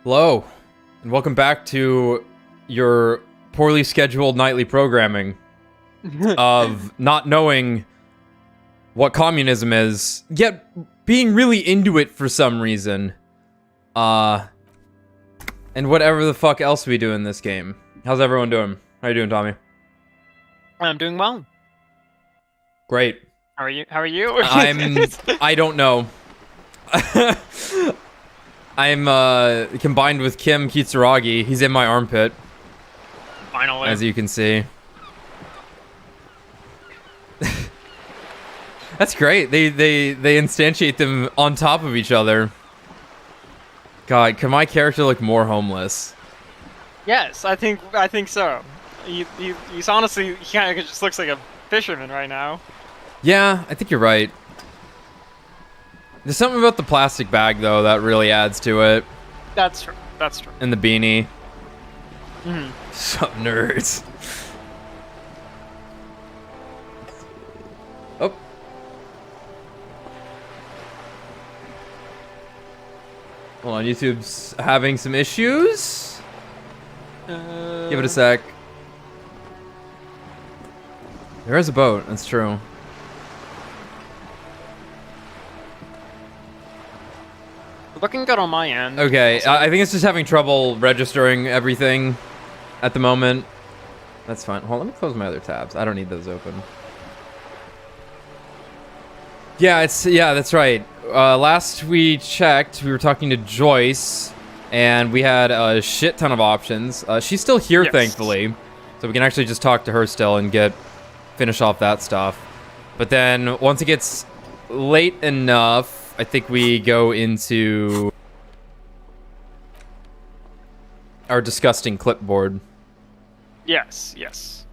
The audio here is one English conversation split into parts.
Hello, and welcome back to your poorly scheduled nightly programming of not knowing what communism is, yet being really into it for some reason. And whatever the fuck else we do in this game. How's everyone doing? How you doing, Tommy? I'm doing well. Great. How are you? How are you? I don't know. I'm combined with Kim Kitsuragi. He's in my armpit. Finally. As you can see. That's great. They instantiate them on top of each other. God, can my character look more homeless? Yes, I think so. He's honestly, he kind of just looks like a fisherman right now. Yeah, I think you're right. There's something about the plastic bag, though, that really adds to it. That's true. That's true. And the beanie. Mm-hmm. Some nerds. Oh. Hold on, YouTube's having some issues. Give it a sec. There is a boat, that's true. Looking good on my end. Okay, I think it's just having trouble registering everything at the moment. That's fine. Hold on, let me close my other tabs. I don't need those open. Yeah, that's right. Last we checked, we were talking to Joyce, and we had a shit ton of options. She's still here, yes. Thankfully, so we can actually just talk to her still and finish off that stuff. But then once it gets late enough, I think we go into our disgusting clipboard. Yes, yes.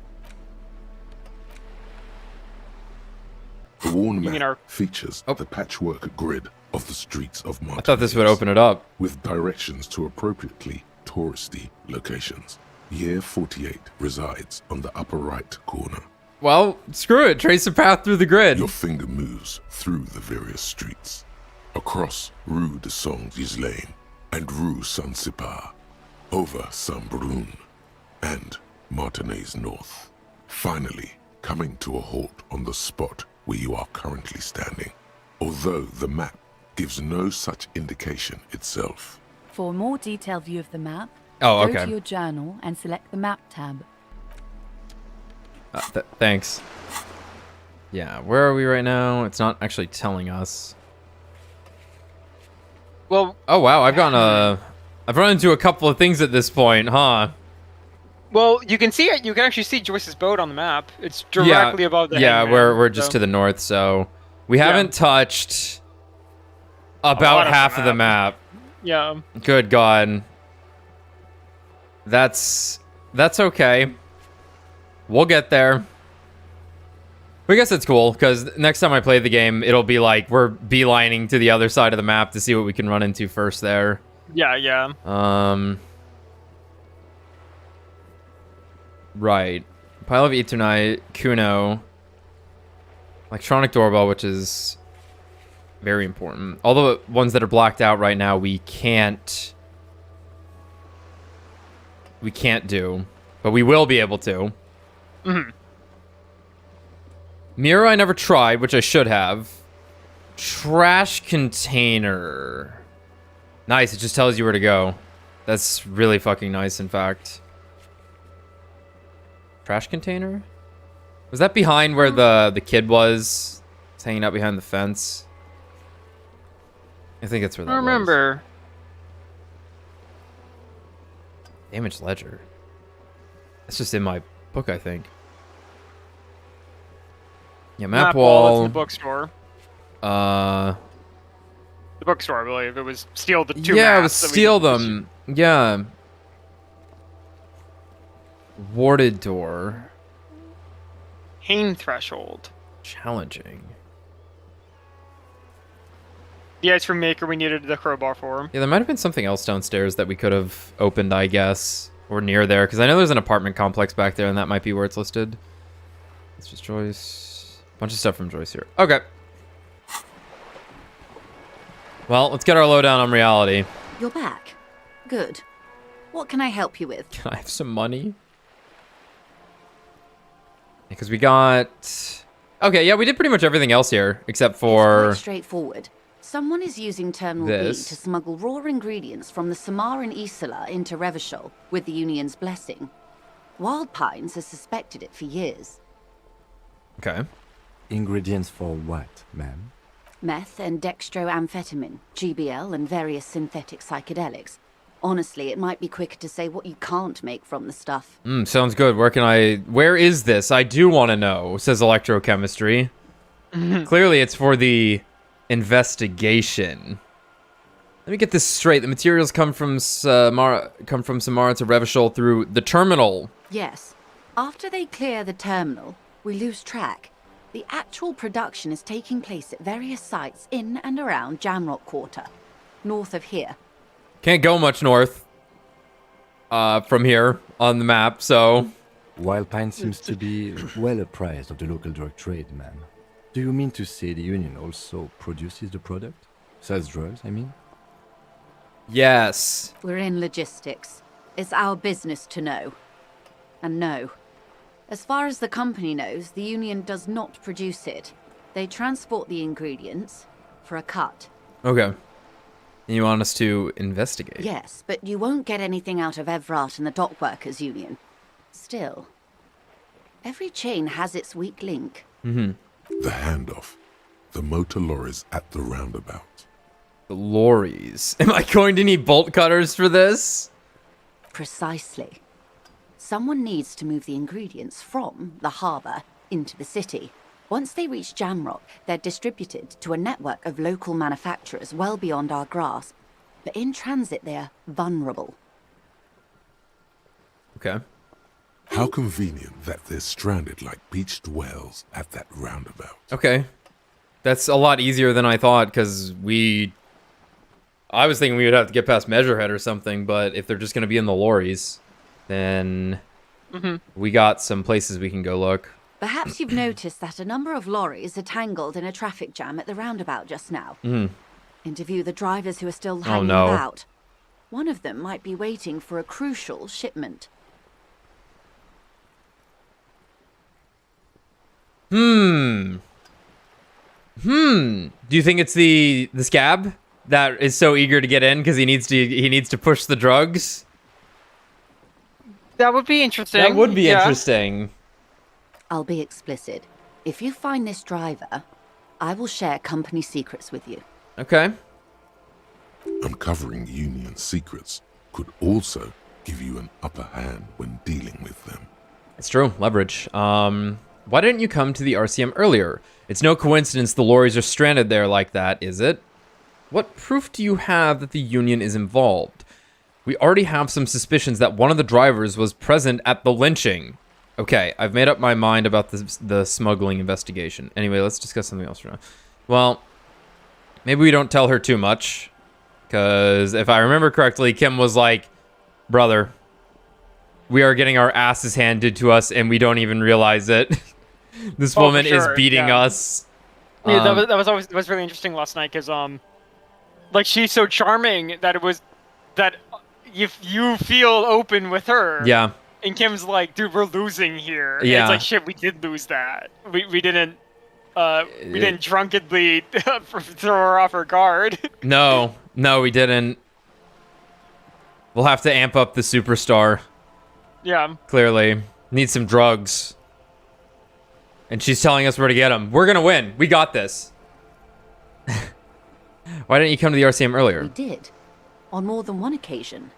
The worn map features the patchwork grid of the streets of Martinique. I thought this would open it up. With directions to appropriately touristy locations. Year 48 resides on the upper right corner. Well, screw it. Trace a path through the grid. Your finger moves through the various streets. Across Rue de Saint-Ghislain and Rue Saint-Cypar. Over Saint-Brun and Martinez North. Finally, coming to a halt on the spot where you are currently standing. Although the map gives no such indication itself. For a more detailed view of the map, go to your journal and select the map tab. Thanks. Yeah, where are we right now? It's not actually telling us. Well. Oh wow, I've run into a couple of things at this point, huh? Well, you can see it. You can actually see Joyce's boat on the map. It's directly above the. Yeah, hangman, we're just to the north, so we haven't touched about half of the map. Yeah. Good God. That's okay. We'll get there. But I guess it's cool, because next time I play the game, it'll be like we're beelining to the other side of the map to see what we can run into first there. Yeah, yeah. Right. Pile of Eternite, Kuno. Electronic doorbell, which is very important. All the ones that are blacked out right now, we can't do. But we will be able to. Mm-hmm. Mirror I never tried, which I should have. Trash container. Nice, it just tells you where to go. That's really fucking nice, in fact. Trash container? Was that behind where the kid was? It's hanging out behind the fence. I think that's where that was. I remember. Damaged ledger. That's just in my book, I think. Yeah, map wall. That's in the bookstore. The bookstore, I believe. It was steal the two maps. Yeah, it was steal them. Yeah. Warded door. Pain threshold. Challenging. Yeah, it's from Maker. We needed the crowbar for. Yeah, there might have been something else downstairs that we could have opened, I guess. Or near there, because I know there's an apartment complex back there, and that might be where it's listed. It's just Joyce. Bunch of stuff from Joyce here. Okay. Well, let's get our lowdown on reality. You're back. Good. What can I help you with? Can I have some money? Because we got... Okay, yeah, we did pretty much everything else here, except It's for... quite straightforward. Someone is using Terminal B This. to smuggle raw ingredients from the Samar and Isola into Revachol with the Union's blessing. Wild Pines has suspected it for years. Okay. Ingredients for what, ma'am? Meth and dextroamphetamine, GBL, and various synthetic psychedelics. Honestly, it might be quicker to say what you can't make from the stuff. Sounds good. Where is this? I do want to know, says electrochemistry. Clearly, it's for the investigation. Let me get this straight. The materials come from Samara to Revachol through the terminal. Yes. After they clear the terminal, we lose track. The actual production is taking place at various sites in and around Jamrock Quarter, north of here. Can't go much north from here on the map, so... Wild Pine seems to be well apprised of the local drug trade, ma'am. Do you mean to say the Union also produces the product? Sells drugs, I mean? Yes. We're in logistics. It's our business to know. And no. As far as the company knows, the Union does not produce it. They transport the ingredients for a cut. Okay. And you want us to investigate? Yes, but you won't get anything out of Evrat and the Dockworkers Union. Still, every chain has its weak link. The handoff. The motor lorries at the roundabout. The lorries. Am I going to need bolt cutters for this? Precisely. Someone needs to move the ingredients from the harbour into the city. Once they reach Jamrock, they're distributed to a network of local manufacturers well beyond our grasp. But in transit, they're vulnerable. Okay. How convenient that they're stranded like beached whales at that roundabout. Okay. That's a lot easier than I thought, because I was thinking we would have to get past Measurehead or something, but if they're just going to be in the lorries, then we got some places we can go look. Perhaps you've noticed that a number of lorries are tangled in a traffic jam at the roundabout just now. Interview the drivers who are still hanging about. One of them might be waiting for a crucial shipment. Do you think it's the scab that is so eager to get in because he needs to push the drugs? That would be interesting. That would be interesting. I'll be explicit. If you find this driver, I will share company secrets with you. Okay. Uncovering Union secrets could also give you an upper hand when dealing with them. It's true. Leverage. Why didn't you come to the RCM earlier? It's no coincidence the lorries are stranded there like that, is it? What proof do you have that the Union is involved? We already have some suspicions that one of the drivers was present at the lynching. Okay, I've made up my mind about the smuggling investigation. Anyway, let's discuss something else for now. Well, maybe we don't tell her too much. Because if I remember correctly, Kim was like, brother, we are getting our asses handed to us and we don't even realize it. This woman is beating us. Yeah, that was really interesting last night because like she's so charming that if you feel open with her. Yeah. And Kim's like, dude, we're losing here. Yeah. And it's like, shit, we did lose that. We didn't drunkenly throw her off her guard. No, we didn't. We'll have to amp up the superstar. Yeah. Clearly. Need some drugs. And she's telling us where to get them. We're gonna win. We got this. Why didn't you come to the RCM earlier? We did. On more than one occasion.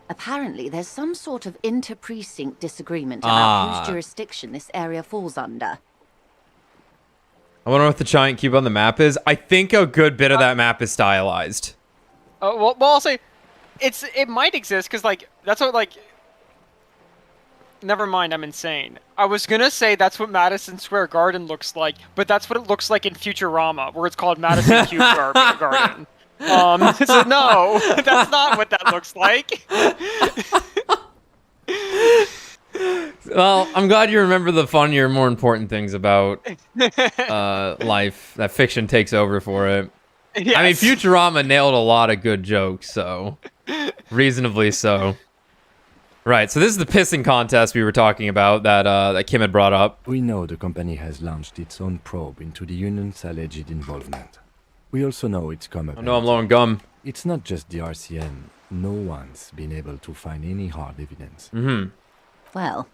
Apparently, there's some sort of inter-precinct disagreement about whose jurisdiction this area falls under. I wonder what the giant cube on the map is. I think a good bit of that map is stylized. Well, I'll say, it might exist because that's what Never mind, I'm insane. I was gonna say that's what Madison Square Garden looks like, but that's what it looks like in Futurama, where it's called Madison Cube Garden. So no, that's not what that looks like. Well, I'm glad you remember the funnier, more important things about life. That fiction takes over for it. Yes. I mean, Futurama nailed a lot of good jokes, so Reasonably so. Right, so this is the pissing contest we were talking about that Kim had brought up. We know the company has launched its own probe into the union's alleged involvement. We also know it's come up. Oh no, I'm low on gum. It's not just the RCM. No one's been able to find any hard evidence. Mm-hmm. Well,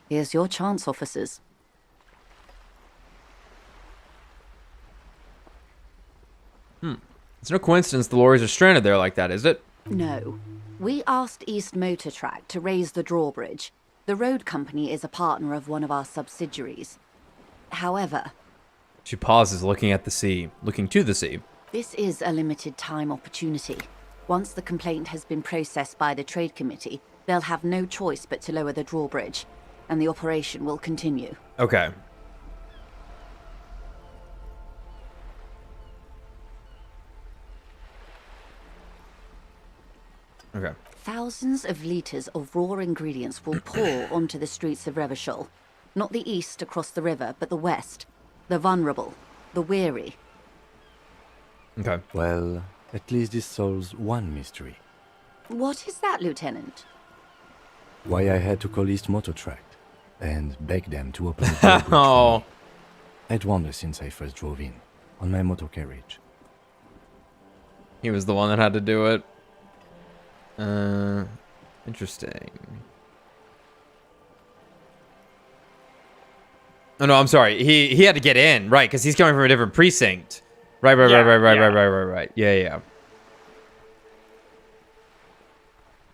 here's your chance, officers. It's no coincidence the lorries are stranded there like that, is it? No. We asked East Motor Track to raise the drawbridge. The road company is a partner of one of our subsidiaries. However, She pauses, looking at the sea, looking to the sea. this is a limited time opportunity. Once the complaint has been processed by the Trade Committee, they'll have no choice but to lower the drawbridge, and the operation will continue. Okay. Okay. Thousands of litres of raw ingredients will pour onto the streets of Revachol. Not the east across the river, but the west. The vulnerable, the weary. Okay. Well, at least this solves one mystery. What is that, Lieutenant? Why I had to call East Motor Track and beg them to open the drawbridge for Oh. me. I'd wondered since I first drove in, on my motor carriage. He was the one that had to do it. Interesting. Oh no, I'm sorry. He had to get in, right? Because he's coming from a different precinct. Right. Yeah.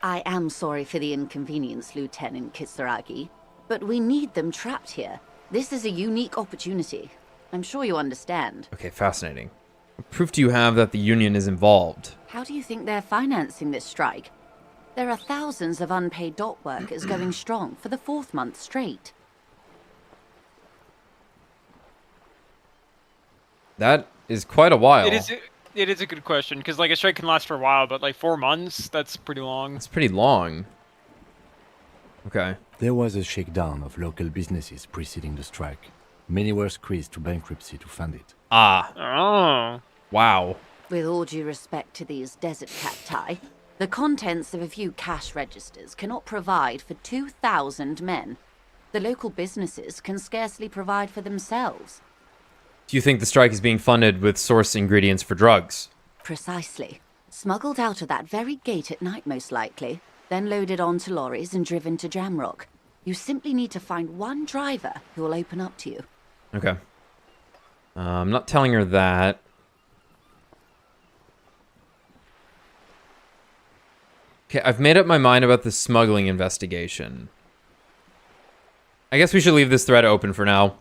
I am sorry for the inconvenience, Lieutenant Kisaragi, but we need them trapped here. This is a unique opportunity. I'm sure you understand. Okay, fascinating. What proof do you have that the union is involved? How do you think they're financing this strike? There are thousands of unpaid dock workers going strong for the 4th month straight. That is quite a while. It is a good question, because like a strike can last for a while, but like 4 months, that's pretty long. It's pretty long. Okay. There was a shakedown of local businesses preceding the strike. Many were squeezed to bankruptcy to fund it. Ah, Oh. wow. With all due respect to these desert cacti, the contents of a few cash registers cannot provide for 2,000 men. The local businesses can scarcely provide for themselves. Do you think the strike is being funded with source ingredients for drugs? Precisely. Smuggled out of that very gate at night, most likely, then loaded onto lorries and driven to Jamrock. You simply need to find one driver who will open up to you. Okay. I'm not telling her that. Okay, I've made up my mind about the smuggling investigation. I guess we should leave this thread open for now.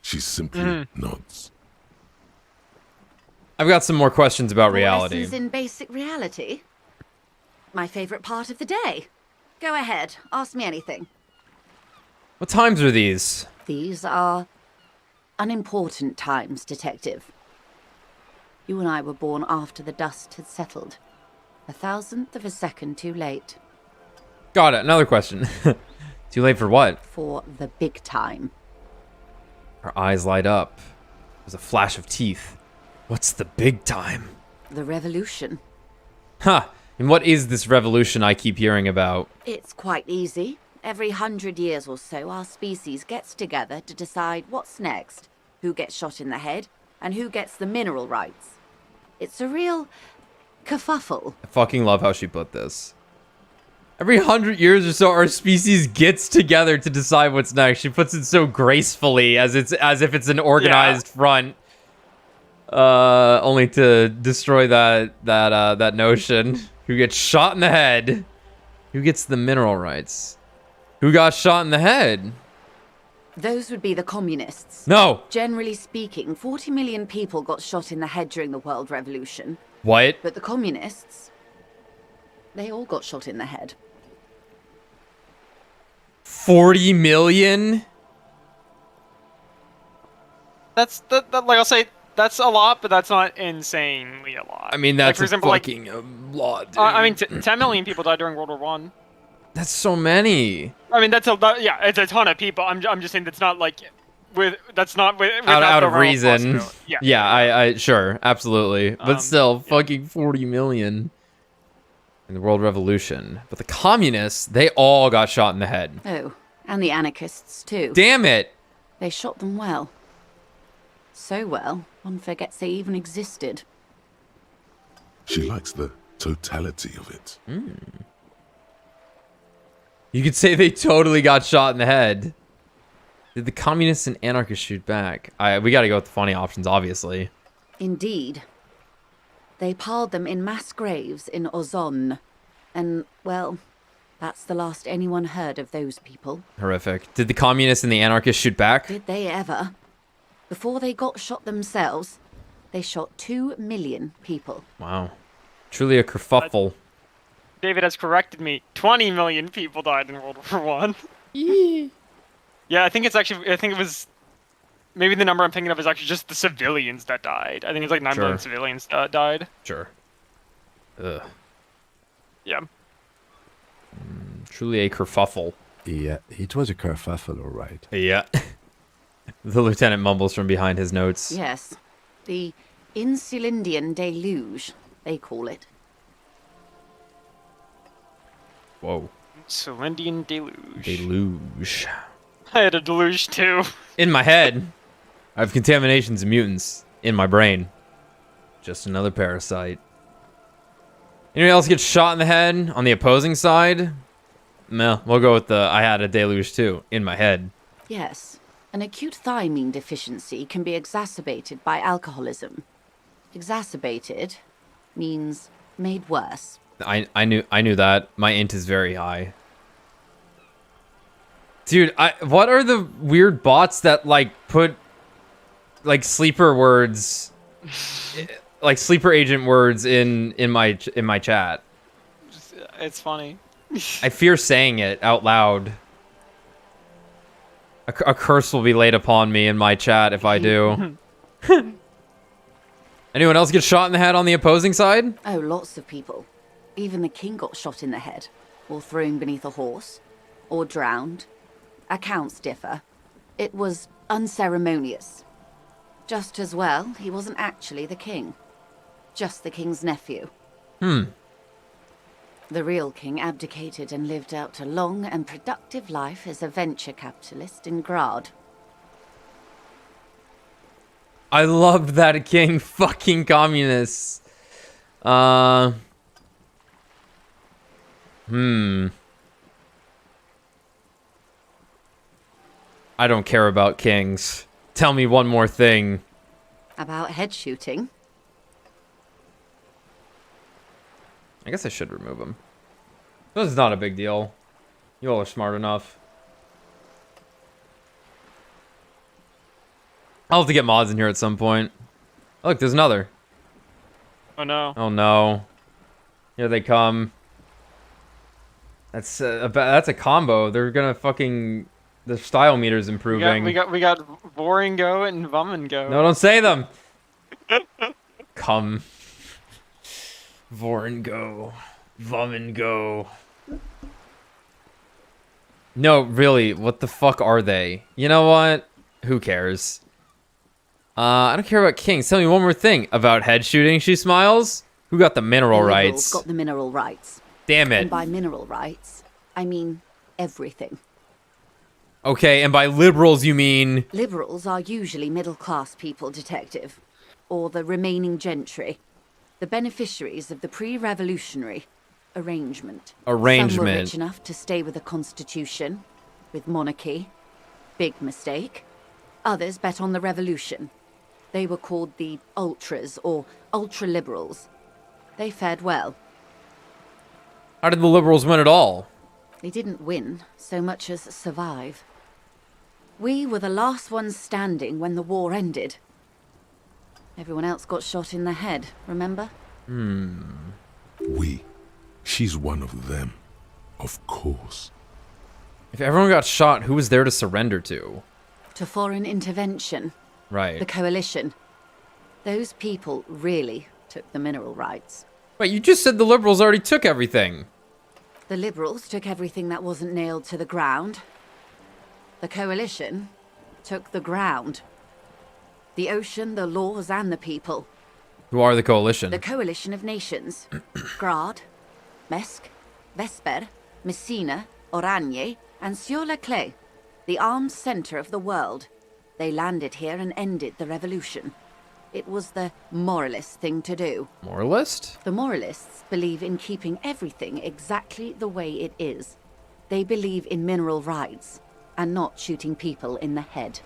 She simply nods. I've got some more questions about reality. Lessons in basic reality? My favorite part of the day. Go ahead, ask me anything. What times are these? These are unimportant times, Detective. You and I were born after the dust had settled. 1,000th of a second too late. Got it. Another question. Too late for what? For the big time. Her eyes light up. There's a flash of teeth. What's the big time? The revolution. Huh. And what is this revolution I keep hearing about? It's quite easy. Every 100 years or so, our species gets together to decide what's next, who gets shot in the head, and who gets the mineral rights. It's a real kerfuffle. I fucking love how she put this. Every 100 years or so, our species gets together to decide what's next. She puts it so gracefully, as if it's an organized front. Only to destroy that notion. Who gets shot in the head? Who gets the mineral rights? Who got shot in the head? Those would be the communists. No. Generally speaking, 40 million people got shot in the head during the World Revolution. What? But the communists, they all got shot in the head. 40 million? That's like I'll say that's a lot, but that's not insanely a lot. I mean, Like, that's for example, fucking a lot, dude. I mean, 10 million people died during World War One. That's so many. I mean, yeah, it's a ton of people. I'm just saying that's not like that's not without Out the of realm reason. possibility. Yeah. I sure, absolutely. But still, yeah. fucking 40 million. in the World Revolution. But the communists, they all got shot in the head. Oh, and the anarchists too. Damn it! They shot them well. So well, one forgets they even existed. She likes the totality of it. You could say they totally got shot in the head. Did the communists and anarchists shoot back? We gotta go with the funny options, obviously. Indeed. They piled them in mass graves in Ozon. And, well, that's the last anyone heard of those people. Horrific. Did the communists and the anarchists shoot back? Did they ever? Before they got shot themselves, they shot 2 million people. Wow. Truly a kerfuffle. David has corrected me. 20 million people died in World War One. Yeah, I think it's actually. I think it was. Maybe the number I'm thinking of is actually just the civilians that died. I think it's like 9 million civilians died. Sure. Ugh. Yeah. Truly a kerfuffle. Yeah, it was a kerfuffle, all right. Yeah. The lieutenant mumbles from behind his notes. Yes. The Insulindian deluge, they call it. Whoa. Celindian deluge. Deluge. I had a deluge too. In my head, I have contaminations and mutants in my brain. Just another parasite. Anyone else get shot in the head on the opposing side? No, we'll go with the I had a deluge too, in my head. Yes. An acute thiamine deficiency can be exacerbated by alcoholism. Exacerbated means made worse. I knew that. My int is very high. Dude, what are the weird bots that like put like sleeper words like sleeper agent words in my chat? It's funny. I fear saying it out loud. A curse will be laid upon me in my chat if I do. Anyone else get shot in the head on the opposing side? Oh, lots of people. Even the king got shot in the head, or thrown beneath a horse, or drowned. Accounts differ. It was unceremonious. Just as well, he wasn't actually the king. Just the king's nephew. The real king abdicated and lived out a long and productive life as a venture capitalist in Grad. I loved that king. Fucking communists. I don't care about kings. Tell me one more thing. About head shooting? I guess I should remove him. This is not a big deal. You all are smart enough. I'll have to get mods in here at some point. Oh, look, there's another. Oh no. Oh no. Here they come. That's a combo. They're gonna fucking... The style meter's improving. We got Voringo and Vumengo. No, don't say them. Come. Voringo. Vumengo. No, really, what the fuck are they? You know what? Who cares? I don't care about kings. Tell me one more thing. About head shooting, she smiles. Who got the mineral The liberals rights? got the mineral rights. Damn it. And by mineral rights, I mean everything. Okay, and by liberals you mean... Liberals are usually middle-class people, Detective. Or the remaining gentry. The beneficiaries of the pre-revolutionary arrangement. Some were rich enough to stay with the Constitution, with monarchy. Big mistake. Others bet on the revolution. They were called the ultras, or ultra-liberals. They fared well. How did the liberals win it all? They didn't win so much as survive. We were the last ones standing when the war ended. Everyone else got shot in the head, remember? She's one of them. Of course. If everyone got shot, who was there to surrender to? To foreign intervention. Right. The coalition. Those people really took the mineral rights. Wait, you just said the liberals already took everything. The liberals took everything that wasn't nailed to the ground. The coalition took the ground. The ocean, the laws, and the people. Who are the coalition? The coalition of nations. Grad, Mesk, Vesper, Messina, Oranje, and Sur-la-Clay, the armed center of the world. They landed here and ended the revolution. It was the moralist thing to do. Moralist? The moralists believe in keeping everything exactly the way it is. They believe in mineral rights, and not shooting people in the head.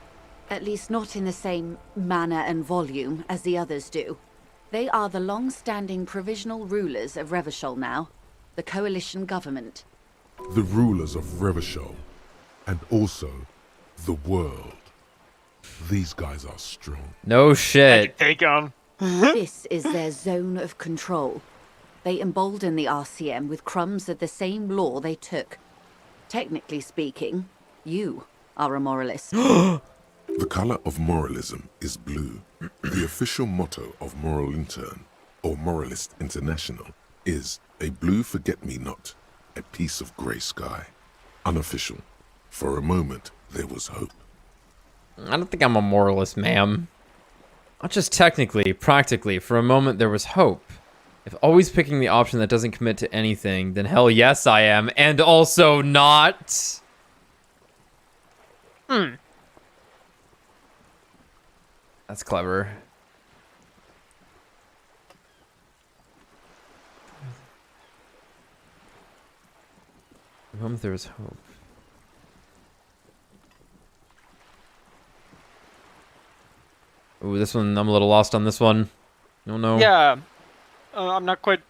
At least not in the same manner and volume as the others do. They are the long-standing provisional rulers of Revachol now, the coalition government. The rulers of Revachol, and also the world. These guys are strong. No shit. Take them. This is their zone of control. They embolden the RCM with crumbs of the same law they took. Technically speaking, you are a moralist. The color of moralism is blue. The official motto of Moral Intern, or Moralist International, is a blue forget-me-not, a piece of grey sky. Unofficial. For a moment, there was hope. I don't think I'm a moralist, ma'am. Not just technically, practically. For a moment, there was hope. If always picking the option that doesn't commit to anything, then hell yes, I am. And also not. That's clever. For a moment, there was hope. Ooh, this one, I'm a little lost on this one. No, no. Yeah. I'm not quite...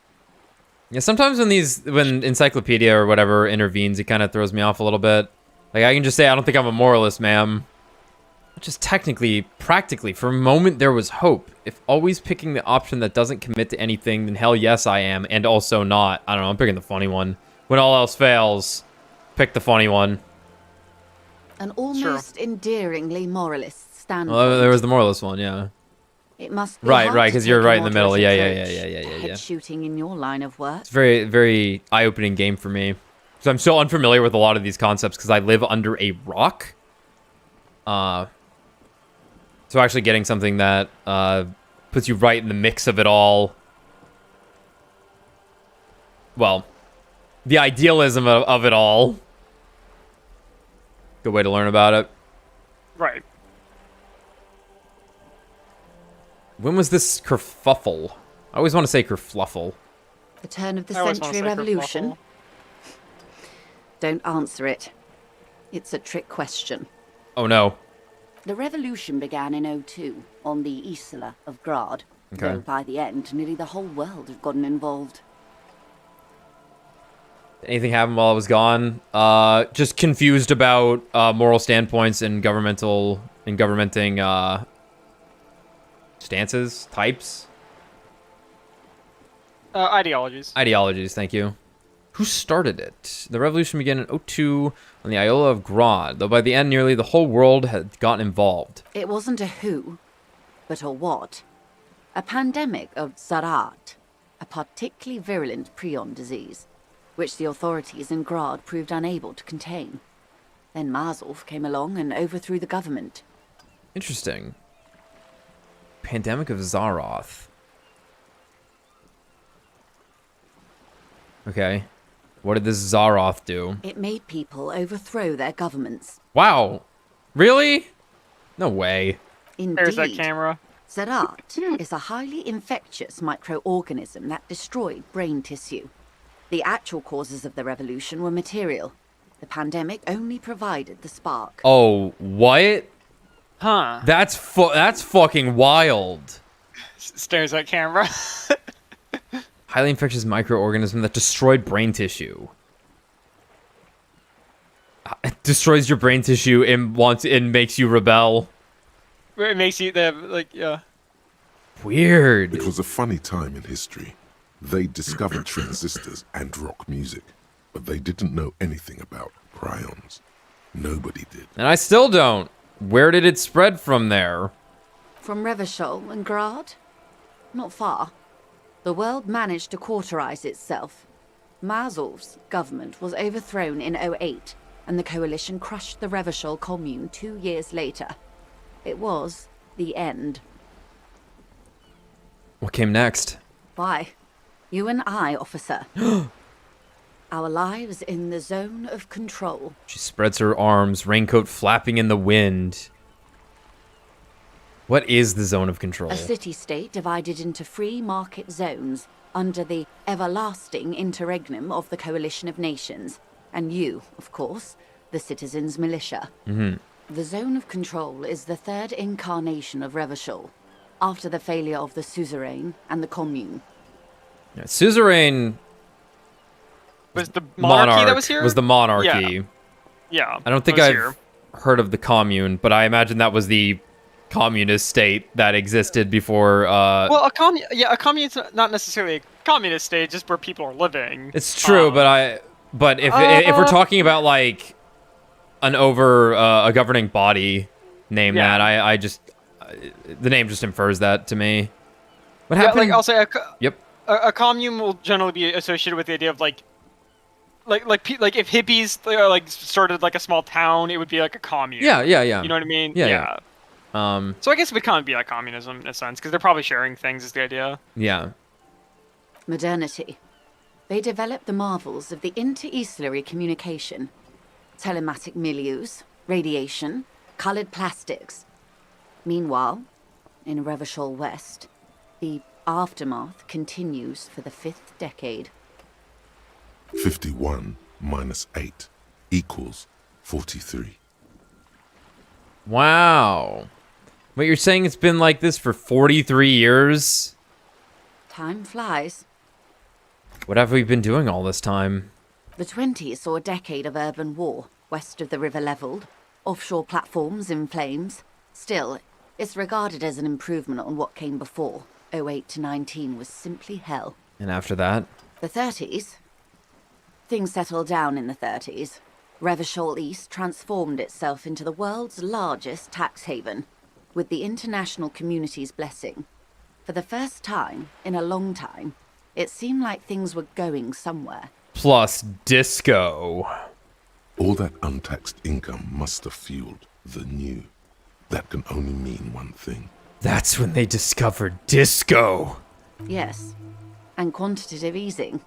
Yeah, sometimes when Encyclopedia or whatever intervenes, it kind of throws me off a little bit. Like, I can just say, I don't think I'm a moralist, ma'am. Just technically, practically, for a moment, there was hope. If always picking the option that doesn't commit to anything, then hell yes, I am, and also not. I don't know, I'm picking the funny one. When all else fails, pick the funny one. An almost endearingly moralist standpoint. Well, there was the moralist one, yeah. It must be Right, hard right, to because you're take a right in the middle. moderate Yeah, approach yeah. to head shooting in your line of work. It's very, very eye-opening game for me. So I'm so unfamiliar with a lot of these concepts because I live under a rock. So actually getting something that puts you right in the mix of it all. Well, the idealism of it all. Good way to learn about it. Right. When was this kerfuffle? I always want to say kerfluffle. The turn of the I always wanna century say revolution? kerfuffle. Don't answer it. It's a trick question. Oh no. The revolution began in '02 on the Isla of Grad. Okay. Though by the end, nearly the whole world had gotten involved. Anything happened while I was gone? Just confused about moral standpoints and governmenting stances, types. Ideologies. Ideologies, thank you. Who started it? The revolution began in '02 on the Isla of Grad, though by the end nearly the whole world had gotten involved. It wasn't a who, but a what. A pandemic of Zarat, a particularly virulent prion disease, which the authorities in Grad proved unable to contain. Then Marzolf came along and overthrew the government. Interesting. Pandemic of Zaroth. Okay. What did this Zaroth do? It made people overthrow their governments. Wow. Really? No way. Indeed. There's that camera. Zarat is a highly infectious microorganism that destroyed brain tissue. The actual causes of the revolution were material. The pandemic only provided the spark. Oh, what? Huh. That's fucking wild. Stares at camera. Highly infectious microorganism that destroyed brain tissue. It destroys your brain tissue and makes you rebel. It makes you, yeah. Weird. It was a funny time in history. They discovered transistors and rock music, but they didn't know anything about prions. Nobody did. And I still don't. Where did it spread from there? From Revachol and Grad? Not far. The world managed to cauterize itself. Marzolf's government was overthrown in '08, and the coalition crushed the Revachol commune 2 years later. It was the end. What came next? Why? You and I, officer. Our lives in the zone of control. She spreads her arms, raincoat flapping in the wind. What is the zone of control? A city-state divided into free market zones under the everlasting interregnum of the Coalition of Nations. And you, of course, the citizens' militia. The zone of control is the third incarnation of Revachol, after the failure of the suzerain and the commune. Yeah, suzerain Was the monarchy that was here? Was the monarchy. Yeah. I don't think I've heard of the commune, but I imagine that was the communist state that existed before. Well, a commune's not necessarily a communist state, just where people are living. It's true, but if we're talking about like a governing body, name that I just the name just infers that to me. What happened? Like I'll say, yep. A commune will generally be associated with the idea of like if hippies like started like a small town, it would be like a commune. Yeah. You know what I mean? Yeah. So I guess it would kind of be like communism in a sense, because they're probably sharing things is the idea. Yeah. Modernity. They developed the marvels of the inter-eastlery communication. Telematic milieus, radiation, coloured plastics. Meanwhile, in Revachol West, the aftermath continues for the 5th decade. 51 minus 8 equals 43. Wow. Wait, you're saying it's been like this for 43 years? Time flies. What have we been doing all this time? The 20s saw a decade of urban war, west of the river levelled, offshore platforms in flames. Still, it's regarded as an improvement on what came before. 08 to 19 was simply hell. And after that? The 30s? Things settled down in the 30s. Revachol East transformed itself into the world's largest tax haven, with the international community's blessing. For the first time in a long time, it seemed like things were going somewhere. Plus disco. All that untaxed income must have fueled the new. That can only mean one thing. That's when they discovered disco. Yes, and quantitative easing.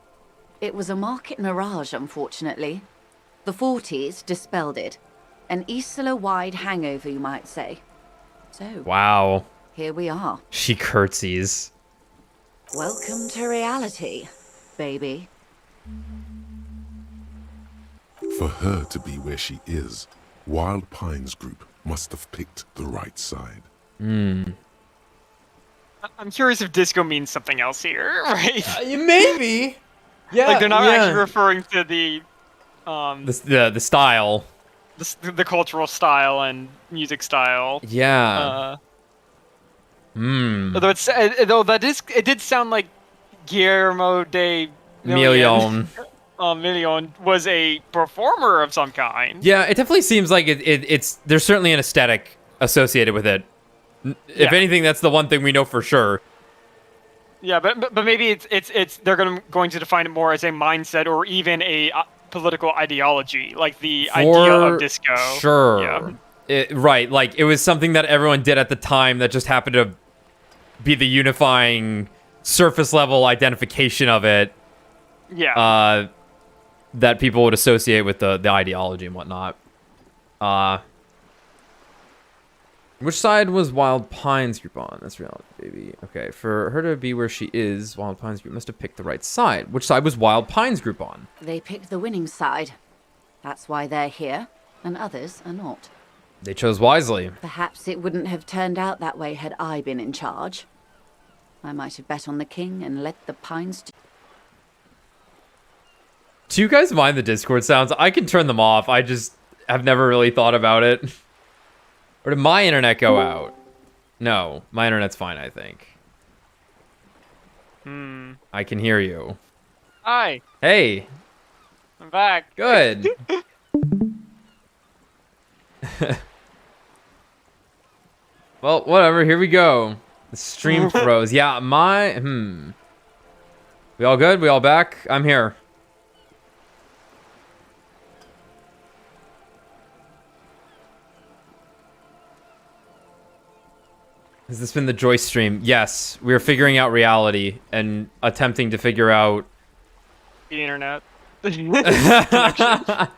It was a market mirage, unfortunately. The 40s dispelled it. An Isola-wide hangover, you might say. So, Wow. here we are. She curtsies. Welcome to reality, baby. For her to be where she is, Wild Pines Group must have picked the right side. I'm curious if disco means something else here, right? Maybe. Yeah. Like they're not actually referring to the the style. the cultural style and music style. Yeah. Although it did sound like Guillermo de Million. Million was a performer of some kind. Yeah, it definitely seems like it's there's certainly an aesthetic associated with it. If anything, that's the one thing we know for sure. Yeah, but maybe it's they're going to define it more as a mindset or even a political ideology, like the idea of disco. Sure. Yeah. Right, like it was something that everyone did at the time that just happened to be the unifying surface level identification of it. Yeah. That people would associate with the ideology and whatnot. Which side was Wild Pines Group on? That's reality, baby. Okay, for her to be where she is, Wild Pines Group must have picked the right side. Which side was Wild Pines Group on? They picked the winning side. That's why they're here, and others are not. They chose wisely. Perhaps it wouldn't have turned out that way had I been in charge. I might have bet on the king and let the Pines... Do you guys mind the Discord sounds? I can turn them off. I just have never really thought about it. Or did my internet go out? No, my internet's fine, I think. I can hear you. Hi, Hey, I'm back. good. Well, whatever, here we go. The stream froze. Yeah, We all good? We all back? I'm here. Has this been the Joyce stream? Yes, we are figuring out reality and attempting to figure out The internet. connection.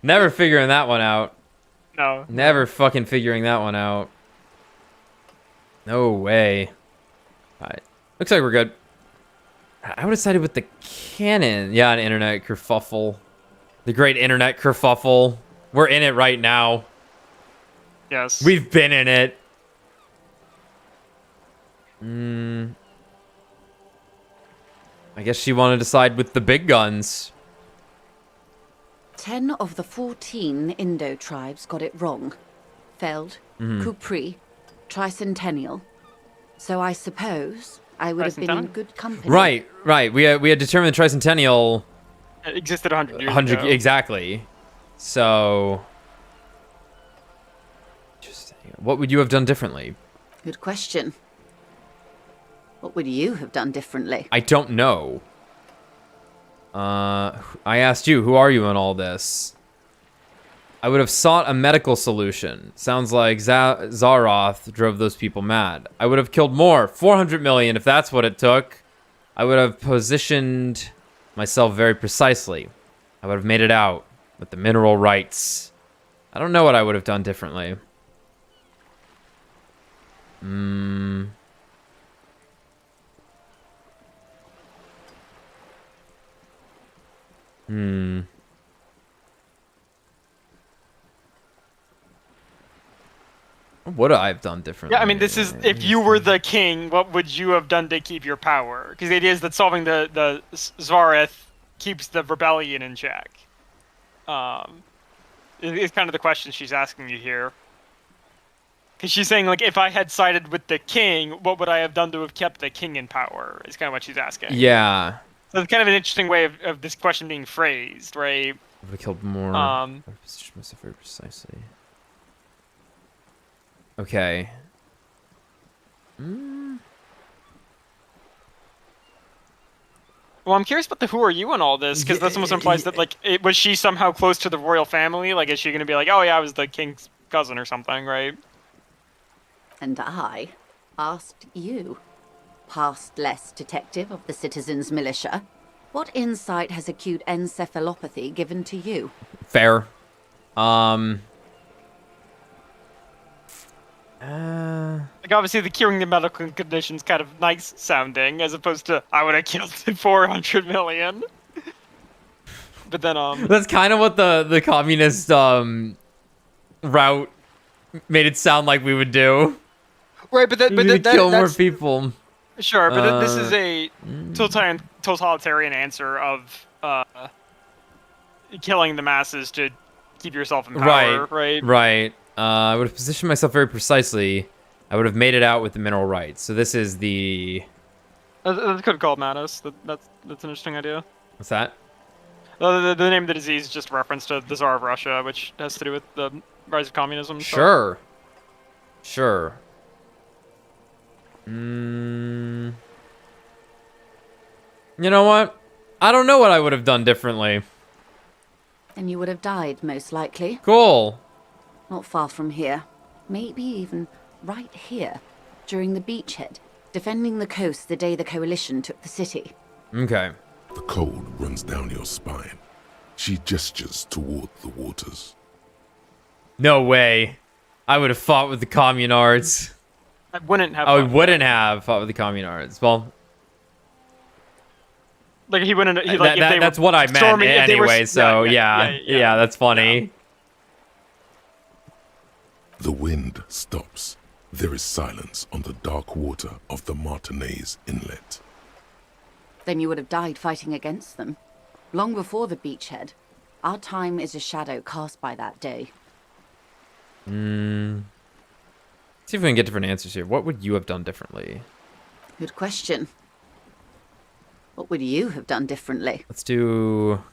Never figuring that one out. No. Never fucking figuring that one out. No way. Alright. Looks like we're good. I would have sided with the cannon. Yeah, an internet kerfuffle. The great internet kerfuffle. We're in it right now. Yes. We've been in it. I guess she wanted to side with the big guns. 10 of the 14 Indo tribes got it wrong. Feld, Kupri, Tricentennial. So I suppose I would have been in good company. Right. We had determined the Tricentennial It existed 100 years ago. Exactly. So, what would you have done differently? Good question. What would you have done differently? I don't know. I asked you, who are you in all this? I would have sought a medical solution. Sounds like Zaroth drove those people mad. I would have killed more, 400 million if that's what it took. I would have positioned myself very precisely. I would have made it out with the mineral rights. I don't know what I would have done differently. What would I have done differently? Yeah, I mean, this is, if you were the king, what would you have done to keep your power? Because the idea is that solving the Zvareth keeps the rebellion in check. It's kind of the question she's asking you here. Because she's saying, like, if I had sided with the king, what would I have done to have kept the king in power? Is kind of what she's asking. Yeah. So it's kind of an interesting way of this question being phrased, right? I would have killed more. I would have positioned myself very precisely. Okay. Well, I'm curious about the who are you in all this, because this almost implies that, like, was she somehow close to the royal family? Like, is she going to be like, oh yeah, I was the king's cousin or something, right? And I asked you, past-less detective of the Citizens Militia, what insight has acute encephalopathy given to you? Fair. Like, obviously, the curing the medical condition's kind of nice sounding, as opposed to, I would have killed 400 million. But then, That's kind of what the communist, route made it sound like we would do. Right, but We'd kill more that's... people. Sure, but this is a totalitarian answer of, killing the masses to keep yourself in power, right? Right. I would have positioned myself very precisely. I would have made it out with the mineral rights. So this is the... That could have called Manus. That's an interesting idea. What's that? The name of the disease is just a reference to the Tsar of Russia, which has to do with the rise of communism. Sure. Sure. You know what? I don't know what I would have done differently. And you would have died, most likely. Cool. Not far from here. Maybe even right here, during the beachhead, defending the coast the day the Coalition took the city. Okay. The cold runs down your spine. She gestures toward the waters. No way. I would have fought with the communards. I wouldn't have. I wouldn't have fought with the communards. Well, like he wouldn't. Like, that's what I meant storming, anyway. So yeah, that's funny. Yeah. The wind stops. There is silence on the dark water of the Martinez Inlet. Then you would have died fighting against them. Long before the beachhead. Our time is a shadow cast by that day. See if we can get different answers here. What would you have done differently? Good question. What would you have done differently? Let's go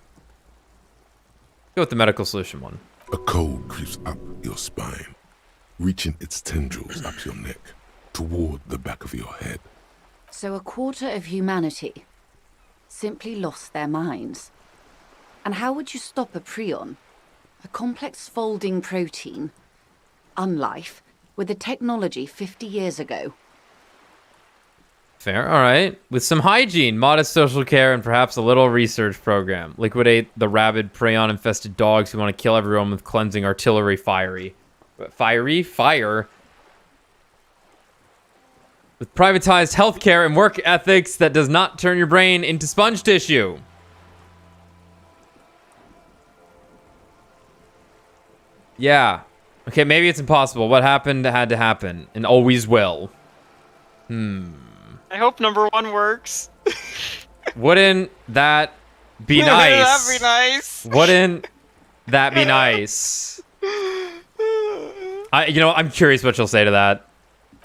with the medical solution one. A cold creeps up your spine, reaching its tendrils up your neck, toward the back of your head. So a quarter of humanity simply lost their minds. And how would you stop a prion? A complex folding protein, unlife, with a technology 50 years ago. Fair, all right. With some hygiene, modest social care, and perhaps a little research program. Liquidate the rabid, prey-on-infested dogs who want to kill everyone with cleansing artillery fiery. Fire? With privatized healthcare and work ethics that does not turn your brain into sponge tissue. Yeah. Okay, maybe it's impossible. What happened had to happen, and always will. I hope number 1 works. Wouldn't that be nice? That'd be nice. Wouldn't that be nice? I'm curious what she'll say to that.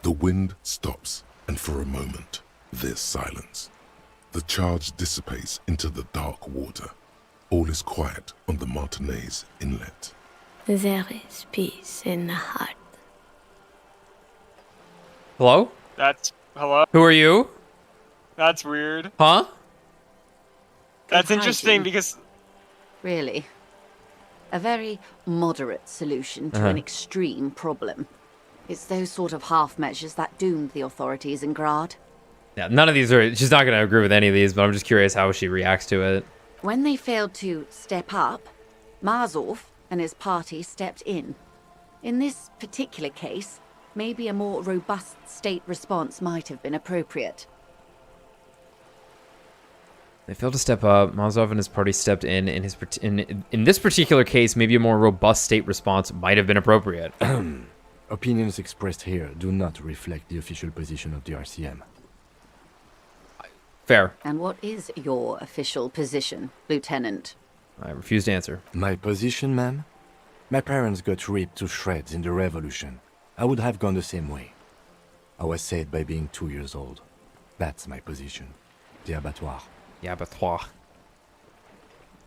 The wind stops, and for a moment, there's silence. The charge dissipates into the dark water. All is quiet on the Martinez inlet. There is peace in the heart. Hello? Hello? Who are you? That's weird. Huh? That's interesting because... Really. A very moderate solution to an extreme problem. It's those sort of half measures that doomed the authorities in Grad. Yeah, none of these are... She's not going to agree with any of these, but I'm just curious how she reacts to it. When they failed to step up, Marzov and his party stepped in. In this particular case, maybe a more robust state response might have been appropriate. They failed to step up. Mazov and his party stepped in. In this particular case, maybe a more robust state response might have been appropriate. Opinions expressed here do not reflect the official position of the RCM. Fair. And what is your official position, Lieutenant? I refuse to answer. My position, ma'am? My parents got ripped to shreds in the revolution. I would have gone the same way. I was saved by being 2 years old. That's my position. The abattoir. Yeah, but toi.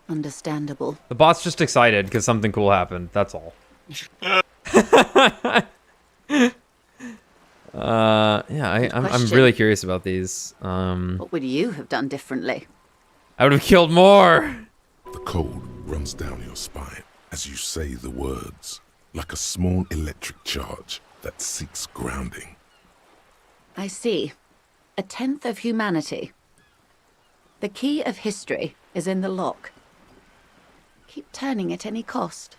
Understandable. The bot's just excited because something cool happened. That's all. I'm really curious about these. What would you have done differently? I would have killed more. The cold runs down your spine as you say the words, like a small electric charge that seeks grounding. I see. 1/10 of humanity. The key of history is in the lock. Keep turning at any cost.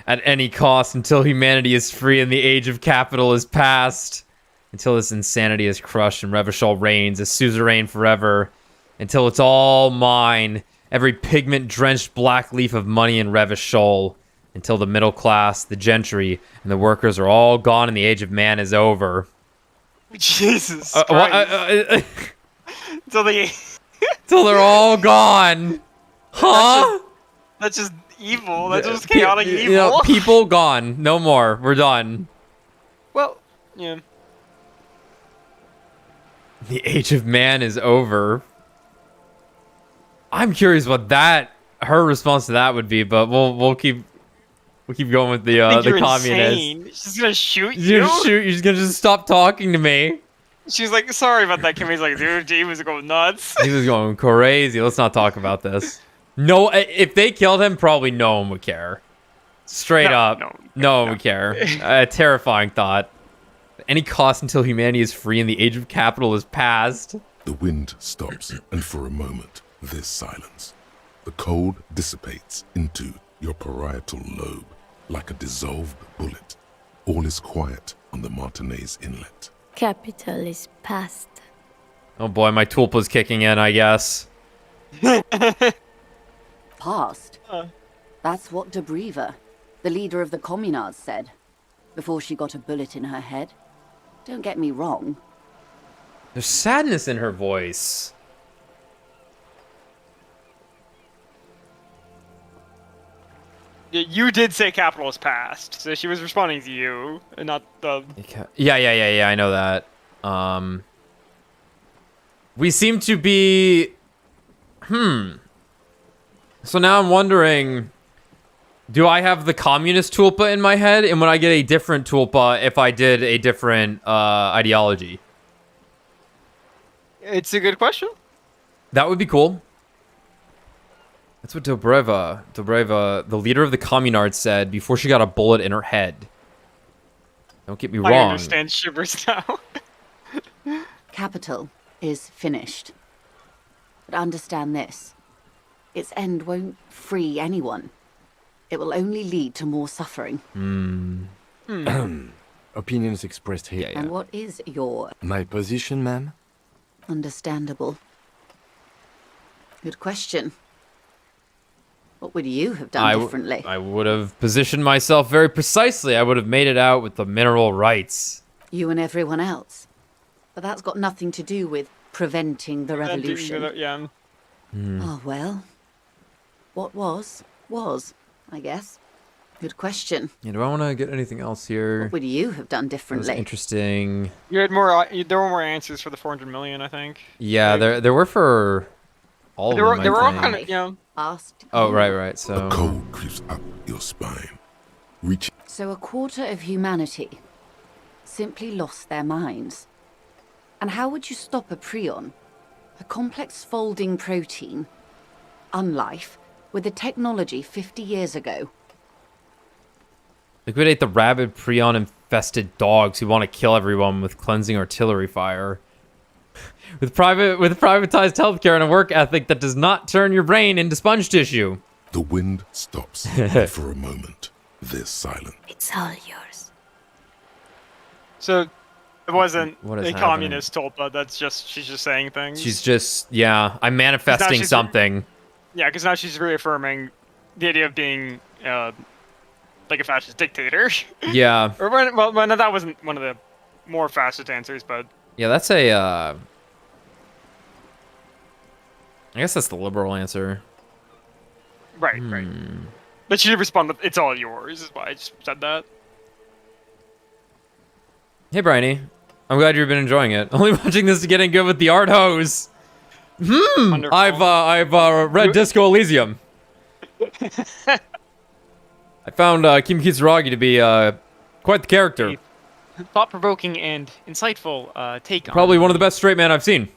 At any cost, until humanity is free and the age of capital is past. Until this insanity is crushed and Revachol reigns as suzerain forever. Until it's all mine. Every pigment-drenched black leaf of money in Revachol. Until the middle class, the gentry, and the workers are all gone and the age of man is over. Jesus Christ. Till they're all gone. Huh? That's just evil. That's just chaotic evil. You know, people gone. No more. We're done. Well, yeah. The age of man is over. I'm curious what her response to that would be, but we'll keep going with the communist. Insane. She's gonna shoot you. You're just gonna stop talking to me. She's like, sorry about that. Kimmy's like, dude, he was going nuts. He was going crazy. Let's not talk about this. No, if they killed him, probably no one would care. Straight up, no one would care. A terrifying thought. At any cost until humanity is free and the age of capital is past. The wind stops, and for a moment, there's silence. The cold dissipates into your parietal lobe like a dissolved bullet. All is quiet on the Martinez inlet. Capital is past. Oh boy, my tulpa's kicking in, I guess. Past? That's what Debriefing, the leader of the communards, said. Before she got a bullet in her head. Don't get me wrong. There's sadness in her voice. You did say capital is past, so she was responding to you, and not the... Yeah, I know that. We seem to be... So now I'm wondering... Do I have the communist tulpa in my head? And would I get a different tulpa if I did a different ideology? It's a good question. That would be cool. That's what Dobreva, the leader of the communards, said before she got a bullet in her head. Don't get me wrong. I understand shivers now. capital is finished. But understand this. Its end won't free anyone. It will only lead to more suffering. Opinions expressed here. And what is your My position, ma'am? understandable? Good question. What would you have done differently? I would have positioned myself very precisely. I would have made it out with the mineral rights. You and everyone else. But that's got nothing to do with preventing the revolution. Yeah. Oh, well. What was, I guess. Good question. Yeah, do I want to get anything else here? What would you have done That was differently? interesting. You had more. There were more answers for the 400 million, I think. Yeah, there were for all of them, They were I all think. kind of, you know. Asked. Oh, you. right. So A cold creeps up your spine, reaching So a quarter of humanity simply lost their minds. And how would you stop a prion, a complex folding protein, unlife, with the technology 50 years ago? liquidate the rabid prion-infested dogs who want to kill everyone with cleansing artillery fire. With privatized healthcare and a work ethic that does not turn your brain into sponge tissue. the wind stops, and for a moment, there's silence. It's all yours. So it wasn't What is a happening? communist tulpa. That's just she's just saying things. She's just, yeah, I'm manifesting she's- something. Yeah, because now she's reaffirming the idea of being like a fascist dictator. Yeah, Or well, no, that wasn't one of the more fascist answers, but yeah, that's a, I guess that's the liberal answer. right. But she did respond with, "It's all yours," is why I just said that. Hey, Bryony. I'm glad you've been enjoying it. Only watching this to get in good with the art hose. Wonderful. I've read Disco Elysium. I found Kim Kitsuragi to be quite the character. Thought-provoking and insightful take on. Probably one of the best straight men I've seen.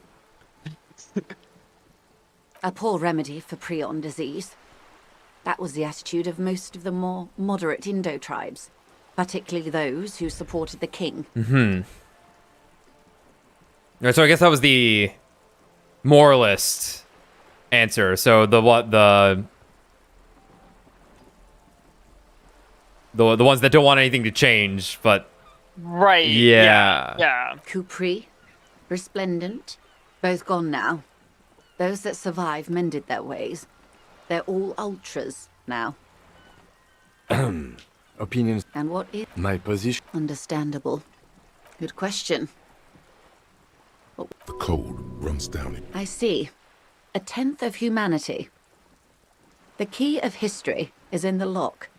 A poor remedy for prion disease. That was the attitude of most of the more moderate Indo tribes, particularly those who supported the king. Alright, so I guess that was the moralist answer. So the ones that don't want anything to change, but Right. Yeah. Yeah. Kupri, Resplendent, both gone now. Those that survived mended their ways. They're all ultras now. Opinions. And what is My position. understandable? Good question. The cold runs down it. I see. A tenth of humanity. The key of history is in the lock.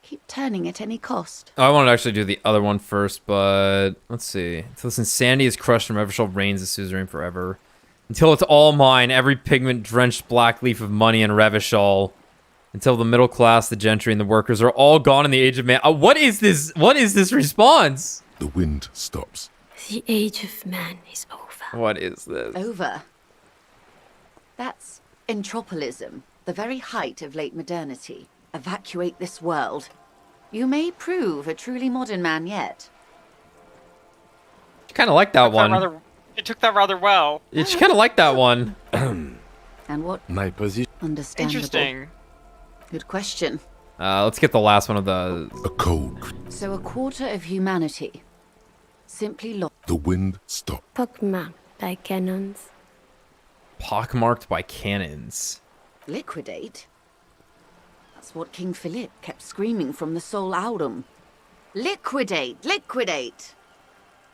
Keep turning at any cost. I wanted to actually do the other one first, but let's see. Until this insanity is crushed and Revachol reigns the suzerain forever. Until it's all mine, every pigment-drenched black leaf of money in Revachol. Until the middle class, the gentry, and the workers are all gone in the age of man. What is this? What is this response? The wind stops. The age of man is over. What is this? Over. That's entropolism, the very height of late modernity. Evacuate this world. You may prove a truly modern man yet. She kind of like that one. It took that rather well. Yeah, she kind of like that one. And what My position. understandable? Interesting. Good question. Let's get the last one of the... A cold. So a quarter of humanity simply lost. The wind stops. Pockmarked by cannons. Pockmarked by cannons. Liquidate? That's what King Philip kept screaming from the Sol Aurum. Liquidate! Liquidate!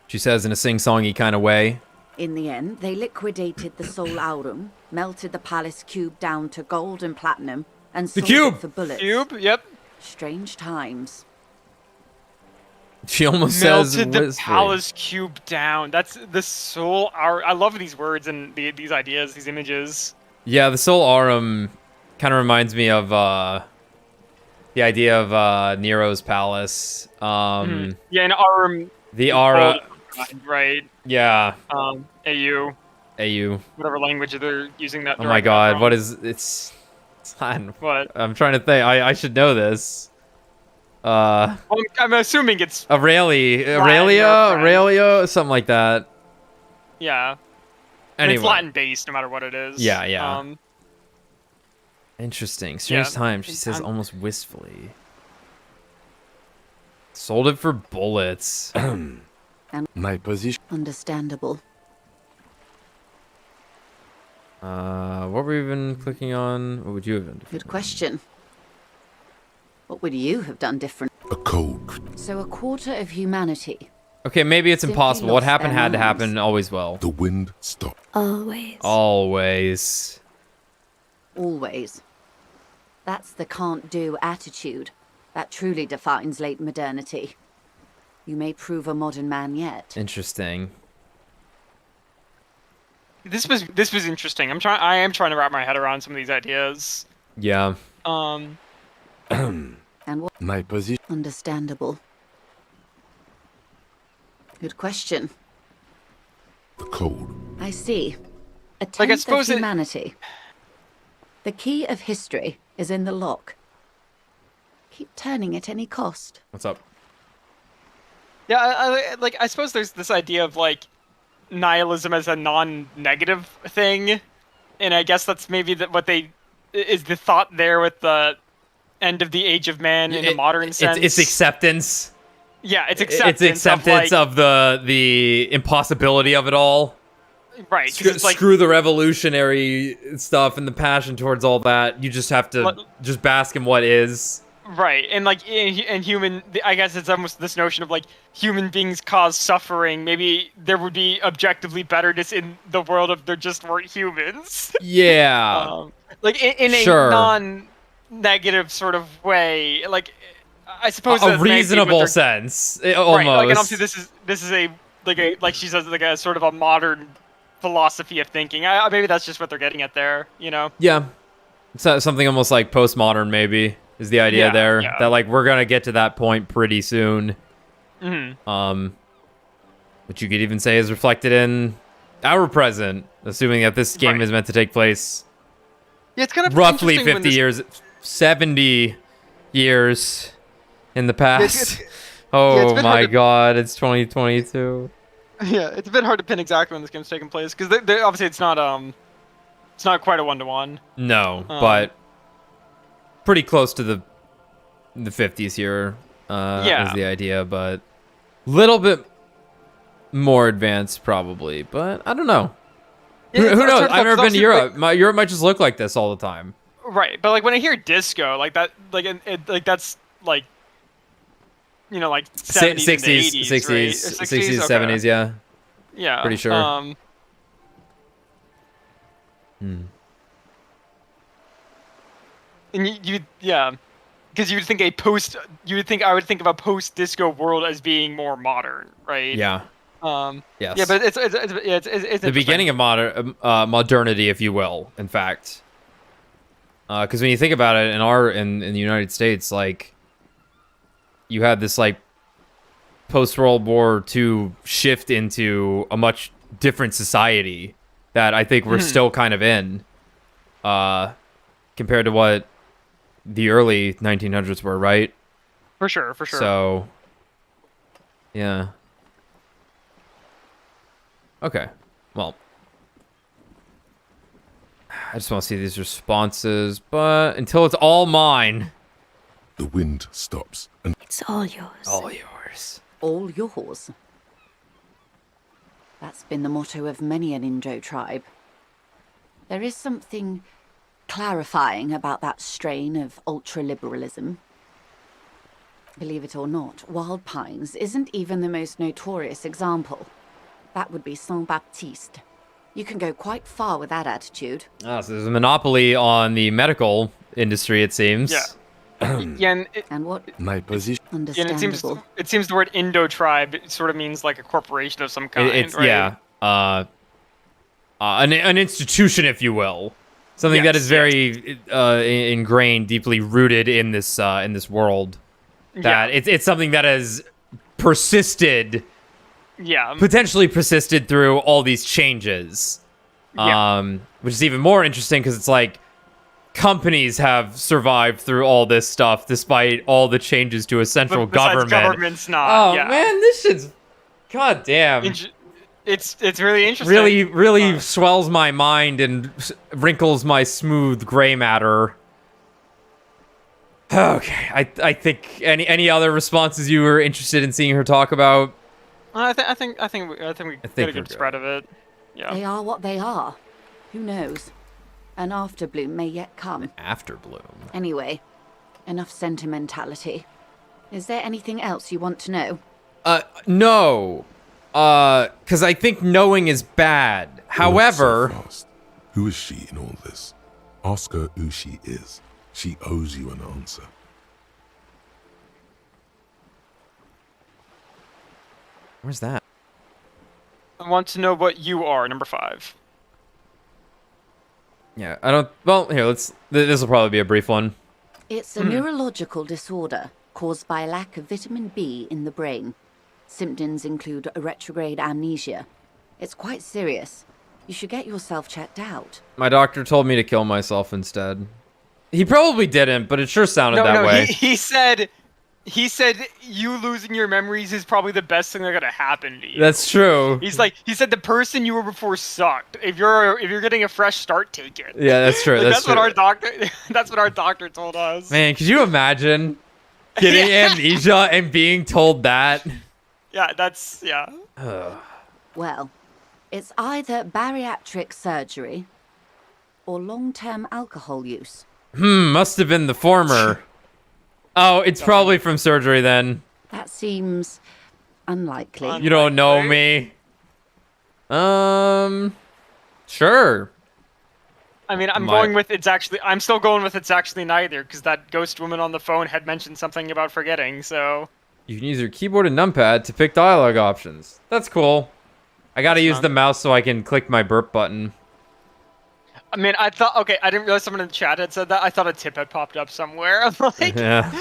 She says in a sing-songy kind of way. In the end, they liquidated the Sol Aurum, melted the palace cube down to gold and platinum, and sold cube! it for bullets. Cube. Yep. Strange times. She almost says Melted the wistfully. palace cube down. That's the soul. I love these words and these ideas, these images. Yeah, the Sol Aurum kind of reminds me of the idea of Nero's palace. Yeah, an Arum. The Aura. Right. Yeah. AU. AU. Whatever language they're using that. Oh my god, what is... It's not... What? I'm trying to think. I should know this. Well, I'm assuming it's Aurelia? Latin or French. Aurelia? Something like that. Yeah. And Anyway. it's Latin based, no matter what it is. Yeah, yeah. Interesting. Strange time, she says almost wistfully. Sold it for bullets. My position. Understandable. What were we even clicking on? What would you have done differently? Good question. What would you have done different? A code. So a quarter of humanity. Okay, maybe it's Simply impossible. What lost happened their had to minds. happen, always will. The wind stopped. Always. Always. Always. That's the can't-do attitude that truly defines late modernity. You may prove a modern man yet. Interesting. This was interesting. I am trying to wrap my head around some of these ideas. Yeah. And what? My position. Understandable. Good question. The code. I see. A Like, I tenth of suppose humanity. The key of history is in the lock. Keep turning at any cost. What's up? Yeah, I suppose there's this idea of like nihilism as a non-negative thing, and I guess that's maybe what is the thought there with the end of the age of man in the modern sense. It's acceptance. Yeah, it's acceptance. It's acceptance of the impossibility of it all. Right. 'Cause it's like, Screw the revolutionary stuff and the passion towards all that. You just have to just bask in what is. right, and like in human, I guess it's almost this notion of like human beings cause suffering. Maybe there would be objectively betterness in the world if there just weren't humans. Yeah. Like in a Sure. non-negative sort of way. Like I suppose A that's maybe what reasonable they're- sense. Right, Almost. like, and obviously this is a like she says, like a sort of a modern philosophy of thinking. Maybe that's just what they're getting at there, you know? Yeah. So, something almost like postmodern, maybe, is the idea Yeah, there. yeah. That, like, we're going to get to that point pretty soon. Mm-hmm. Which you could even say is reflected in our present, assuming that this game Right. is meant to take place Yeah, it's kind of roughly interesting when 50 this- years, 70 years in the past. it's Oh been my hard to- god, it's 2022. Yeah, it's a bit hard to pin exactly when this game's taking place because obviously it's not quite a 1-to-1. No, but pretty close to the 50s here Yeah. is the idea, but little bit more advanced probably, but I don't know. Yeah, Who it's knows? hard to I've never tell, been to 'cause Europe. obviously, Europe might just look like this all the time. right, but like when I hear disco, like that, like like that's like, you know, like 70s, 60s, and 80s, 60s, right? Or 60s, Okay. 70s, yeah. Yeah, Pretty sure. And you yeah, because you would think I would think of a post-disco world as being more modern, right? Yeah. Yes. Yes. Yeah, but it's The beginning of modernity, if you will, in fact. Because when you think about it, in the United States, like, you had this like post-World War II shift into a much different society that I think we're still kind of in, compared to what the early 1900s were, right? For sure. So, yeah. Okay. Well, I just want to see these responses, but until it's all mine. The wind stops, and It's all yours. All yours. All yours. That's been the motto of many an Indo tribe. There is something clarifying about that strain of ultra-liberalism. Believe it or not, Wild Pines isn't even the most notorious example. That would be Saint-Baptiste. You can go quite far with that attitude. Ah, so there's a monopoly on the medical industry, it seems. Yeah. Yeah, And what? My position. and Understandable. it seems the word Indo tribe sort of means like a corporation of some kind, It's right? yeah. An institution, if you will, something that Yes, is very ingrained, deeply rooted in this world. That it's something that has persisted, Yeah. potentially persisted through all these changes. Yeah. Which is even more interesting because it's like companies have survived through all this stuff despite all the changes to a central Besides government. government's not. Oh yeah. man, this shit's goddamn. It's really interesting. really swells my mind and wrinkles my smooth gray matter. Okay, I think any other responses you were interested in seeing her talk about? I think we get a good spread of it. Yeah. They are what they are. Who knows? An afterbloom may yet come. Afterbloom. Anyway, enough sentimentality. Is there anything else you want to know? No. Because I think knowing is bad. However... Not so fast. Who is she in all this? Ask her who she is. She owes you an answer. Where's that? I want to know what you are, number 5. Yeah, I don't... Well, here, this will probably be a brief one. It's a neurological disorder caused by a lack of vitamin B in the brain. Symptoms include a retrograde amnesia. It's quite serious. You should get yourself checked out. My doctor told me to kill myself instead. He probably didn't, but it sure sounded that way. He said you losing your memories is probably the best thing that's gonna happen to you. That's true. He said the person you were before sucked. If you're getting a fresh start, take it. Yeah, that's true. Like, that's true. That's what our doctor told us. Man, could you imagine getting amnesia and being told that? Yeah, that's yeah. Well, it's either bariatric surgery or long-term alcohol use. Must have been the former. Oh, it's probably from surgery then. That seems unlikely. You don't know me. Sure. I mean, I'm still going with it's actually neither, because that ghost woman on the phone had mentioned something about forgetting, so... You can use your keyboard and numpad to pick dialogue options. That's cool. I gotta use the mouse so I can click my burp button. I mean, I didn't realize someone in the chat had said that. I thought a tip had popped up somewhere. I'm like... Yeah.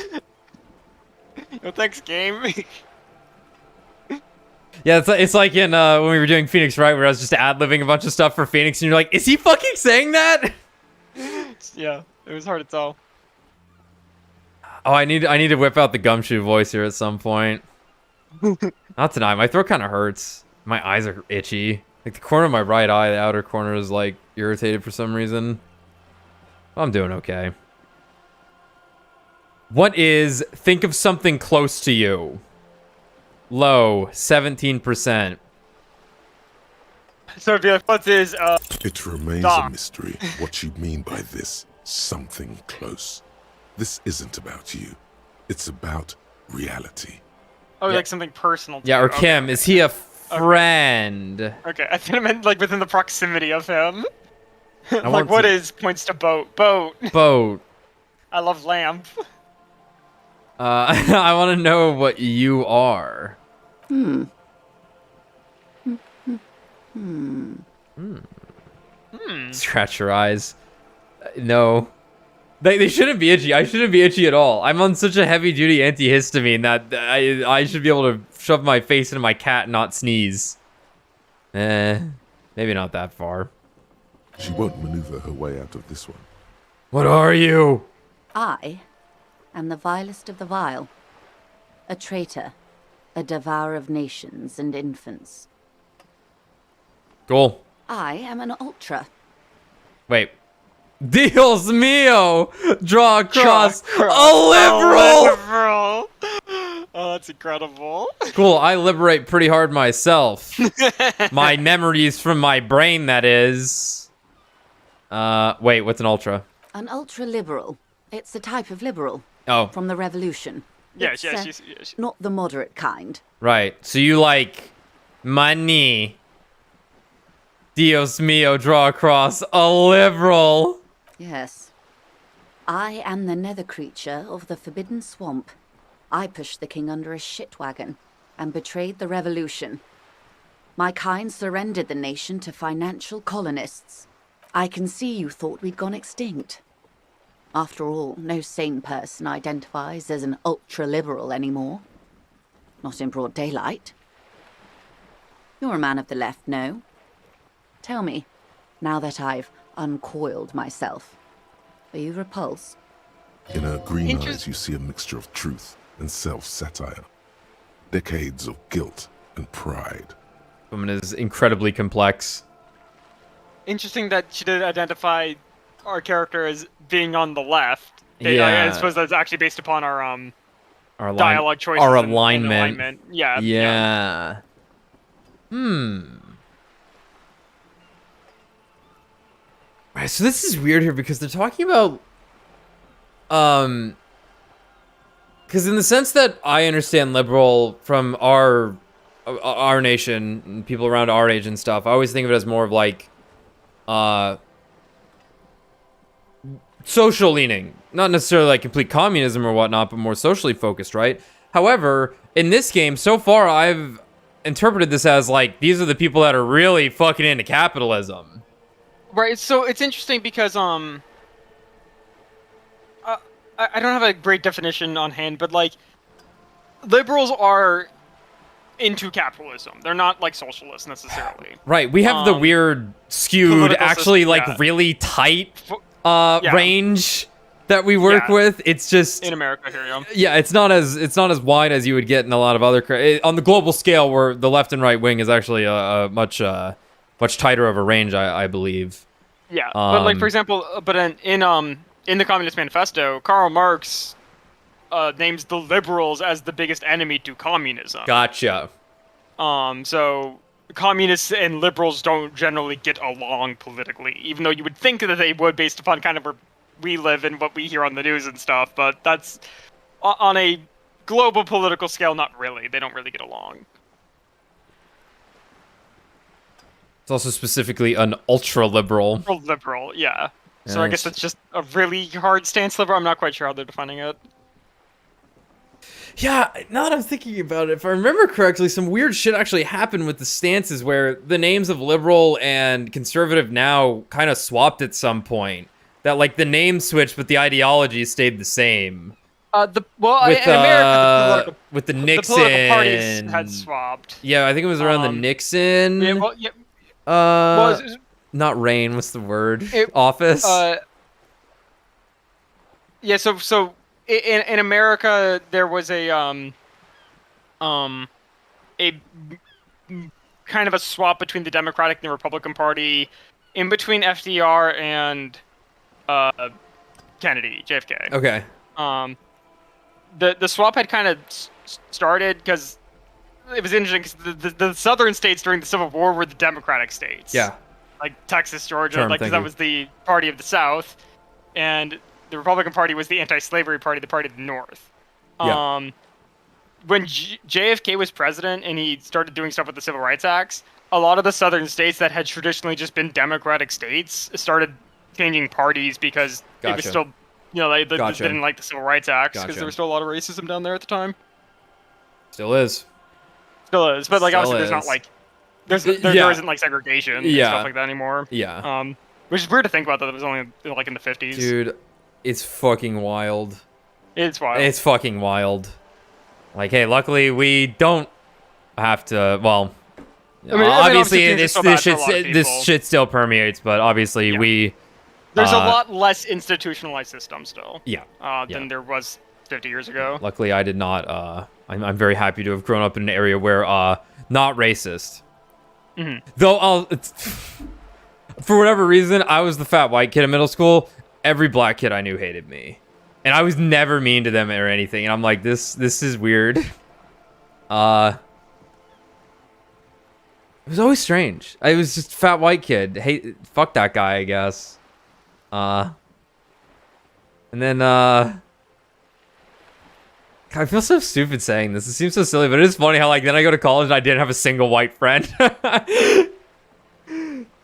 Well, thanks, game. Yeah, it's like in when we were doing Phoenix Wright, where I was just ad-libbing a bunch of stuff for Phoenix, and you're like, is he fucking saying that? Yeah, it was hard to tell. Oh, I need to whip out the gumshoe voice here at some point. Not tonight. My throat kind of hurts. My eyes are itchy. Like the corner of my right eye, the outer corner is like irritated for some reason. I'm doing okay. What is think of something close to you? Low, 17%. So, what is It remains Doc. a mystery what you mean by this something close. This isn't about you. It's about reality. Oh, like something personal to Yeah, you. or Kim, is he a friend? Okay, I think I meant like within the proximity of him. want Like, what to- is points to boat? Boat. Boat. I love lamp. I want to know what you are. Scratch your eyes. No. They shouldn't be itchy. I shouldn't be itchy at all. I'm on such a heavy-duty antihistamine that I should be able to shove my face into my cat and not sneeze. Maybe not that far. She won't maneuver her way out of this one. What are you? I am the vilest of the vile. A traitor. A devourer of nations and infants. Cool. I am an ultra. Wait. Dios mío! Draw a cross. A liberal! Liberal. Oh, that's incredible. Cool, I liberate pretty hard myself. My memories from my brain, that is. Wait, what's an ultra? An ultra-liberal. It's a type of liberal. Oh, From the revolution. Yes, It's, yes. Not the moderate kind. right. So you like money. Dios mío, draw a cross. A liberal. Yes. I am the nether creature of the Forbidden Swamp. I pushed the king under a shit wagon and betrayed the revolution. My kind surrendered the nation to financial colonists. I can see you thought we'd gone extinct. After all, no sane person identifies as an ultra-liberal anymore. Not in broad daylight. You're a man of the left, no? Tell me, now that I've uncoiled myself, are you repulsed? In her green eyes, you see a mixture of truth and self-satire. Decades of guilt and pride. woman is incredibly complex. Interesting that she did identify our character as being on the left. Yeah. I suppose that's actually based upon our Our dialogue choices. Our and alignment. Yeah. Yeah. Right, so this is weird here because they're talking about, because in the sense that I understand liberal from our nation and people around our age and stuff, I always think of it as more of like, social leaning, not necessarily like complete communism or whatnot, but more socially focused, right? However, in this game, so far, I've interpreted this as like, these are the people that are really fucking into capitalism. Right, so it's interesting because I don't have a great definition on hand, but like liberals are into capitalism. They're not like socialists necessarily. Right, we have the weird skewed, political actually system, like yeah. really tight Yeah. range that we work Yeah. with. It's just In America here, yeah. yeah, it's not as wide as you would get in a lot of other on the global scale, where the left and right wing is actually a much tighter of a range, I believe. Yeah, but like for example, but in the Communist Manifesto, Karl Marx names the liberals as the biggest enemy to communism. Gotcha. So communists and liberals don't generally get along politically, even though you would think that they would based upon kind of where we live and what we hear on the news and stuff, but that's on a global political scale, not really. They don't really get along. It's also specifically an ultra-liberal. Liberal, yeah. So I guess that's just a really hard stance liberal. I'm not quite sure how they're defining it. Yeah, now that I'm thinking about it, if I remember correctly, some weird shit actually happened with the stances where the names of liberal and conservative now kind of swapped at some point. That like the name switched, but the ideology stayed the same. In America, with the the Nixon, political parties had swapped. Yeah, I think it was around the Nixon. Yeah, well, yeah, Not reign. What's the word? It- Office. Yeah, so in America there was a kind of a swap between the Democratic and the Republican Party, in between FDR and Kennedy, JFK. Okay. The swap had kind of started because it was interesting because the southern states during the Civil War were the Democratic states. Yeah. Like Texas, Georgia, Sure, like 'cause thank that you. was the party of the South, and the Republican Party was the anti-slavery party, the party of the North. Yeah. When JFK was president and he started doing stuff with the Civil Rights Acts, a lot of the southern states that had traditionally just been Democratic states started changing parties because it was Gotcha. still, they Gotcha. didn't like the Civil Rights Acts because Gotcha. there was still a lot of racism down there at the time. Still is. Still is, but like Still obviously there's not is. like there Yeah. isn't like segregation and Yeah. stuff like that anymore. Yeah. Which is weird to think about that it was only like in the 50s. Dude, it's fucking wild. It's wild. It's fucking wild. Like, hey, luckily we don't have to. Well, obviously things are still bad for a lot of this people. shit still permeates, but obviously Yeah. There's a lot less institutionalized system still. Yeah. Than there was 50 years ago. Luckily, I did not. I'm very happy to have grown up in an area where not racist. Mm-hmm. Though for whatever reason, I was the fat white kid in middle school. Every black kid I knew hated me, and I was never mean to them or anything. And I'm like, this is weird. It was always strange. I was just a fat white kid. Fuck that guy, I guess. And then I feel so stupid saying this. It seems so silly, but it is funny how like then I go to college and I didn't have a single white friend.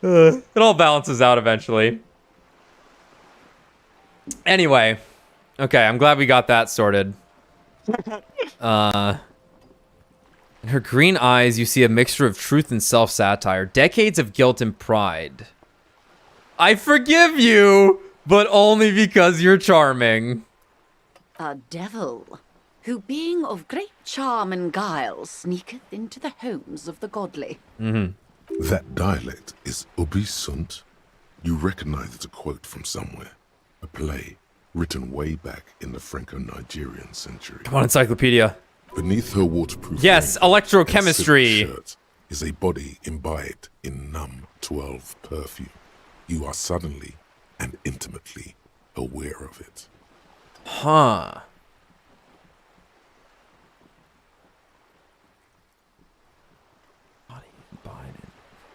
It all balances out eventually. Anyway, okay, I'm glad we got that sorted. In her green eyes, you see a mixture of truth and self-satire, decades of guilt and pride. I forgive you, but only because you're charming. A devil, who being of great charm and guile, sneaketh into the homes of the godly. That dialect is Ubisunt. You recognize it's a quote from somewhere. A play written way back in the Franco-Nigerian century. Come on, encyclopedia. Beneath her waterproof Yes, raincoat electrochemistry. and silk shirt, is a body imbibed in numb 12 perfume. You are suddenly and intimately aware of it. Huh.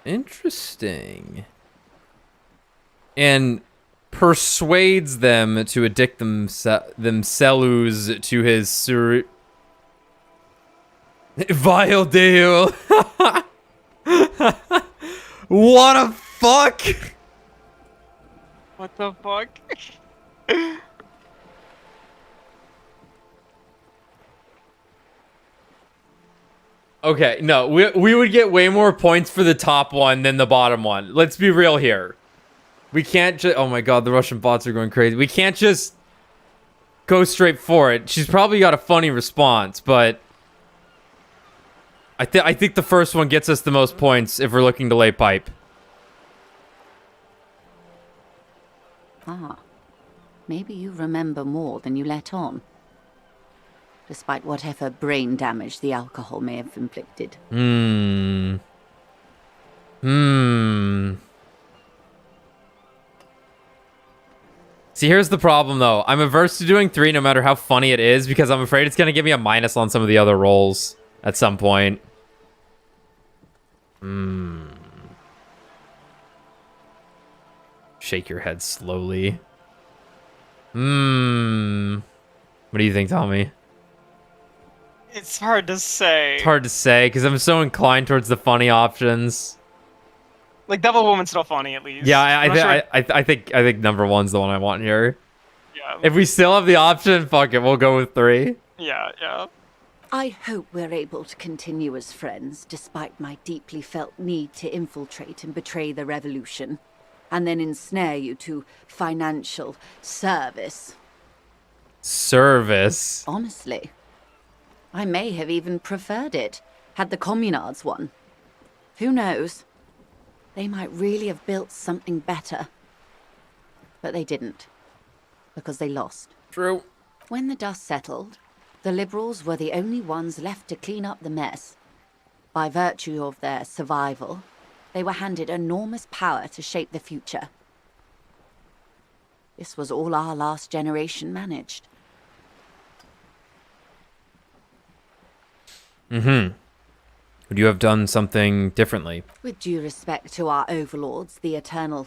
Interesting. And persuades them to addict themselves to his vile deal. What a fuck? What the fuck? Okay, no, we would get way more points for the top one than the bottom one. Let's be real here. We can't just... Oh my god, the Russian bots are going crazy. We can't just go straight for it. She's probably got a funny response, but... I think the first one gets us the most points if we're looking to lay pipe. Ah. Maybe you remember more than you let on. Despite whatever brain damage the alcohol may have inflicted. See, here's the problem, though. I'm averse to doing 3 no matter how funny it is, because I'm afraid it's going to give me a minus on some of the other rolls at some point. Shake your head slowly. What do you think, Tommy? It's hard to say. It's hard to say, because I'm so inclined towards the funny options. Like, Devil Woman's still funny, at least. Yeah, I think number 1's the one I want here. Yeah. If we still have the option, fuck it, we'll go with 3. Yeah. I hope we're able to continue as friends, despite my deeply felt need to infiltrate and betray the revolution, and then ensnare you to financial service. Service? Honestly, I may have even preferred it, had the communards won. Who knows? They might really have built something better. But they didn't, because they lost. True. When the dust settled, the Liberals were the only ones left to clean up the mess. By virtue of their survival, they were handed enormous power to shape the future. This was all our last generation managed. Would you have done something differently? With due respect to our overlords, the eternal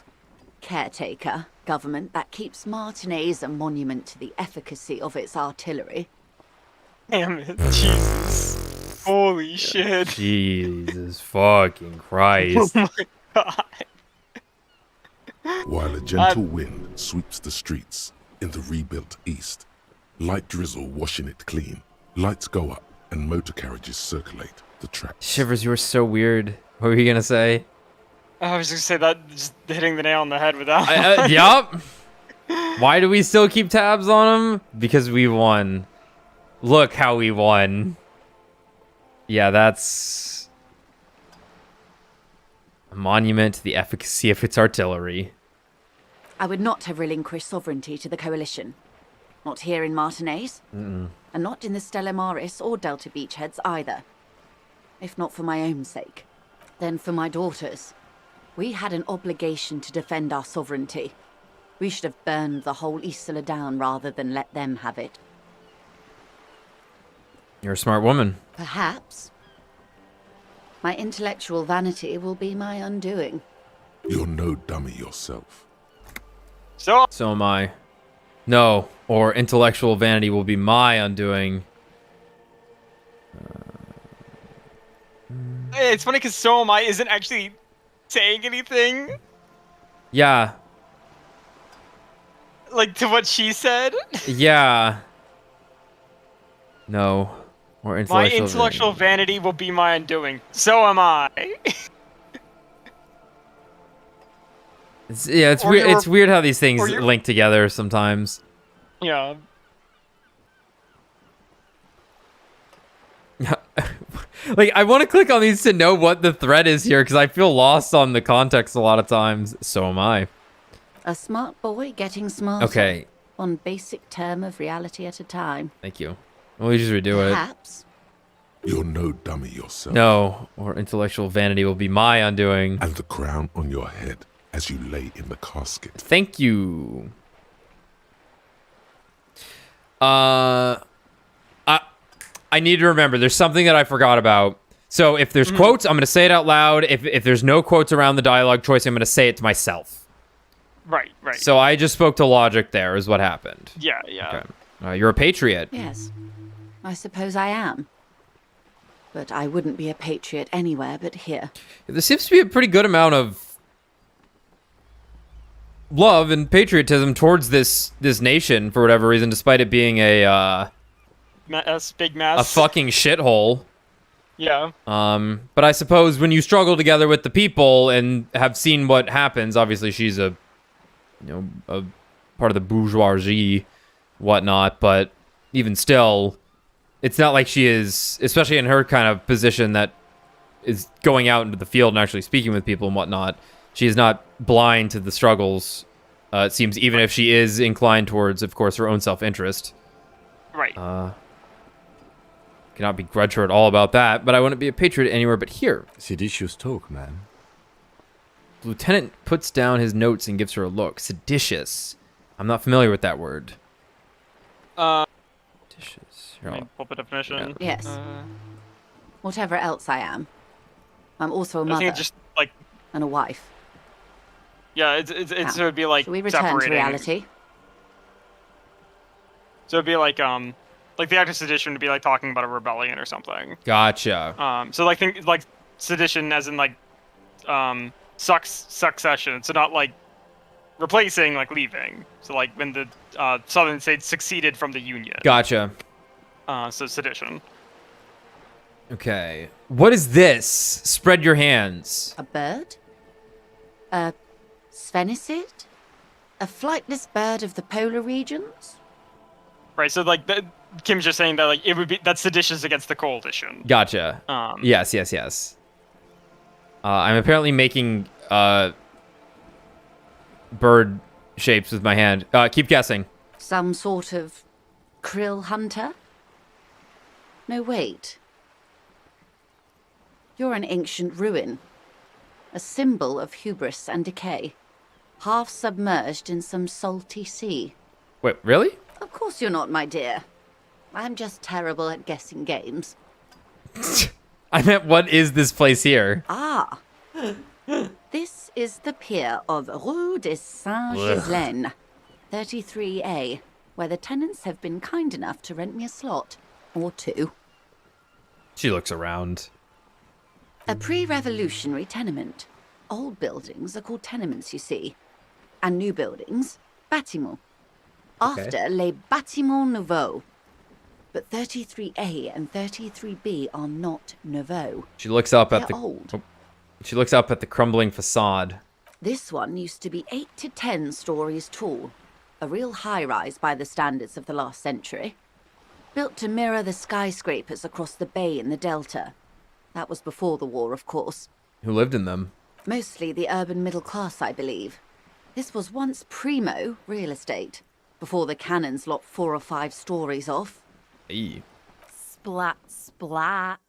caretaker government that keeps Martinez a monument to the efficacy of its artillery. Damn it. Jesus. Holy shit. Jesus fucking Christ. Oh my god. While a gentle wind sweeps the streets in the rebuilt east, light drizzle washing it clean, lights go up and motor carriages circulate the track. Shivers, you were so weird. What were you gonna say? I was just gonna say that, just hitting the nail on the head with that one. Yup. Why do we still keep tabs on them? Because we won. Look how we won. Yeah, that's a monument to the efficacy of its artillery. I would not have relinquished sovereignty to the Coalition. Not here in Martinez, and not in the Stella Maris or Delta Beachheads either. If not for my own sake, then for my daughters. We had an obligation to defend our sovereignty. We should have burned the whole Isola down rather than let them have it. You're a smart woman. Perhaps. My intellectual vanity will be my undoing. You're no dummy yourself. So So am I. No, or intellectual vanity will be my undoing. it's funny because So Am I isn't actually saying anything Yeah. like to what she said. Yeah. No. Or My intellectual intellectual vanity will be my undoing. So am I. It's Or weird. you're- It's weird how these things or you're- link together sometimes. Yeah. Like, I want to click on these to know what the thread is here, because I feel lost on the context a lot of times. So am I. A smart boy getting smarter. Okay. One basic term of reality at a time. Thank you. We'll just redo it. Perhaps. You're no dummy yourself. No, or intellectual vanity will be my undoing. And the crown on your head as you lay in the casket. Thank you. I need to remember. There's something that I forgot about. So if there's quotes, I'm going to say it out loud. If there's no quotes around the dialogue choice, I'm going to say it to myself. Right. So I just spoke to logic there is what happened. Yeah. Okay. You're a patriot. Yes, I suppose I am. But I wouldn't be a patriot anywhere but here. There seems to be a pretty good amount of love and patriotism towards this nation for whatever reason, despite it being a Big mess. a fucking shithole. Yeah. But I suppose when you struggle together with the people and have seen what happens, obviously she's a part of the bourgeoisie, whatnot, but even still, it's not like she is, especially in her kind of position that is going out into the field and actually speaking with people and whatnot, she is not blind to the struggles, it seems, even if she is inclined towards, of course, her own self-interest. Right. Cannot begrudge her at all about that, but I wouldn't be a patriot anywhere but here. Seditious talk, man. The lieutenant puts down his notes and gives her a look. Seditious. I'm not familiar with that word. Seditious. Here, I'll- Pull up a definition. Yes. Whatever else I am. I'm also a I mother think it's just like, and a wife. yeah, it would be like Shall we return separating. to reality? So it'd be like the act of sedition would be like talking about a rebellion or something. Gotcha. So like think like sedition as in like succession. So not like replacing, like leaving. So like when the Southern states seceded from the Union. Gotcha. So sedition. Okay. What is this? Spread your hands. A bird? A sphenicid? A flightless bird of the polar regions? Right. So like Kim's just saying that like it would be that's seditious against the coalition. Gotcha. Yes. I'm apparently making bird shapes with my hand. Keep guessing. Some sort of krill hunter? No, wait. You're an ancient ruin. A symbol of hubris and decay. Half submerged in some salty sea. Wait, really? Of course you're not, my dear. I'm just terrible at guessing games. I meant, what is this place here? Ah. This is the pier of Rue de Saint-Ghislaine, 33A, where the tenants have been kind enough to rent me a slot. Or two. She looks around. A pre-revolutionary tenement. Old buildings are called tenements, you see. And new buildings, bâtiments. After les bâtiments nouveaux. But 33A and 33B are not nouveaux. She looks up at They're the old. She looks up at the crumbling facade. This one used to be 8 to 10 stories tall. A real high-rise by the standards of the last century. Built to mirror the skyscrapers across the bay in the Delta. That was before the war, of course. Who lived in them? Mostly the urban middle class, I believe. This was once primo real estate, before the cannons lopped 4 or 5 stories off. Eee. Splat, splat.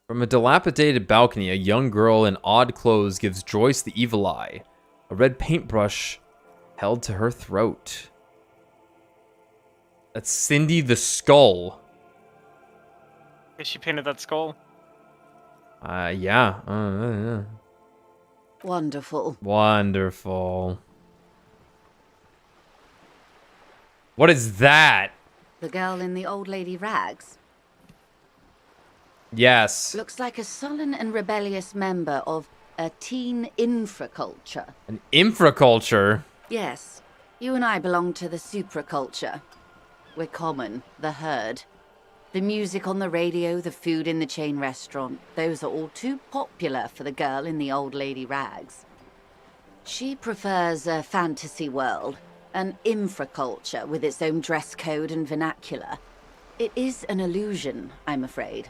From a dilapidated balcony, a young girl in odd clothes gives Joyce the evil eye. A red paintbrush held to her throat. That's Cindy the Skull. She painted that skull. Yeah. Wonderful. Wonderful. What is that? The girl in the old lady rags. Yes. Looks like a sullen and rebellious member of a teen infraculture. An infraculture. Yes, you and I belong to the supraculture. We're common, the herd. The music on the radio, the food in the chain restaurant, those are all too popular for the girl in the old lady rags. She prefers a fantasy world, an infraculture with its own dress code and vernacular. It is an illusion, I'm afraid.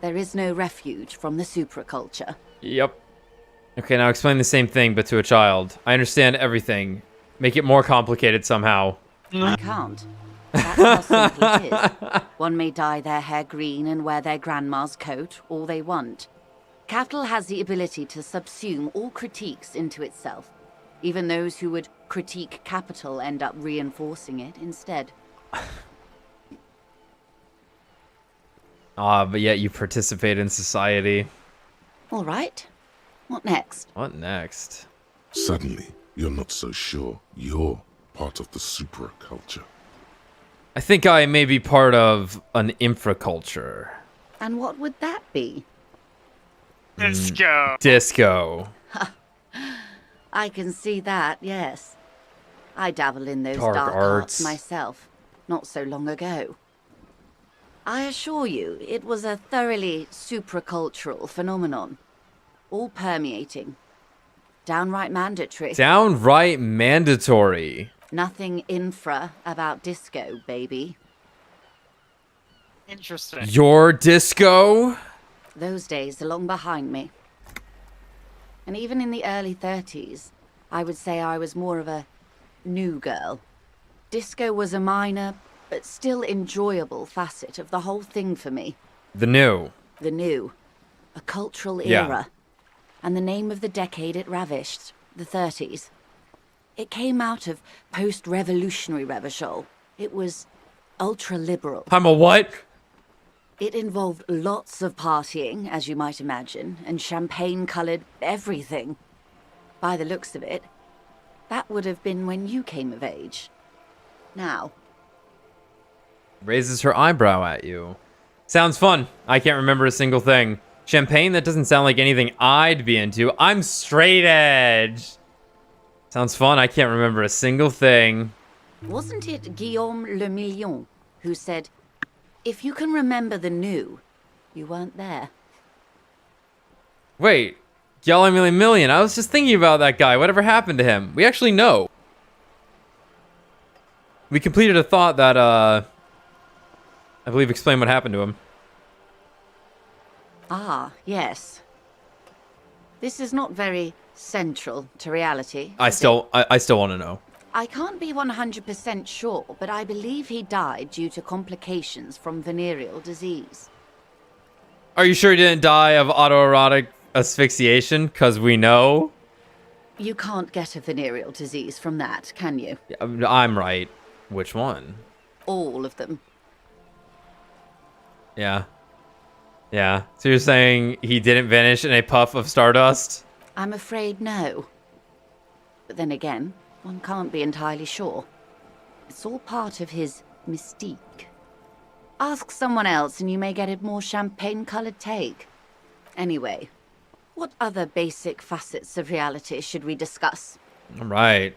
There is no refuge from the supraculture. Yep. Okay, now explain the same thing, but to a child. I understand everything. Make it more complicated somehow. I can't. That That's how simple it is. One may dye their hair green and wear their grandma's coat all they want. Capital has the ability to subsume all critiques into itself. Even those who would critique capital end up reinforcing it instead. But yet you participate in society. All right. What next? What next? Suddenly, you're not so sure you're part of the supraculture. I think I may be part of an infraculture. And what would that be? Disco. Disco. I can see that, yes. I dabble in those Dark dark arts. arts myself, not so long ago. I assure you, it was a thoroughly supracultural phenomenon. All permeating. Downright mandatory. Downright mandatory. Nothing infra about disco, baby. Interesting. Your disco? Those days are long behind me. And even in the early 30s, I would say I was more of a new girl. Disco was a minor, but still enjoyable facet of the whole thing for me. The new. The new. A cultural Yeah. era. And the name of the decade it ravished, the 30s. It came out of post-revolutionary revival. It was ultra-liberal. I'm a what? It involved lots of partying, as you might imagine, and champagne-coloured everything. By the looks of it, that would have been when you came of age. Now, Raises her eyebrow at you. Sounds fun. I can't remember a single thing. Champagne? That doesn't sound like anything I'd be into. I'm straight edge. Sounds fun. I can't remember a single thing. wasn't it Guillaume Le Million who said, if you can remember the new, you weren't there? Wait. Yellow Million. I was just thinking about that guy. Whatever happened to him? We actually know. We completed a thought that, I believe explained what happened to him. Ah, yes. This is not very central to reality. I is it? still want to know. I can't be 100% sure, but I believe he died due to complications from venereal disease. Are you sure he didn't die of autoerotic asphyxiation? Because we know. You can't get a venereal disease from that, can you? I'm right. Which one? All of them. Yeah. Yeah. So you're saying he didn't vanish in a puff of stardust? I'm afraid no. But then again, one can't be entirely sure. It's all part of his mystique. Ask someone else and you may get a more champagne-colored take. Anyway, what other basic facets of reality should we discuss? All right.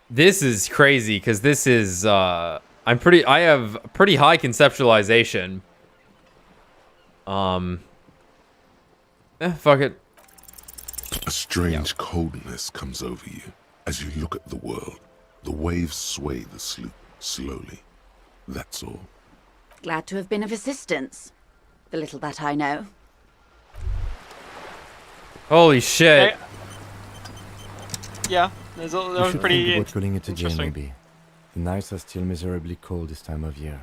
This is crazy because this is I have pretty high conceptualization. Fuck it. A strange coldness comes over you as you look at the world. The waves sway the sloop slowly. That's all. Glad to have been of assistance. The little that I know. Holy shit. Hey, yeah, that We was should pretty think about calling it a day, interesting. maybe. The nights are still miserably cold this time of year.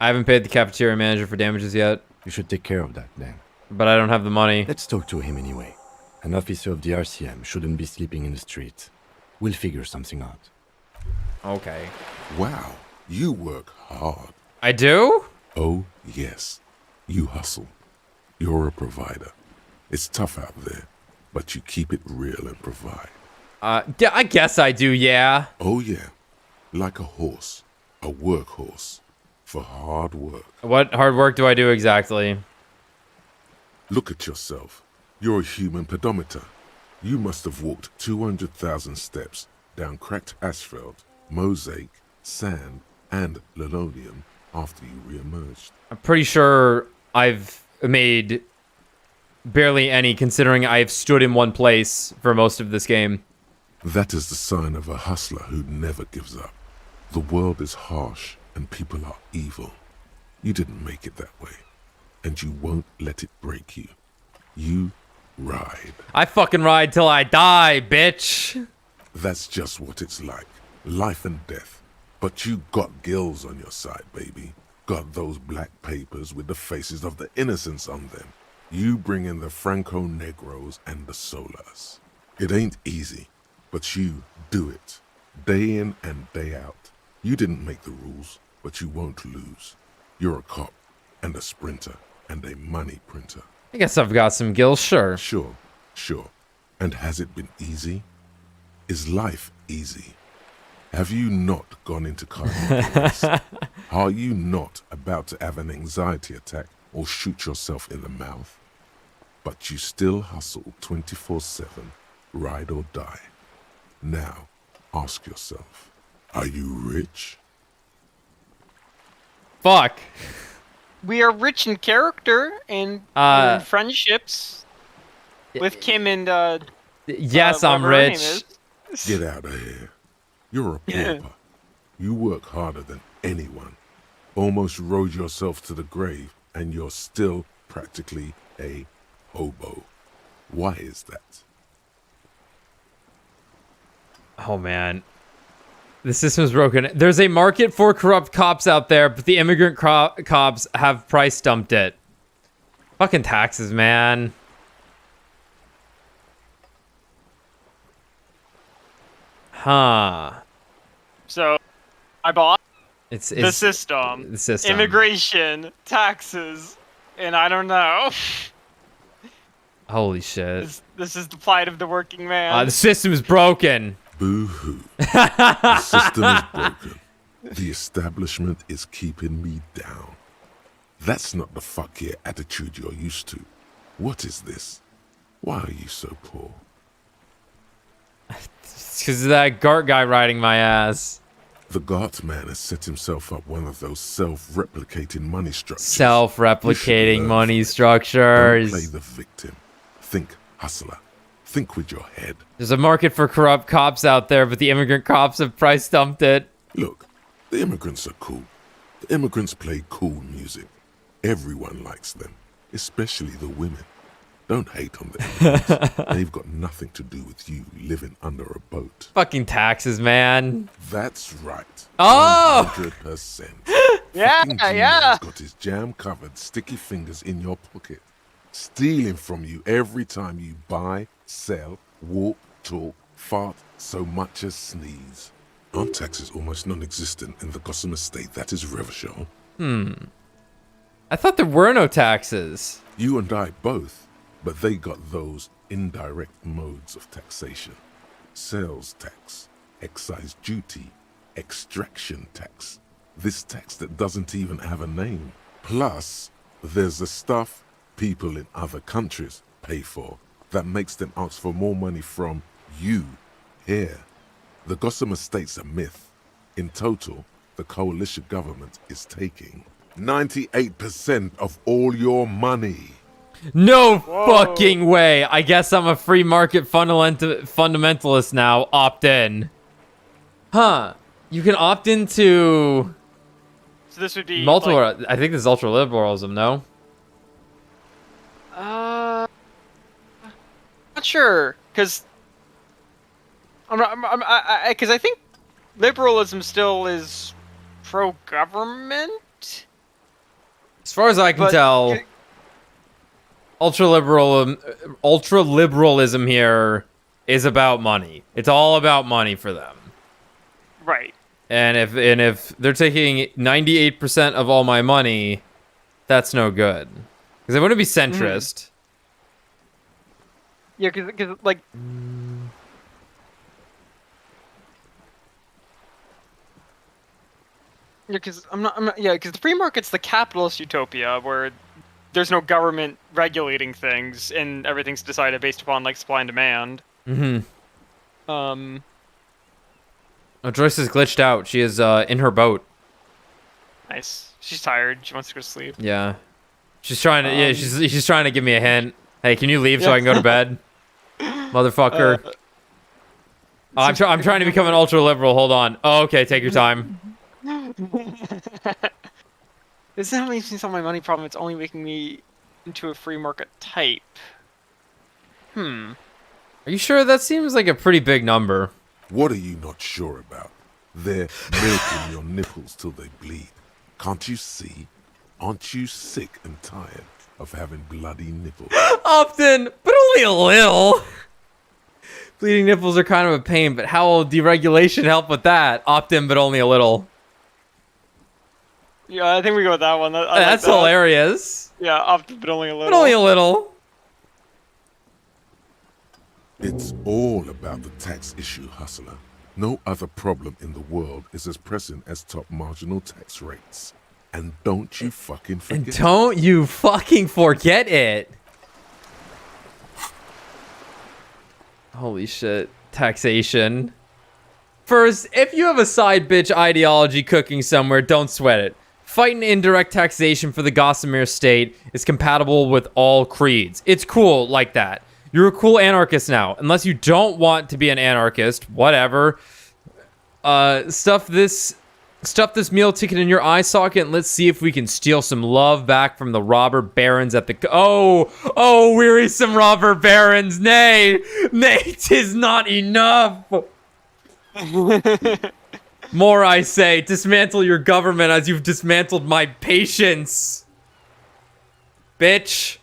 I haven't paid the cafeteria manager for damages yet, You should take care of that, then. but I don't have the money. Let's talk to him anyway. An officer of the RCM shouldn't be sleeping in the street. We'll figure something out. Okay. Wow, you work hard. I do? Oh, yes. You hustle. You're a provider. It's tough out there, but you keep it real and provide. Yeah, I guess I do, yeah. Oh, yeah. Like a horse. A workhorse. For hard work. What hard work do I do exactly? Look at yourself. You're a human pedometer. You must have walked 200,000 steps down cracked asphalt, mosaic, sand, and linoleum after you re-emerged. I'm pretty sure I've made barely any, considering I've stood in one place for most of this game. That is the sign of a hustler who never gives up. The world is harsh and people are evil. You didn't make it that way, and you won't let it break you. You ride. I fucking ride till I die, bitch. That's just what it's like. Life and death. But you got gills on your side, baby. Got those black papers with the faces of the innocents on them. You bring in the Franco-Negros and the Solas. It ain't easy, but you do it. Day in and day out. You didn't make the rules, but you won't lose. You're a cop, and a sprinter, and a money printer. I guess I've got some gills, sure. Sure. And has it been easy? Is life easy? Have you not gone into cardiac arrest? Are you not about to have an anxiety attack or shoot yourself in the mouth? But you still hustle 24/7, ride or die. Now, ask yourself, are you rich? Fuck. We are rich in character and in friendships with Kim and yes, I'm whatever her name rich. is. Get out of here. You're a pauper. You work harder than anyone. Almost rode yourself to the grave, and you're still practically a hobo. Why is that? Oh man, the system's broken. There's a market for corrupt cops out there, but the immigrant cops have price dumped it. Fucking taxes, man. Huh. So, I bought It's the system, the system. immigration, taxes, and I don't know. Holy shit. This is the plight of the working man. The system's broken. Boo-hoo. The system is broken. The establishment is keeping me down. That's not the fuck yeah attitude you're used to. What is this? Why are you so poor? It's because of that Gart guy riding my ass. The Gart man has set himself up one of those self-replicating money structures. Self-replicating money Don't structures. play the victim. Think hustler. Think with your head. There's a market for corrupt cops out there, but the immigrant cops have price dumped it. Look, the immigrants are cool. The immigrants play cool music. Everyone likes them, especially the women. Don't hate on the immigrants. They've got nothing to do with you living under a boat. Fucking taxes, man. That's right. Oh! 100%. Yeah, Fucking yeah. G-Man's got his jam-covered sticky fingers in your pocket, stealing from you every time you buy, sell, walk, talk, fart, so much as sneeze. Aren't taxes almost non-existent in the Gotham estate that is Revachol? I thought there were no taxes. You and I both, but they got those indirect modes of taxation. Sales tax, excise duty, extraction tax. This tax that doesn't even have a name. Plus, there's the stuff people in other countries pay for that makes them ask for more money from you here. The Gotham estate's a myth. In total, the coalition government is taking 98% of all your money. No fucking way. I guess I'm a free market fundamentalist now. Opt in. Huh. You can opt into So this would be multiple. like, I think this is ultra liberalism, no? not sure, because I think liberalism still is pro-government. As far as I can But- tell, ultra liberalism here is about money. It's all about money for them. Right. And if they're taking 98% of all my money, that's no good. Because they want to be centrist. Yeah, because like. Yeah, because I'm not. Yeah, because the free market's the capitalist utopia where there's no government regulating things and everything's decided based upon like supply and demand. Mm-hmm. Um. Oh, Joyce is glitched out. She is in her boat. Nice. She's tired. She wants to go to sleep. Yeah. She's trying to. Yeah, she's trying to give me a hint. Hey, can you leave so I can go to bed, motherfucker? I'm trying to become an ultra liberal. Hold on. Oh, okay. Take your time. This is not making me solve my money problem. It's only making me into a free market type. Are you sure? That seems like a pretty big number. What are you not sure about? They're milking your nipples till they bleed. Can't you see? Aren't you sick and tired of having bloody nipples? Often, but only a little. Bleeding nipples are kind of a pain, but how will deregulation help with that? Often, but only a little. Yeah, I think we go with that one. I That's like that. hilarious. Yeah, often, but only a little. But only a little. It's all about the tax issue, hustler. No other problem in the world is as pressing as top marginal tax rates. And don't you fucking forget And don't you fucking forget it. Holy shit. Taxation. First, if you have a side bitch ideology cooking somewhere, don't sweat it. Fighting indirect taxation for the Gossamer state is compatible with all creeds. It's cool like that. You're a cool anarchist now. Unless you don't want to be an anarchist, whatever. Stuff this meal ticket in your eye socket and let's see if we can steal some love back from the robber barons at the... Oh, wearisome robber barons. Nay, 'tis not enough. More, I say, dismantle your government as you've dismantled my patience. Bitch.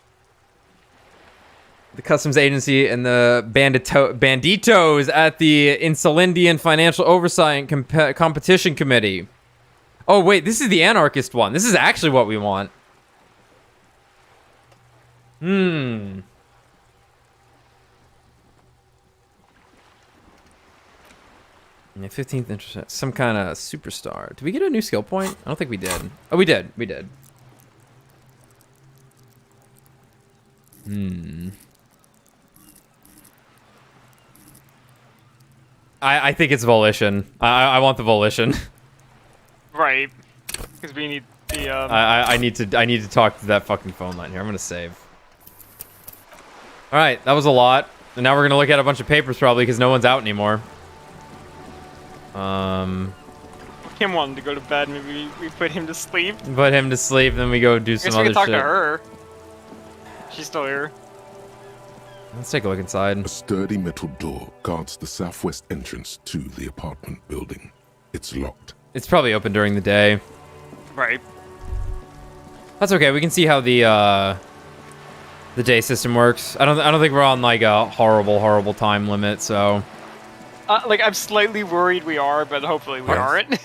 The customs agency and the banditos at the Insulindian Financial Oversight and Competition Committee. Oh, wait, this is the anarchist one. This is actually what we want. The 15th interest, some kind of superstar. Did we get a new skill point? I don't think we did. Oh, we did. We did. I think it's Volition. I want the Volition. Right. Because we need the. I need to talk to that fucking phone line here. I'm gonna save. All right, that was a lot. And now we're gonna look at a bunch of papers probably because no one's out anymore. Kim wanted to go to bed. Maybe we put him to sleep. Put him to sleep, then we go do I some guess we other can talk shit. to her. She's still here. Let's take a look inside. A sturdy metal door guards the southwest entrance to the apartment building. It's locked. It's probably open during the day. Right. That's okay. We can see how the day system works. I don't think we're on like a horrible time limit. So. Like I'm slightly worried we are, but hopefully we aren't.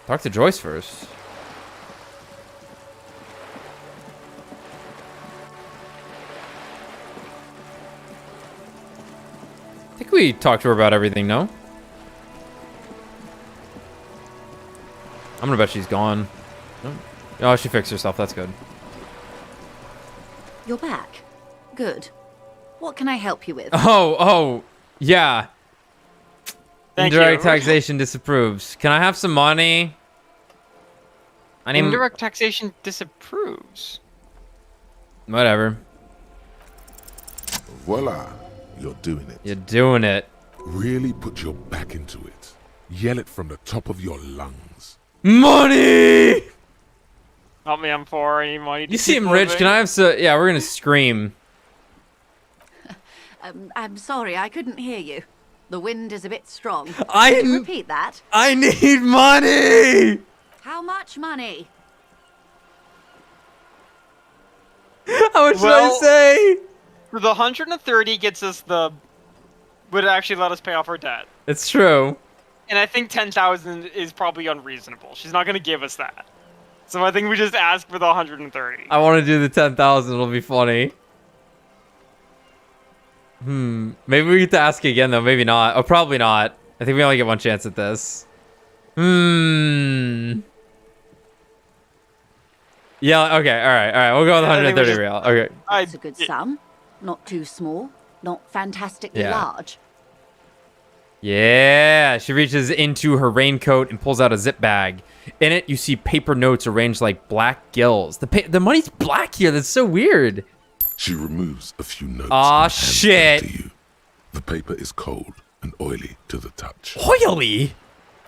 Talk to Joyce first. I think we talked to her about everything, no? I'm gonna bet she's gone. No? Oh, she fixed herself. That's good. You're back. Good. What can I help you with? Oh, yeah. Thank Indirect you. taxation disapproves. Can I have some money? I need Indirect taxation disapproves. whatever. Voila, you're doing it. You're doing it. Really put your back into it. Yell it from the top of your lungs. Money! Help me, I'm poor. I need money. You seem rich. Can I have some? Yeah, we're gonna scream. I'm sorry, I couldn't hear you. The wind is a bit strong. I- Can you repeat that? I need money! How much money? How much Well- should I say? The 130 gets us the. Would actually let us pay off our debt. It's true. And I think 10,000 is probably unreasonable. She's not gonna give us that. So I think we just ask for the 130. I want to do the 10,000. It'll be funny. Maybe we get to ask again though. Maybe not. Oh, probably not. I think we only get one chance at this. Yeah. Okay. All right. We'll go with I think we 130 just- real. Okay. That's a good sum. Not too small. Not fantastically Yeah. large. Yeah. She reaches into her raincoat and pulls out a zip bag. In it, you see paper notes arranged like black gills. The money's black here. That's so weird. She removes a few notes. Aw, and hands them shit. to you. The paper is cold and oily to the touch. Oily.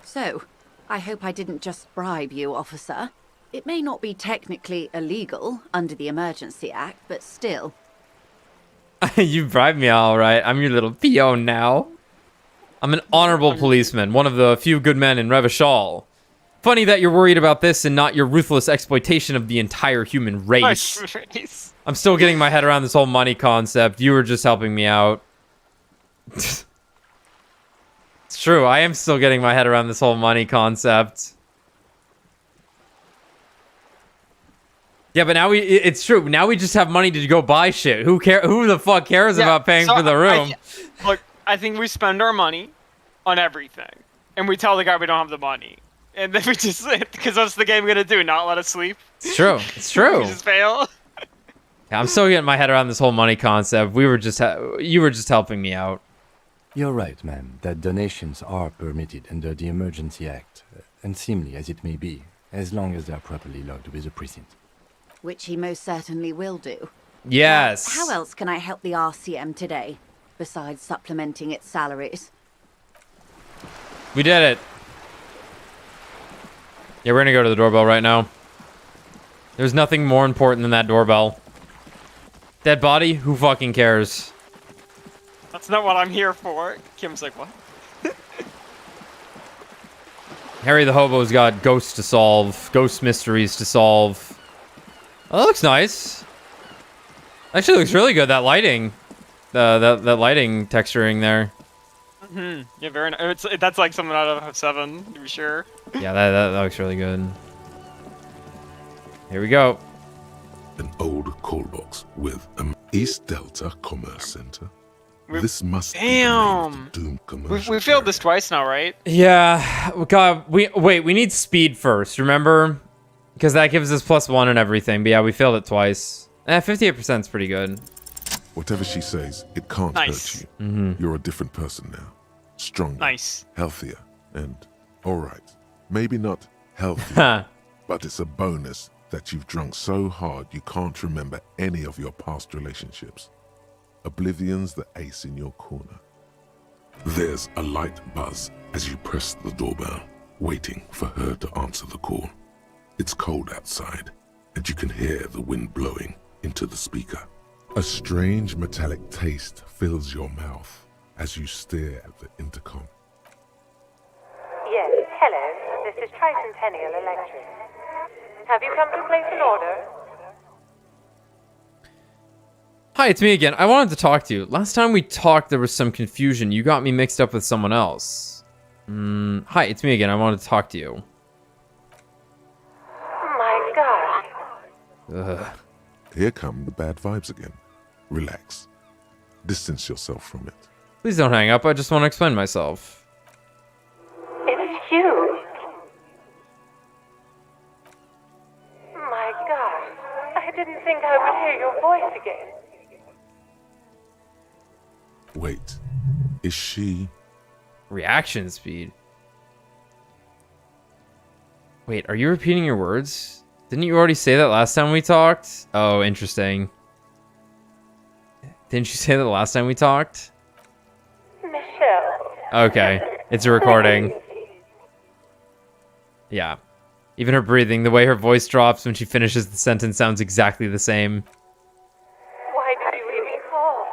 So, I hope I didn't just bribe you, officer. It may not be technically illegal under the Emergency Act, but still. You bribed me all right. I'm your little peon now. I'm an honorable policeman, one of the few good men in Revachol. Funny that you're worried about this and not your ruthless exploitation of the entire human race. I'm still getting my head around this whole money concept. You were just helping me out. It's true, I am still getting my head around this whole money concept. Yeah, but now it's true. Now we just have money to go buy shit. Who the fuck cares about paying for the room? Look, I think we spend our money on everything. And we tell the guy we don't have the money. And then we just, because what's the game gonna do? Not let us sleep? It's true. It's true. We just fail? Yeah, I'm still getting my head around this whole money concept. You were just helping me out. You're right, ma'am, that donations are permitted under the Emergency Act, unseemly as it may be, as long as they are properly logged with the precinct. Which he most certainly will do. Yes. Now, how else can I help the RCM today, besides supplementing its salaries? We did it. Yeah, we're gonna go to the doorbell right now. There's nothing more important than that doorbell. Dead body? Who fucking cares? That's not what I'm here for. Kim's like, what? Harry the Hobo's got ghosts to solve, ghost mysteries to solve. Oh, that looks nice. Actually, looks really good. That lighting, that lighting texturing there. Yeah, very nice. That's like something out of 7, to be sure. Yeah, that looks really good. Here we go. An old call box with an East Delta Commerce Center. This must be the name of the doomed commercial We failed area. this twice now, right? Yeah, God, we need speed first, remember? Because that gives us +1 and everything. But yeah, we failed it twice. 58% is pretty good. Whatever she says, it can't Nice. hurt you. You're a different person now. Stronger, Nice. healthier, and alright. Maybe not healthy, Ha. but it's a bonus that you've drunk so hard you can't remember any of your past relationships. Oblivion's the ace in your corner. There's a light buzz as you press the doorbell, waiting for her to answer the call. It's cold outside, and you can hear the wind blowing into the speaker. A strange metallic taste fills your mouth as you stare at the intercom. Yes, hello. This is Tricentennial Electric. Have you come to place an order? Hi, it's me again. I wanted to talk to you. Last time we talked, there was some confusion. You got me mixed up with someone else. Hi, it's me again. I wanted to talk to you. My God. Ugh. Here come the bad vibes again. Relax. Distance yourself from it. Please don't hang up. I just want to explain myself. It's you. My God. I didn't think I would hear your voice again. Wait, is she... Reaction speed. Wait, are you repeating your words? Didn't you already say that last time we talked? Oh, interesting. Didn't you say that last time we talked? Michelle. Okay, it's a recording. Yeah. Even her breathing, the way her voice drops when she finishes the sentence sounds exactly the same. Why did you even call?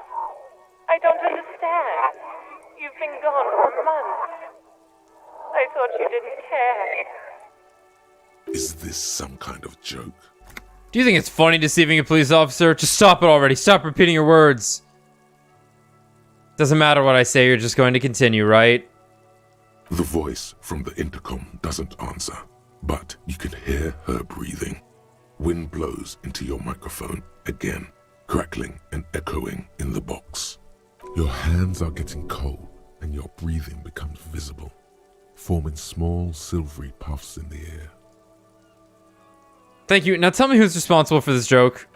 I don't understand. You've been gone for months. I thought you didn't care. Is this some kind of joke? Do you think it's funny deceiving a police officer? Just stop it already. Stop repeating your words. Doesn't matter what I say, you're just going to continue, right? The voice from the intercom doesn't answer, but you can hear her breathing. Wind blows into your microphone again, crackling and echoing in the box. Your hands are getting cold and your breathing becomes visible, forming small silvery puffs in the air. Thank you. Now tell me who's responsible for this joke.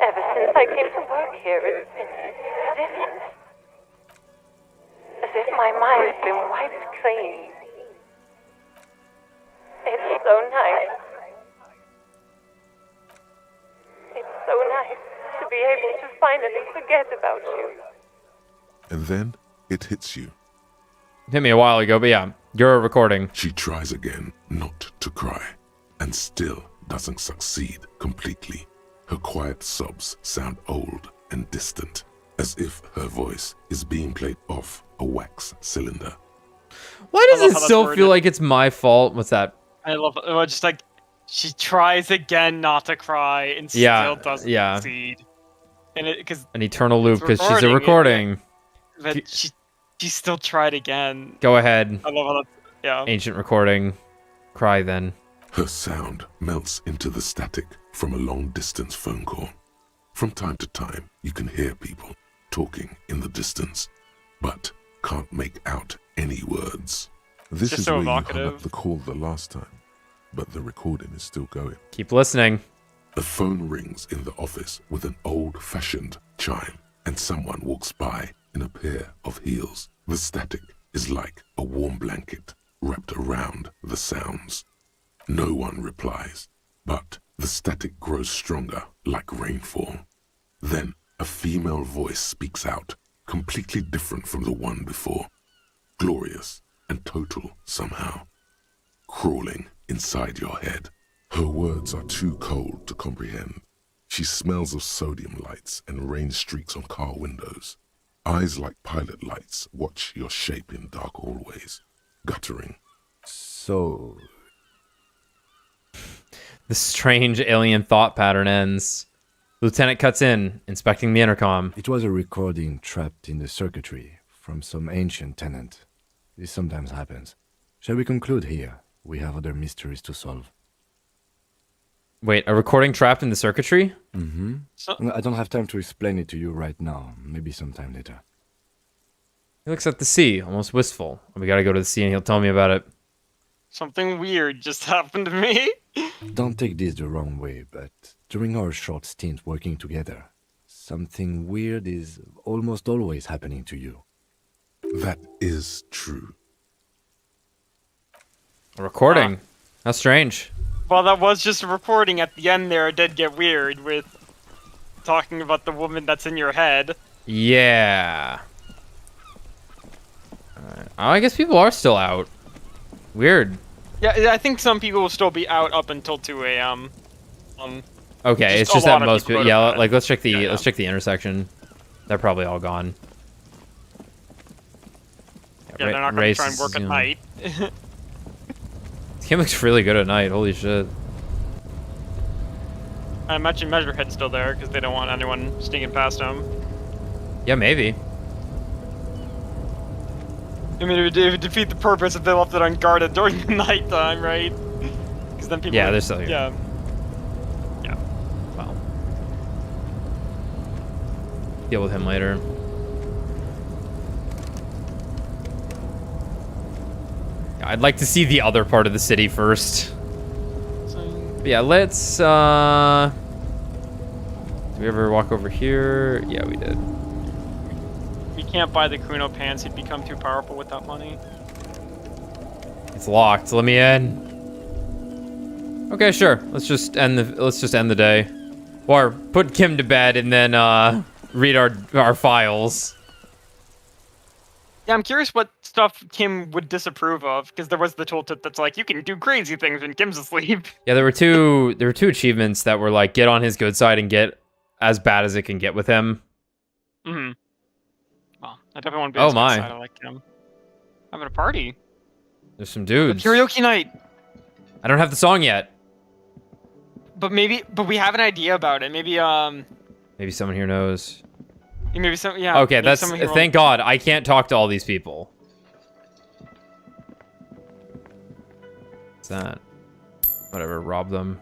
Ever since I came to work here, it's been different. As if my mind's been wiped clean. It's so nice. It's so nice to be able to finally forget about you. And then it hits you. It hit me a while ago, but yeah, you're a recording. She tries again not to cry, and still doesn't succeed completely. Her quiet sobs sound old and distant, as if her voice is being played off a wax cylinder. Why I does love it how that's still worded. feel like it's my fault? What's that? I love just like she tries again not to cry and Yeah, still doesn't yeah. succeed. And it because An eternal loop because she's a recording, recording. but she still tried again. Go ahead. I love how that's, yeah. Ancient recording. Cry then. Her sound melts into the static from a long-distance phone call. From time to time, you can hear people talking in the distance, but can't make out any words. This Just is so where you hung evocative. up the call the last time, but the recording is still going. Keep listening. A phone rings in the office with an old-fashioned chime, and someone walks by in a pair of heels. The static is like a warm blanket wrapped around the sounds. No one replies, but the static grows stronger like rainfall. Then a female voice speaks out, completely different from the one before. Glorious and total somehow. Crawling inside your head. Her words are too cold to comprehend. She smells of sodium lights and rain streaks on car windows. Eyes like pilot lights watch your shape in dark hallways, guttering. So, The strange alien thought pattern ends. Lieutenant cuts in, inspecting the intercom. it was a recording trapped in the circuitry from some ancient tenant. This sometimes happens. Shall we conclude here? We have other mysteries to solve. Wait, a recording trapped in the circuitry? Mm-hmm. So, I don't have time to explain it to you right now. Maybe sometime later. He looks at the sea, almost wistful. We gotta go to the sea and he'll tell me about it. something weird just happened to me. Don't take this the wrong way, but during our short stint working together, something weird is almost always happening to you. That is true. A recording. How strange. Well, that was just a recording at the end there. It did get weird with talking about the woman that's in your head. Yeah. Alright. Oh, I guess people are still out. Weird. Yeah, I think some people will still be out up until 2 a.m. Okay, Just it's a just lot that of most people people. go to Yeah, bed. like let's check the Yeah. let's check the intersection. They're probably all gone. Yeah, they're not going to try and work at night. This game looks really good at night. Holy shit. I imagine Measurehead's still there because they don't want anyone sneaking past them. Yeah, maybe. I mean, it would defeat the purpose if they left it unguarded during the nighttime, right? Because then people. Yeah, they're still here. Yeah. Well, deal with him later. I'd like to see the other part of the city first. But yeah, let's did we ever walk over here? Yeah, we did. We can't buy the Kuno pants. He'd become too powerful with that money. It's locked. Let me in. Okay, sure. Let's just end the day. Or put Kim to bed and then read our files. Yeah, I'm curious what stuff Kim would disapprove of, because there was the tooltip that's like, you can do crazy things when Kim's asleep. Yeah, there were two achievements that were like get on his good side and get as bad as it can get with him. Mm-hmm. Well, I definitely want to be Oh on his my. side. I like Kim. Having a party. There's some dudes. Karaoke night. I don't have the song yet. But we have an idea about it. Maybe Maybe someone here knows. maybe some yeah. Okay, maybe that's someone here will- thank God I can't talk to all these people. What's that? Whatever, rob them.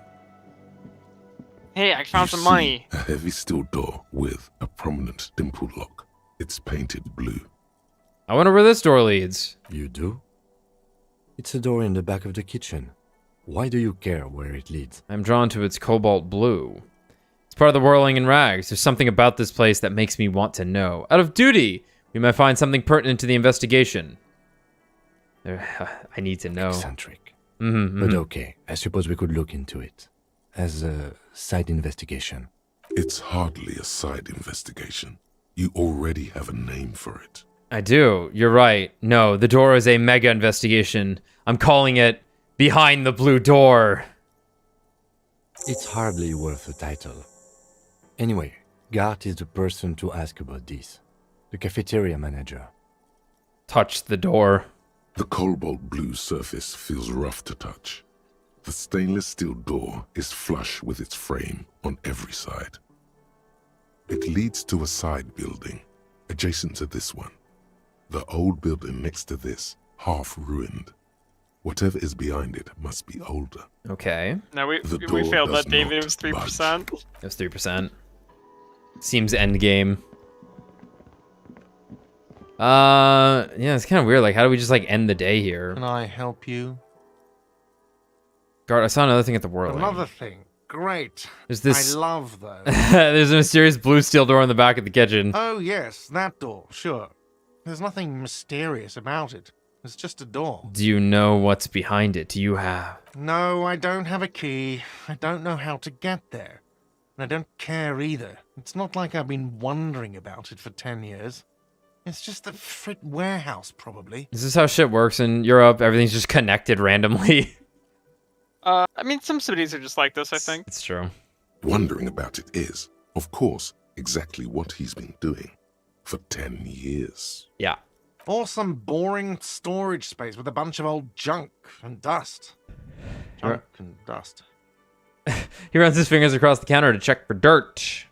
Hey, I found You some see money. A heavy steel door with a prominent dimple lock. It's painted blue. I wonder where this door leads. You do? It's a door in the back of the kitchen. Why do you care where it leads? I'm drawn to its cobalt blue. It's part of the whirling in rags. There's something about this place that makes me want to know. Out of duty, we might find something pertinent to the investigation. I need to know. Eccentric. Mm-hmm, But okay, I suppose we could look into it. As a side investigation. It's hardly a side investigation. You already have a name for it. I do. You're right. No, the door is a mega investigation. I'm calling it Behind the Blue Door. It's hardly worth a title. Anyway, Gart is the person to ask about this. The cafeteria manager. Touch the door. The cobalt blue surface feels rough to touch. The stainless steel door is flush with its frame on every side. It leads to a side building, adjacent to this one. The old building next to this, half ruined. Whatever is behind it must be older. Okay. No, we The door failed does that, David. It not was 3%. It was 3%. Seems endgame. Yeah, it's kind of weird. Like, how do we just, like, end the day here? Can I help you? Guard, I saw another thing at the Whirling. Another thing. Great. There's this... I love those. There's a mysterious blue steel door in the back of the kitchen. Oh, yes, that door, sure. There's nothing mysterious about it. It's just a door. Do you know what's behind it? Do you have... No, I don't have a key. I don't know how to get there. And I don't care either. It's not like I've been wondering about it for 10 years. It's just a frit warehouse, probably. Is this how shit works in Europe? Everything's just connected randomly? I mean, some cities are just like this, I think. It's true. Wondering about it is, of course, exactly what he's been doing for 10 years. Yeah. Or some boring storage space with a bunch of old junk and dust. Junk and dust. He runs his fingers across the counter to check for dirt.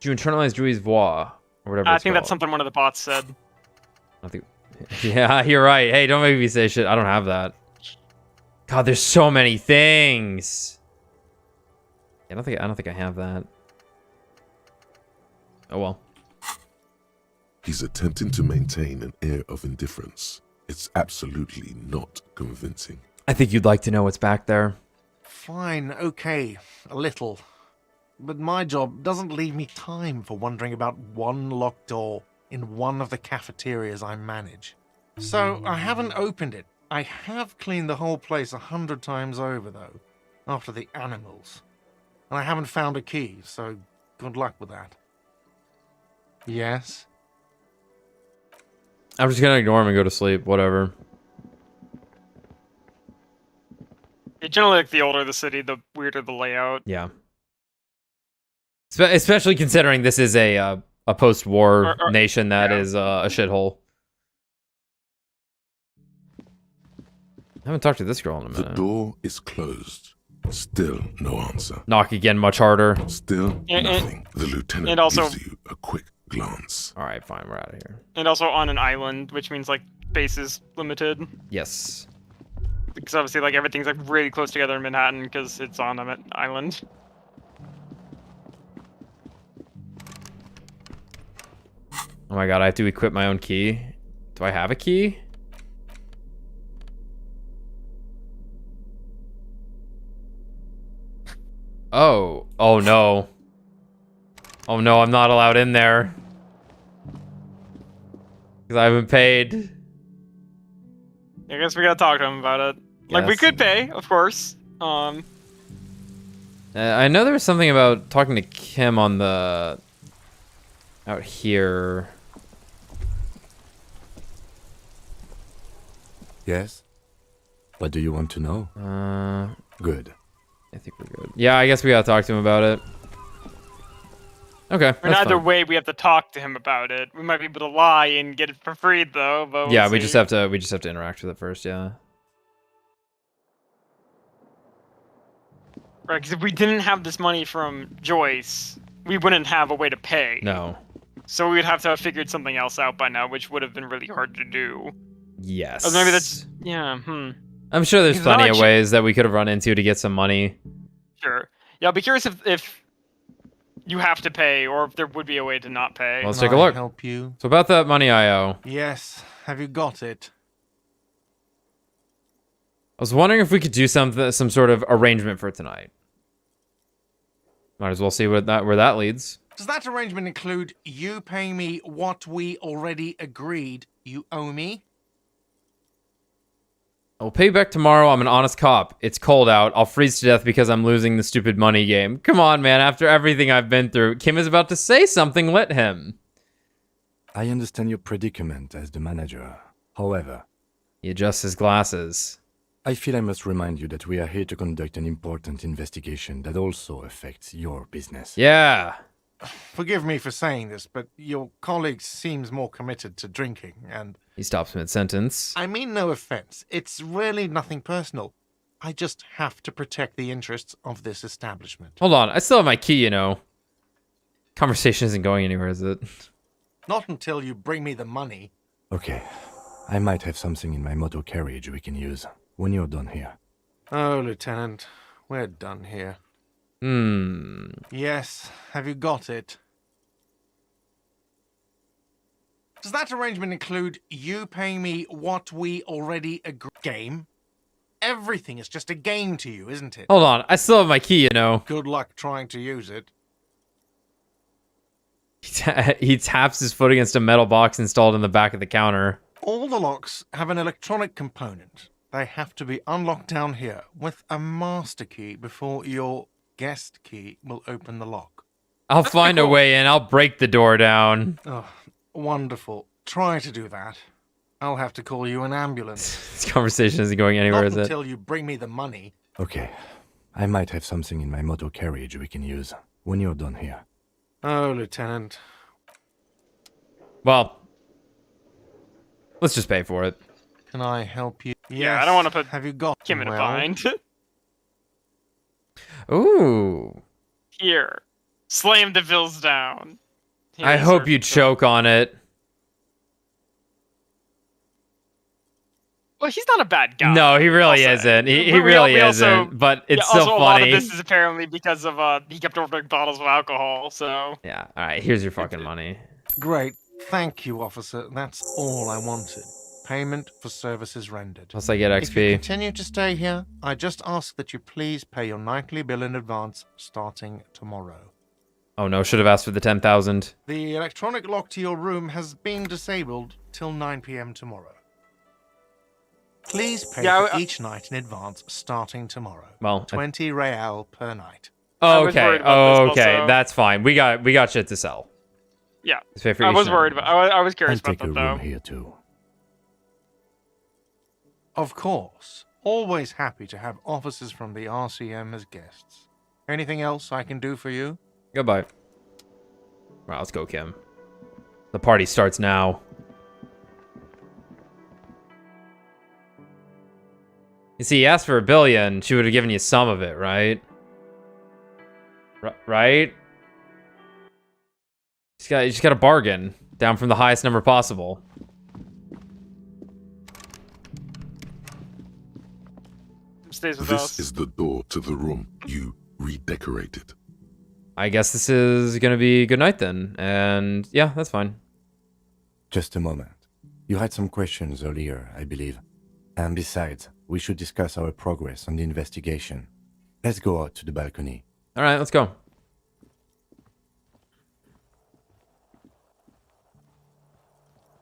Do you internalize Joui's voix? Or whatever I it's think that's called. something one of the bots said. I think... Yeah, you're right. Hey, don't make me say shit. I don't have that. God, there's so many things. I don't think I have that. Oh well. He's attempting to maintain an air of indifference. It's absolutely not convincing. I think you'd like to know what's back there. Fine, okay, a little. But my job doesn't leave me time for wondering about one locked door in one of the cafeterias I manage. So I haven't opened it. I have cleaned the whole place 100 times over, though, after the animals. And I haven't found a key, so good luck with that. Yes? I'm just gonna ignore him and go to sleep. Whatever. Yeah, generally, like, the older the city, the weirder the layout. Yeah. Especially considering this is a post-war nation that is a shithole. I haven't talked to this girl in a The minute. door is closed. Still no answer. Knock again, much harder. Still And- nothing. The lieutenant and also- gives you a quick glance. All right, fine, we're out of here. And also on an island, which means, like, space is limited. Yes. Because obviously, like, everything's, like, really close together in Manhattan because it's on an island. Oh my god, I have to equip my own key. Do I have a key? Oh. Oh no. Oh no, I'm not allowed in there. Because I haven't paid. I guess we gotta talk to him about it. Like, we Yes. could pay, of course. I know there was something about talking to Kim on the... out here. Yes? What do you want to know? Good. I think we're good. Yeah, I guess we gotta talk to him about it. Okay, And that's either fine. way, we have to talk to him about it. We might be able to lie and get it for free, though. But Yeah, we'll we see. just have to interact with it first, yeah. Right, because if we didn't have this money from Joyce, we wouldn't have a way to pay. No. So we would have to have figured something else out by now, which would have been really hard to do. Yes. Or maybe that's... Yeah, I'm sure there's Because not plenty of actually- ways that we could have run into to get some money. Sure. Yeah, I'll be curious if you have to pay, or if there would be a way to not pay. Well, let's Can take a I look. help you? So about that money I owe. Yes. Have you got it? I was wondering if we could do some sort of arrangement for tonight. Might as well see where that leads. Does that arrangement include you paying me what we already agreed you owe me? I'll pay you back tomorrow. I'm an honest cop. It's cold out. I'll freeze to death because I'm losing the stupid money game. Come on, man. After everything I've been through, Kim is about to say something. Let him. I understand your predicament as the manager. However, He adjusts his glasses. I feel I must remind you that we are here to conduct an important investigation that also affects your business. Yeah. Forgive me for saying this, but your colleague seems more committed to drinking, and... He stops mid-sentence. I mean no offense. It's really nothing personal. I just have to protect the interests of this establishment. Hold on, I still have my key, you know. Conversation isn't going anywhere, is it? Not until you bring me the money. Okay. I might have something in my motor carriage we can use when you're done here. Oh, Lieutenant, we're done here. Yes, have you got it? Does that arrangement include you paying me what we already agreed? Game? Everything is just a game to you, isn't it? Hold on, I still have my key, you know. Good luck trying to use it. He taps his foot against a metal box installed in the back of the counter. All the locks have an electronic component. They have to be unlocked down here with a master key before your guest key will open the lock. I'll find a way in. I'll break the door down. Oh, wonderful. Try to do that. I'll have to call you an ambulance. This conversation isn't going anywhere, Not is it? until you bring me the money. Okay. I might have something in my motor carriage we can use when you're done here. Oh, Lieutenant. Well, let's just pay for it. Can I help you? Yeah, I don't want to put Have you got Kim in a well, bind. Ooh. Here. Slam the bills down. Here, I hope sir. you choke on it. Well, he's not a bad guy. No, he really I'll say. isn't. He We really also- isn't. But it's also, so a lot of funny. this is apparently because of he kept ordering bottles of alcohol. So Yeah. All right. Here's your fucking money. Great. Thank you, officer. That's all I wanted. Payment for services rendered. Plus, I get If you XP. continue to stay here, I just ask that you please pay your nightly bill in advance starting tomorrow. Oh no! Should have asked for the 10,000. The electronic lock to your room has been disabled till 9 p.m. tomorrow. Please pay for each night in advance starting tomorrow. Well, 20 real per night. I was okay. worried about this Okay. also. That's fine. We got shit to sell. yeah, Let's pay for I each was night. worried about. I was I'll curious about take a that though. room here too. Of course. Always happy to have officers from the RCM as guests. Anything else I can do for you? Goodbye. Right, let's go, Kim. The party starts now. You see, he asked for $1 billion. She would have given you some of it, right? Right? You just got a bargain down from the highest number possible. Stays with This us. is the door to the room you redecorated. I guess this is gonna be good night then. And yeah, that's fine. Just a moment. You had some questions earlier, I believe. And besides, we should discuss our progress on the investigation. Let's go out to the balcony. All right, let's go.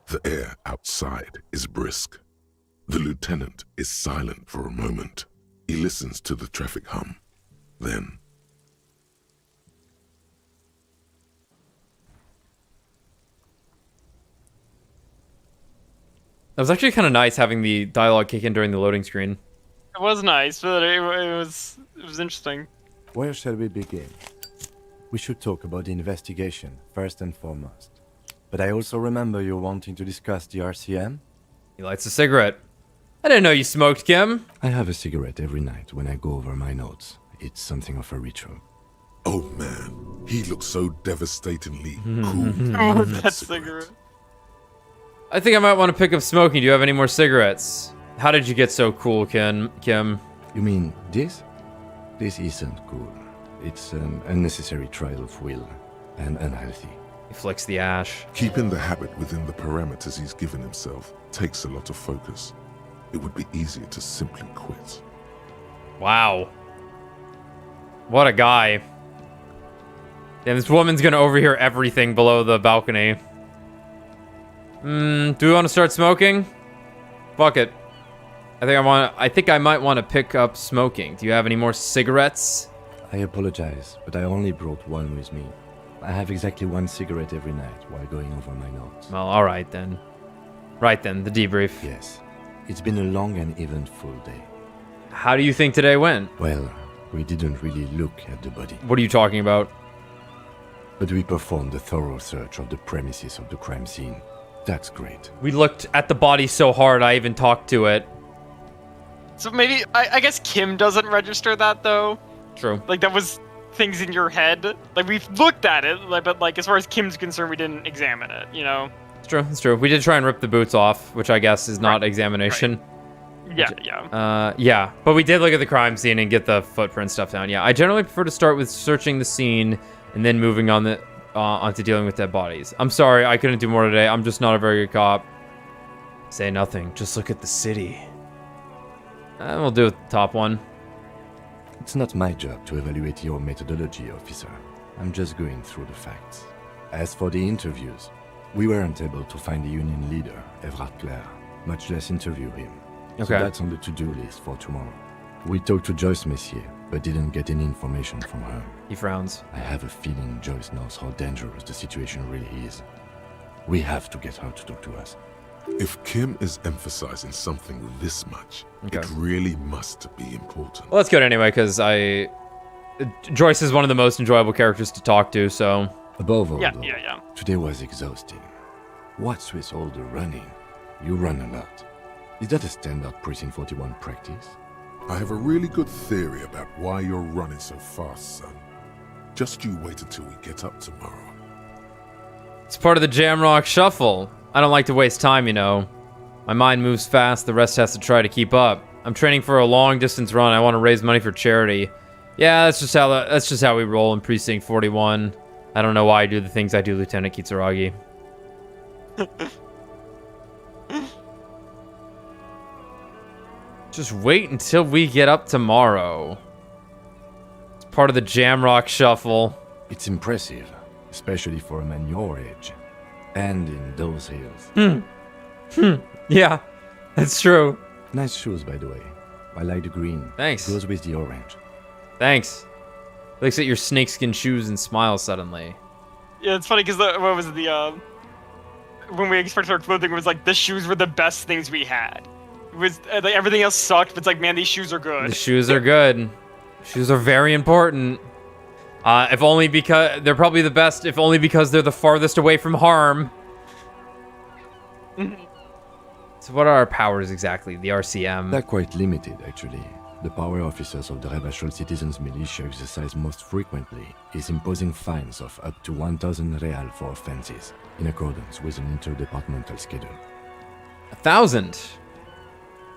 The air outside is brisk. The lieutenant is silent for a moment. He listens to the traffic hum. Then, It was actually kind of nice having the dialogue kick in during the loading screen. It was nice, but it was interesting. Where shall we begin? We should talk about the investigation, first and foremost. But I also remember you wanting to discuss the RCM? He lights a cigarette. I didn't know you smoked, Kim. I have a cigarette every night when I go over my notes. It's something of a ritual. oh man, he looks so devastatingly cool. Oh, in that cigarette. I think I might want to pick up smoking. Do you have any more cigarettes? How did you get so cool, Kim? You mean this? This isn't cool. It's an unnecessary trial of will and unhealthy. He flicks the ash. Keeping the habit within the parameters he's given himself takes a lot of focus. It would be easier to simply quit. Wow. What a guy. Damn, this woman's gonna overhear everything below the balcony. Do we want to start smoking? Fuck it. I think I might want to pick up smoking. Do you have any more cigarettes? I apologize, but I only brought one with me. I have exactly one cigarette every night while going over my notes. Well, alright then. Right then, the debrief. Yes. It's been a long and eventful day. How do you think today went? Well, we didn't really look at the body, What are you talking about? but we performed a thorough search of the premises of the crime scene. That's great. We looked at the body so hard I even talked to it. So maybe I guess Kim doesn't register that though. True. Like that was things in your head. Like we've looked at it, like, but like as far as Kim's concerned, we didn't examine it. You know. It's true. It's true. We did try and rip the boots off, which I guess is not examination. Yeah. Yeah. But we did look at the crime scene and get the footprint stuff down. Yeah. I generally prefer to start with searching the scene and then moving on onto dealing with dead bodies. I'm sorry, I couldn't do more today. I'm just not a very good cop. Say nothing. Just look at the city. We'll do the top one. It's not my job to evaluate your methodology, officer. I'm just going through the facts. As for the interviews, we weren't able to find the union leader, Everard Clare, much less interview him. So Okay. that's on the to-do list for tomorrow. We talked to Joyce Messier, but didn't get any information from her. He frowns. I have a feeling Joyce knows how dangerous the situation really is. We have to get her to talk to us. If Kim is emphasizing something this much, Okay. it really must be important. Well, that's good anyway, because Joyce is one of the most enjoyable characters to talk to, so... Above all, Yeah. though, today was exhausting. What's with all the running? You run a lot. Is that a standard Precinct 41 practice? I have a really good theory about why you're running so fast, son. Just you wait until we get up tomorrow. It's part of the Jamrock Shuffle. I don't like to waste time, you know. My mind moves fast, the rest has to try to keep up. I'm training for a long-distance run. I want to raise money for charity. Yeah, that's just how we roll in Precinct 41. I don't know why I do the things I do, Lieutenant Kitsuragi. Just wait until we get up tomorrow. It's part of the Jamrock Shuffle. It's impressive, especially for a man your age. And in those hills. Yeah, that's true. Nice shoes, by the way. I like the green. Thanks. Goes with the orange. Thanks. Looks at your snakeskin shoes and smiles suddenly. Yeah, it's funny because what was the when we expected our clothing, it was like the shoes were the best things we had. It was like everything else sucked, but it's like, man, these shoes are good. The shoes are good. Shoes are very important. If only because they're probably the best, if only because they're the farthest away from harm. So what are our powers exactly? The RCM? They're quite limited, actually. The power officers of the Revachol Citizens Militia exercise most frequently is imposing fines of up to 1,000 real for offenses, in accordance with an interdepartmental schedule. 1,000?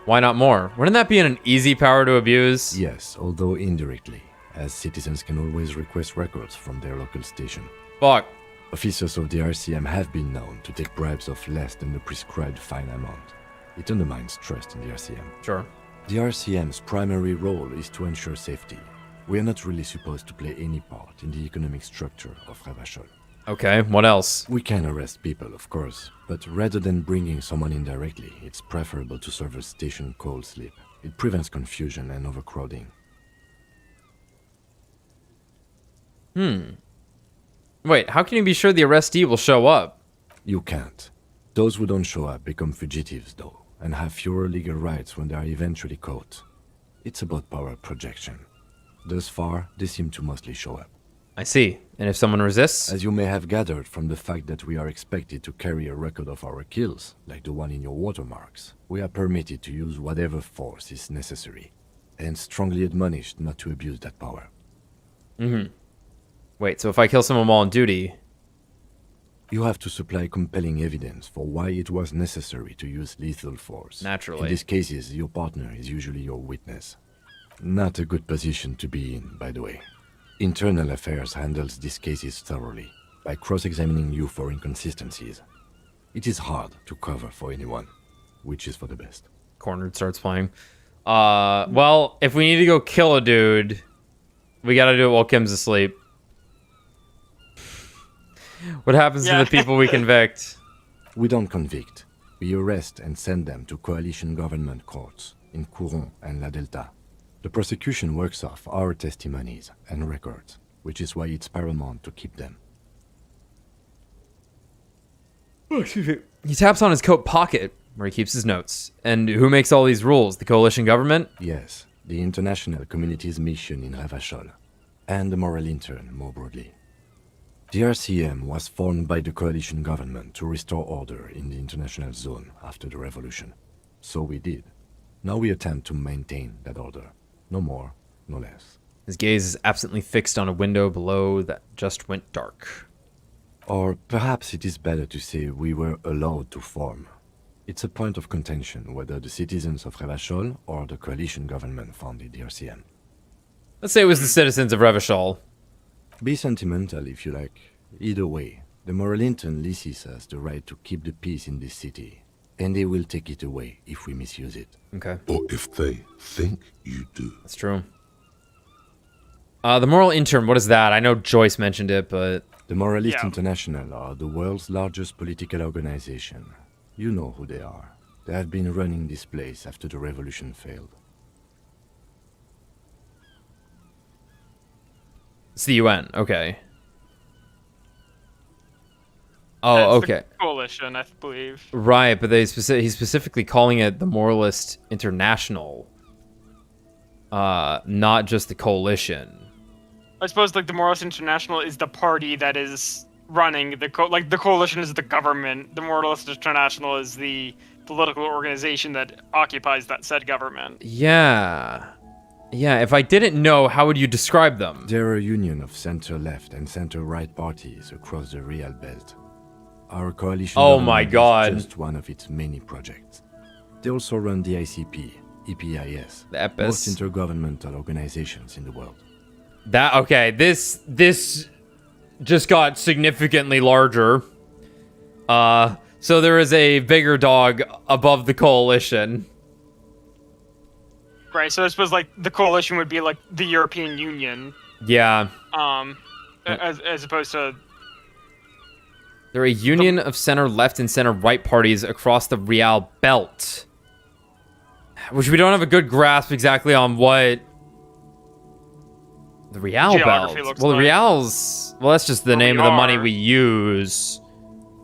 Why not more? Wouldn't that be an easy power to abuse? Yes, although indirectly, as citizens can always request records from their local station. Fuck. Officers of the RCM have been known to take bribes of less than the prescribed fine amount. It undermines trust in the RCM. Sure. The RCM's primary role is to ensure safety. We are not really supposed to play any part in the economic structure of Revachol. Okay, what else? We can arrest people, of course, but rather than bringing someone in directly, it's preferable to serve a station cold sleep. It prevents confusion and overcrowding. Wait, how can you be sure the arrestee will show up? You can't. Those who don't show up become fugitives, though, and have fewer legal rights when they are eventually caught. It's about power projection. Thus far, they seem to mostly show up. I see. And if someone resists? As you may have gathered from the fact that we are expected to carry a record of our kills, like the one in your watermarks, we are permitted to use whatever force is necessary, and strongly admonished not to abuse that power. Wait, so if I kill someone while on duty... You have to supply compelling evidence for why it was necessary to use lethal force. Naturally. In these cases, your partner is usually your witness. Not a good position to be in, by the way. Internal Affairs handles these cases thoroughly, by cross-examining you for inconsistencies. It is hard to cover for anyone, which is for the best. Cornered starts playing. Well, if we need to go kill a dude, we gotta do it while Kim's asleep. What happens to the people we convict? We don't convict. We arrest and send them to coalition government courts in Couron and La Delta. The prosecution works off our testimonies and records, which is why it's paramount to keep them. Oh, excuse me. He taps on his coat pocket, where he keeps his notes. And who makes all these rules? The coalition government? Yes, the international community's mission in Revachol, and the moral intern more broadly. The RCM was formed by the coalition government to restore order in the international zone after the revolution. So we did. Now we attempt to maintain that order. No more, no less. His gaze is absently fixed on a window below that just went dark. Or perhaps it is better to say we were allowed to form. It's a point of contention whether the citizens of Revachol or the coalition government founded the RCM. Let's say it was the citizens of Revachol. Be sentimental if you like. Either way, the moral intern leases us the right to keep the peace in this city, and they will take it away if we misuse it. Okay. Or if they think you do. That's true. The moral intern, what is that? I know Joyce mentioned it, but... The Moralists Yeah. International are the world's largest political organization. You know who they are. They have been running this place after the revolution failed. It's the UN, okay. Oh, That's okay. The coalition, I believe. Right, but he's specifically calling it the Moralist International. Not just the coalition. I suppose like the Moralist International is the party that is running the the coalition is the government. The Moralist International is the political organization that occupies that said government. Yeah. Yeah, if I didn't know, how would you describe them? They're a union of center-left and center-right parties across the Real Belt. Our coalition Oh my government God. is just one of its many projects. They also run the ICP, EPIS, The EPIS. most intergovernmental organizations in the world. That okay, this just got significantly larger. So there is a bigger dog above the coalition. Right, so I suppose like the coalition would be like the European Union, Yeah. as opposed to They're a union of center left and center right parties across the Real Belt. Which we don't have a good grasp exactly on what the Real Geography Belt. looks Well, the like. Real's well, that's just the Where name we of the money are. we use.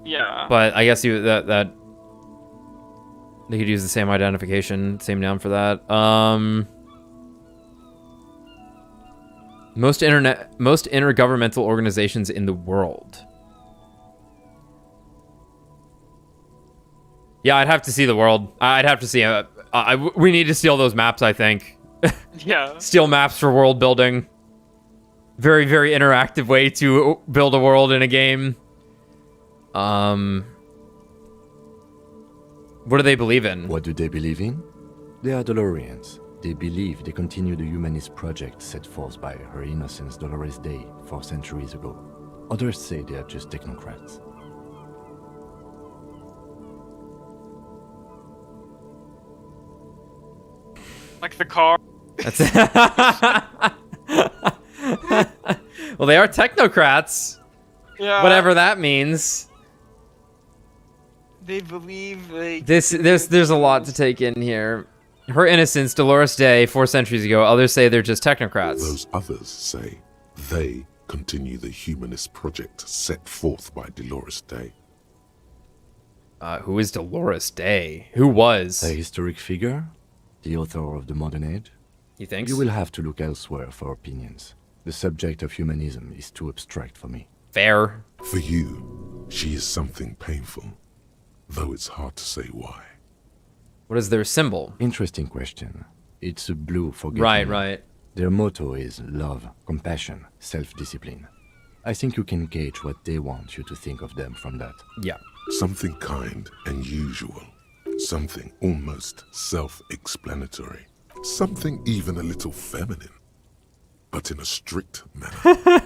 yeah. But I guess that they could use the same identification, same noun for that. Most intergovernmental organizations in the world. Yeah, I'd have to see the world. I'd have to see. We need to steal those maps, I think. Yeah. Steal maps for world building. Very, very interactive way to build a world in a game. What do they believe in? What do they believe in? They are Dolorians. They believe they continue the humanist project set forth by Her Innocence Dolores Day 4 centuries ago. Others say they are just technocrats. Like the car. That's well, they are technocrats. Yeah. Whatever that means. They believe they. There's a lot to take in here. Her Innocence, Dolores Day, 4 centuries ago. Others say they're just technocrats. Those others say they continue the humanist project set forth by Dolores Day. Who is Dolores Day? Who was? A historic figure? The author of the modern age? He thinks? You will have to look elsewhere for opinions. The subject of humanism is too abstract for me. Fair. For you, she is something painful, though it's hard to say why. What is their symbol? Interesting question. It's a blue forget-me. Right. Their motto is love, compassion, self-discipline. I think you can gauge what they want you to think of them from that. Yeah. Something kind and usual. Something almost self-explanatory. Something even a little feminine. But in a strict manner.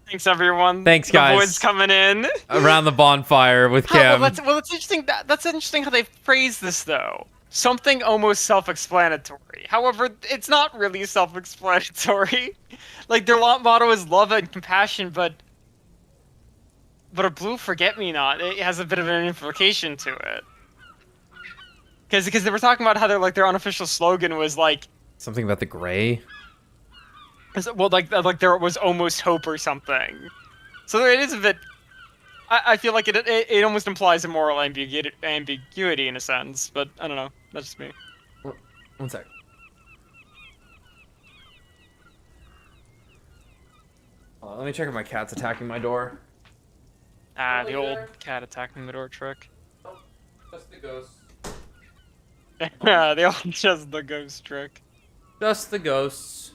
Thanks, everyone. Thanks, The guys. boys coming in. Around the bonfire with Kim. Well, that's interesting. That's interesting how they phrase this, though. Something almost self-explanatory. However, it's not really self-explanatory. Like, their motto is love and compassion, but a blue forget-me-not, it has a bit of an implication to it. Because they were talking about how their unofficial slogan was like, Something about the gray? well, like there was almost hope or something. So it is a bit. I feel like it almost implies a moral ambiguity in a sense, but I don't know. That's just me. One sec. Let me check if my cat's attacking my door. Ah, the old cat attacking the door trick. Just the ghost. Yeah, the old just the ghost trick. Just the ghosts.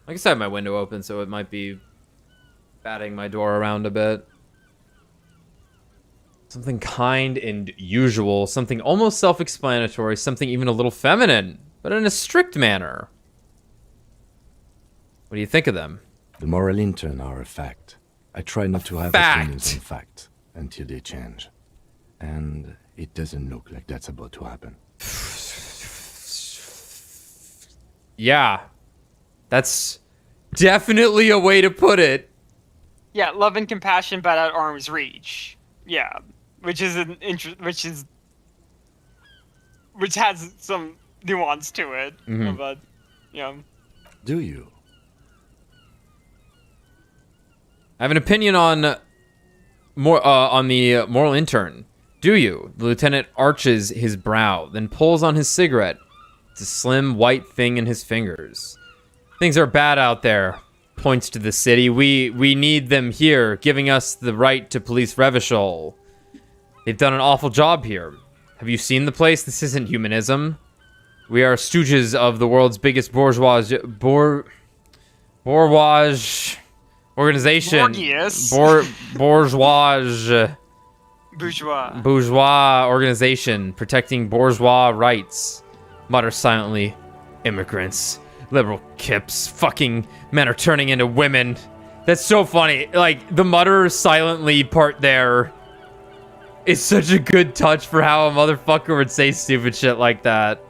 I guess I have my window open, so it might be batting my door around a bit. Something kind and usual, something almost self-explanatory, something even a little feminine, but in a strict manner. What do you think of them? The moral intern are a fact. I try not to have fact. opinions on fact until they change. And it doesn't look like that's about to happen. Yeah. That's definitely a way to put it. Yeah, love and compassion, but at arm's reach. Yeah, which is which has some nuance to it, but yeah. Do you? I have an opinion on the moral intern. Do you? The lieutenant arches his brow, then pulls on his cigarette. It's a slim white thing in his fingers. Things are bad out there. Points to the city. We need them here, giving us the right to police Revachol. They've done an awful job here. Have you seen the place? This isn't humanism. We are stooges of the world's biggest bourgeois organization. Bourgeois organization protecting bourgeois rights. Mutter silently. Immigrants. Liberal kips. Fucking men are turning into women. That's so funny. Like, the mutter silently part there is such a good touch for how a motherfucker would say stupid shit like that.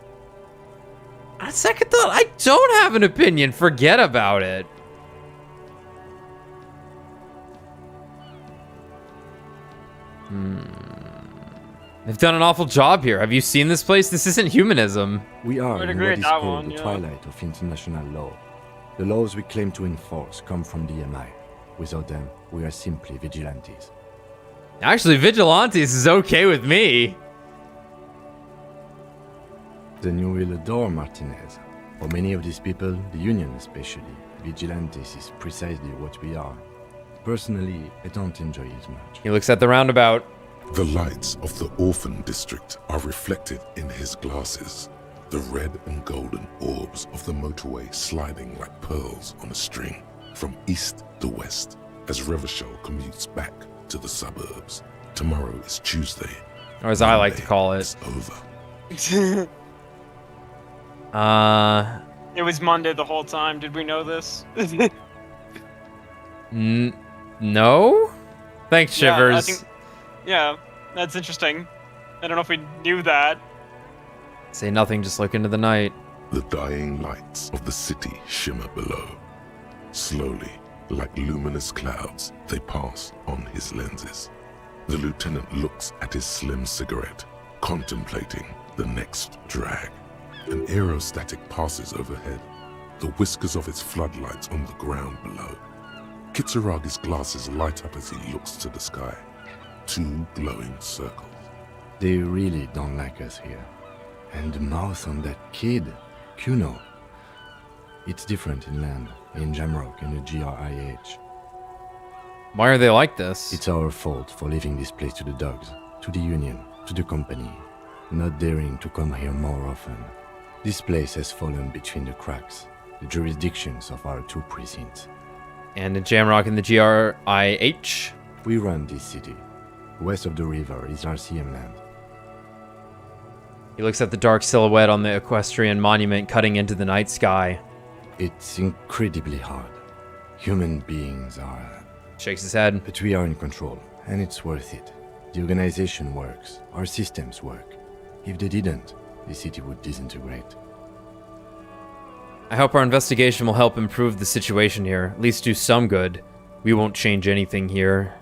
On second thought, I don't have an opinion. Forget about it. They've done an awful job here. Have you seen this place? This isn't humanism. We are would in agree what with is that called one, the yeah. twilight of international law. The laws we claim to enforce come from the MI. Without them, we are simply vigilantes. Actually, vigilantes is okay with me. Then you will adore Martinez. For many of these people, the Union especially, vigilantes is precisely what we are. Personally, I don't enjoy it much. He looks at the roundabout. The lights of the orphan district are reflected in his glasses. The red and golden orbs of the motorway sliding like pearls on a string from east to west as Revachol commutes back to the suburbs. Tomorrow is Tuesday. Or as I like to Monday call it. is over. It was Monday the whole time. Did we know this? No? Thanks, Shivers. Yeah, that's interesting. I don't know if we knew that. Say nothing, just look into the night. The dying lights of the city shimmer below. Slowly, like luminous clouds, they pass on his lenses. The lieutenant looks at his slim cigarette, contemplating the next drag. An aerostatic passes overhead, the whiskers of its floodlights on the ground below. Kitsuragi's glasses light up as he looks to the sky. Two glowing circles. They really don't like us here. And the mouth on that kid, Kuno. It's different in land, in Jamrock, in the GRIH. Why are they like this? It's our fault for leaving this place to the dogs, to the Union, to the company, not daring to come here more often. This place has fallen between the cracks, the jurisdictions of our two precincts. And in Jamrock and the GRIH? We run this city. West of the river is RCM land. He looks at the dark silhouette on the equestrian monument cutting into the night sky. It's incredibly hard. Human beings are... Shakes his head. But we are in control, and it's worth it. The organization works. Our systems work. If they didn't, the city would disintegrate. I hope our investigation will help improve the situation here, at least do some good. We won't change anything here.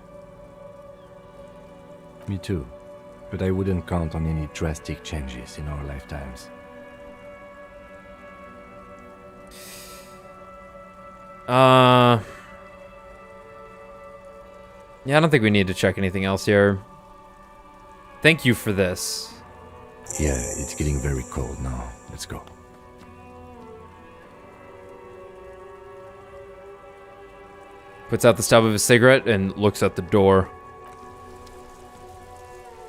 Me too. But I wouldn't count on any drastic changes in our lifetimes. Yeah, I don't think we need to check anything else here. Thank you for this. Yeah, it's getting very cold now. Let's go. Puts out the stub of his cigarette and looks at the door.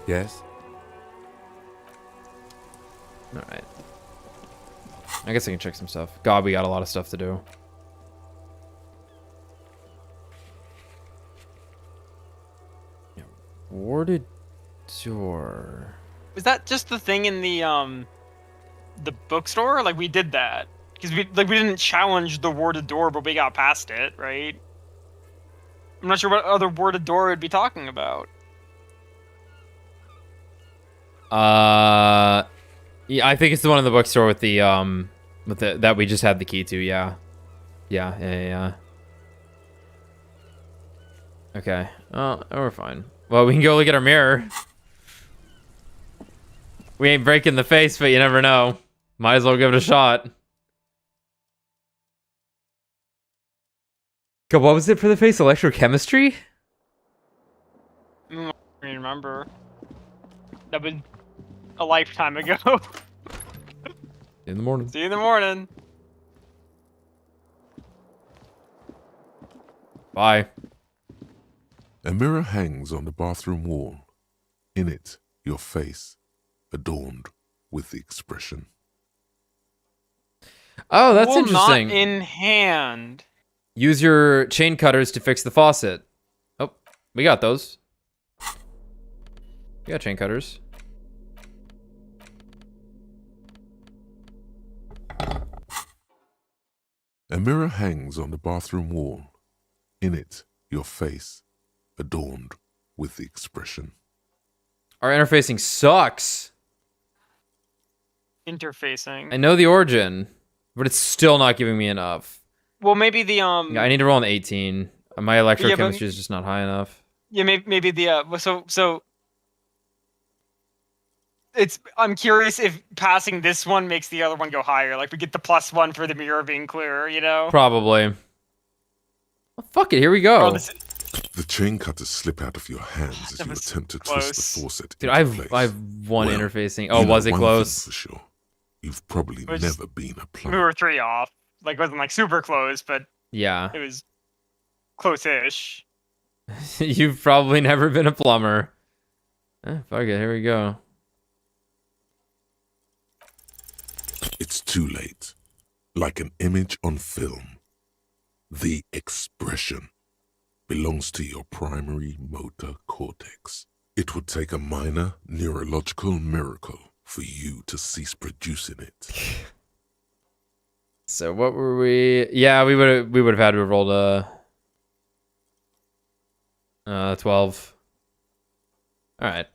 Yes? Alright. I guess I can check some stuff. God, we got a lot of stuff to do. Yeah. Warded door. Was that just the thing in the bookstore? Like, we did that. Because we didn't challenge the warded door, but we got past it, right? I'm not sure what other warded door would be talking about. Yeah, I think it's the one in the bookstore with the that we just had the key to. Yeah. Yeah. Okay. Oh, we're fine. Well, we can go look at our mirror. We ain't breaking the face, but you never know. Might as well give it a shot. God, what was it for the face? Electrochemistry? I don't remember. That was a lifetime ago. In the morning. See you in the morning. Bye. A mirror hangs on the bathroom wall. In it, your face, adorned with the expression. Oh, that's Tool interesting. Not in hand. Use your chain cutters to fix the faucet. Oh, we got those. We got chain cutters. A mirror hangs on the bathroom wall. In it, your face, adorned with the expression. Our interfacing sucks. Interfacing. I know the origin, but it's still not giving me enough. Well, maybe the Yeah, I need to roll an 18. My electrochemistry is just not high enough. Yeah, maybe the so it's. I'm curious if passing this one makes the other one go higher. Like we get the +1 for the mirror being clearer, you know? Probably. Well, fuck it, here we go. Oh, this, The chain cutters slip out of your hands as That you was attempt to close. twist the faucet Dude, into I've place. one Well, interfacing. Oh, you know was it one thing close? for sure. You've probably was- never been a we plumber. were 3 off. Like it wasn't like super close, but Yeah. it was close-ish. You've probably never been a plumber. Fuck it, here we go. It's too late. Like an image on film. The expression belongs to your primary motor cortex. It would take a minor neurological miracle for you to cease producing it. So what were we? Yeah, we would have had to have rolled a 12. All right.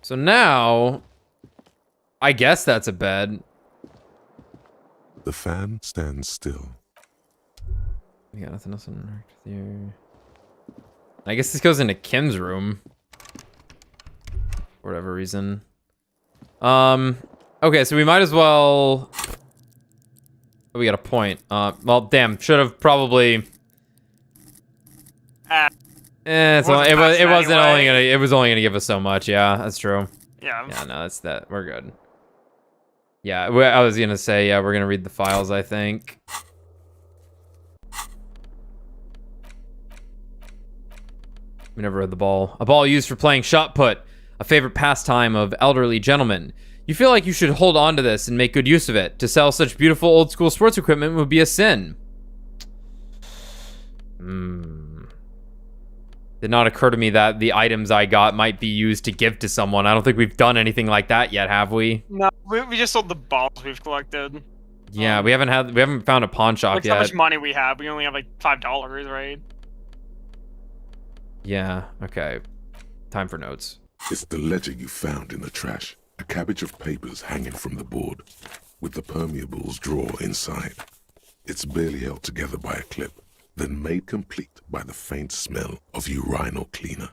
So now, I guess that's a bed. The fan stands still. We got nothing else in here. I guess this goes into Kim's room. For whatever reason. Okay, so we might as well... Oh, we got a point. Well, damn, should have probably... it was only gonna give us so much. Yeah, that's true. Yeah. Yeah, no, that's that. We're good. Yeah, I was gonna say, yeah, we're gonna read the files, I think. We never read the ball. A ball used for playing shot put, a favorite pastime of elderly gentlemen. You feel like you should hold on to this and make good use of it. To sell such beautiful old school sports equipment would be a sin. Did not occur to me that the items I got might be used to give to someone. I don't think we've done anything like that yet, have we? No, we just sold the balls we've collected. Yeah, we haven't found a pawn shop Look yet. how much money we have. We only have like $5, right? Yeah, okay. Time for notes. It's the ledger you found in the trash. A cabbage of papers hanging from the board, with the permeables drawer inside. It's barely held together by a clip, then made complete by the faint smell of urinal cleaner.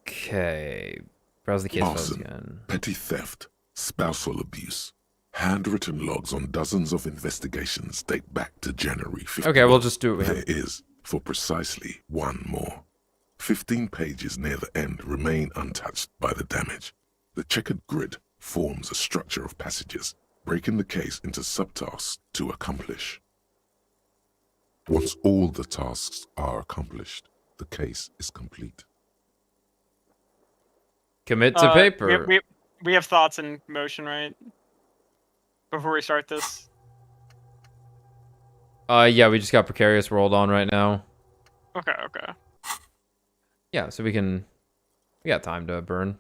Okay. Browse the case files Arson, again. petty theft, spousal abuse. Handwritten logs on dozens of investigations date back to January 15th. Okay, we'll just do it. There is, for precisely one more. 15 pages near the end remain untouched by the damage. The checkered grid forms a structure of passages, breaking the case into subtasks to accomplish. Once all the tasks are accomplished, the case is complete. Commit to paper. We have thoughts in motion, right? Before we start this. Yeah, we just got Precarious World on right now. Okay. Yeah, so we got time to burn.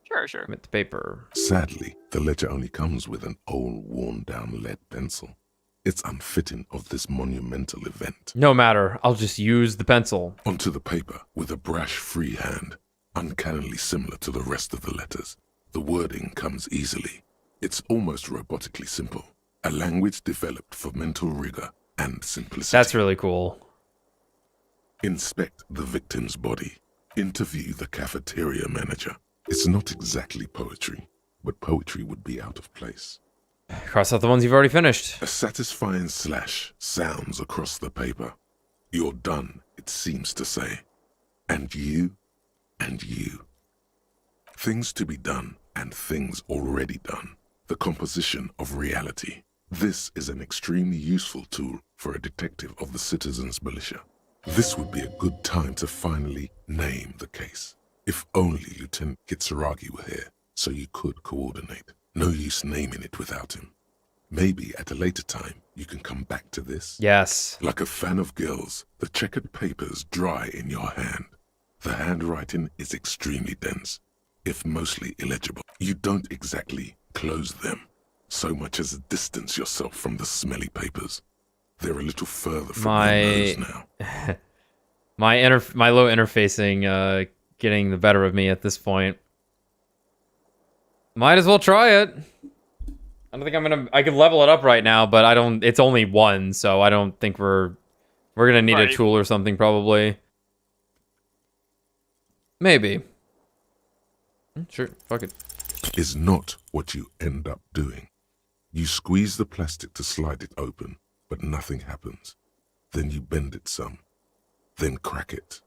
Sure. Commit to paper. Sadly, the ledger only comes with an old, worn-down lead pencil. It's unfitting of this monumental event. No matter, I'll just use the pencil. Onto the paper with a brash free hand, uncannily similar to the rest of the letters. The wording comes easily. It's almost robotically simple. A language developed for mental rigor and simplicity. That's really cool. Inspect the victim's body. Interview the cafeteria manager. It's not exactly poetry, but poetry would be out of place. Cross out the ones you've already finished. A satisfying slash sounds across the paper. You're done, it seems to say. And you, and you. Things to be done and things already done. The composition of reality. This is an extremely useful tool for a detective of the citizens' militia. This would be a good time to finally name the case. If only Lieutenant Kitsuragi were here, so you could coordinate. No use naming it without him. Maybe at a later time, you can come back to this. Yes. Like a fan of gills, the checkered papers dry in your hand. The handwriting is extremely dense, if mostly illegible. You don't exactly close them, so much as distance yourself from the smelly papers. They're a little further from your nose now. my low interfacing getting the better of me at this point. Might as well try it. I don't think I could level it up right now, but it's only 1, so I don't think we're gonna need a tool or something probably. Maybe. Sure, fuck it. Is not what you end up doing. You squeeze the plastic to slide it open, but nothing happens. Then you bend it some. Then crack it.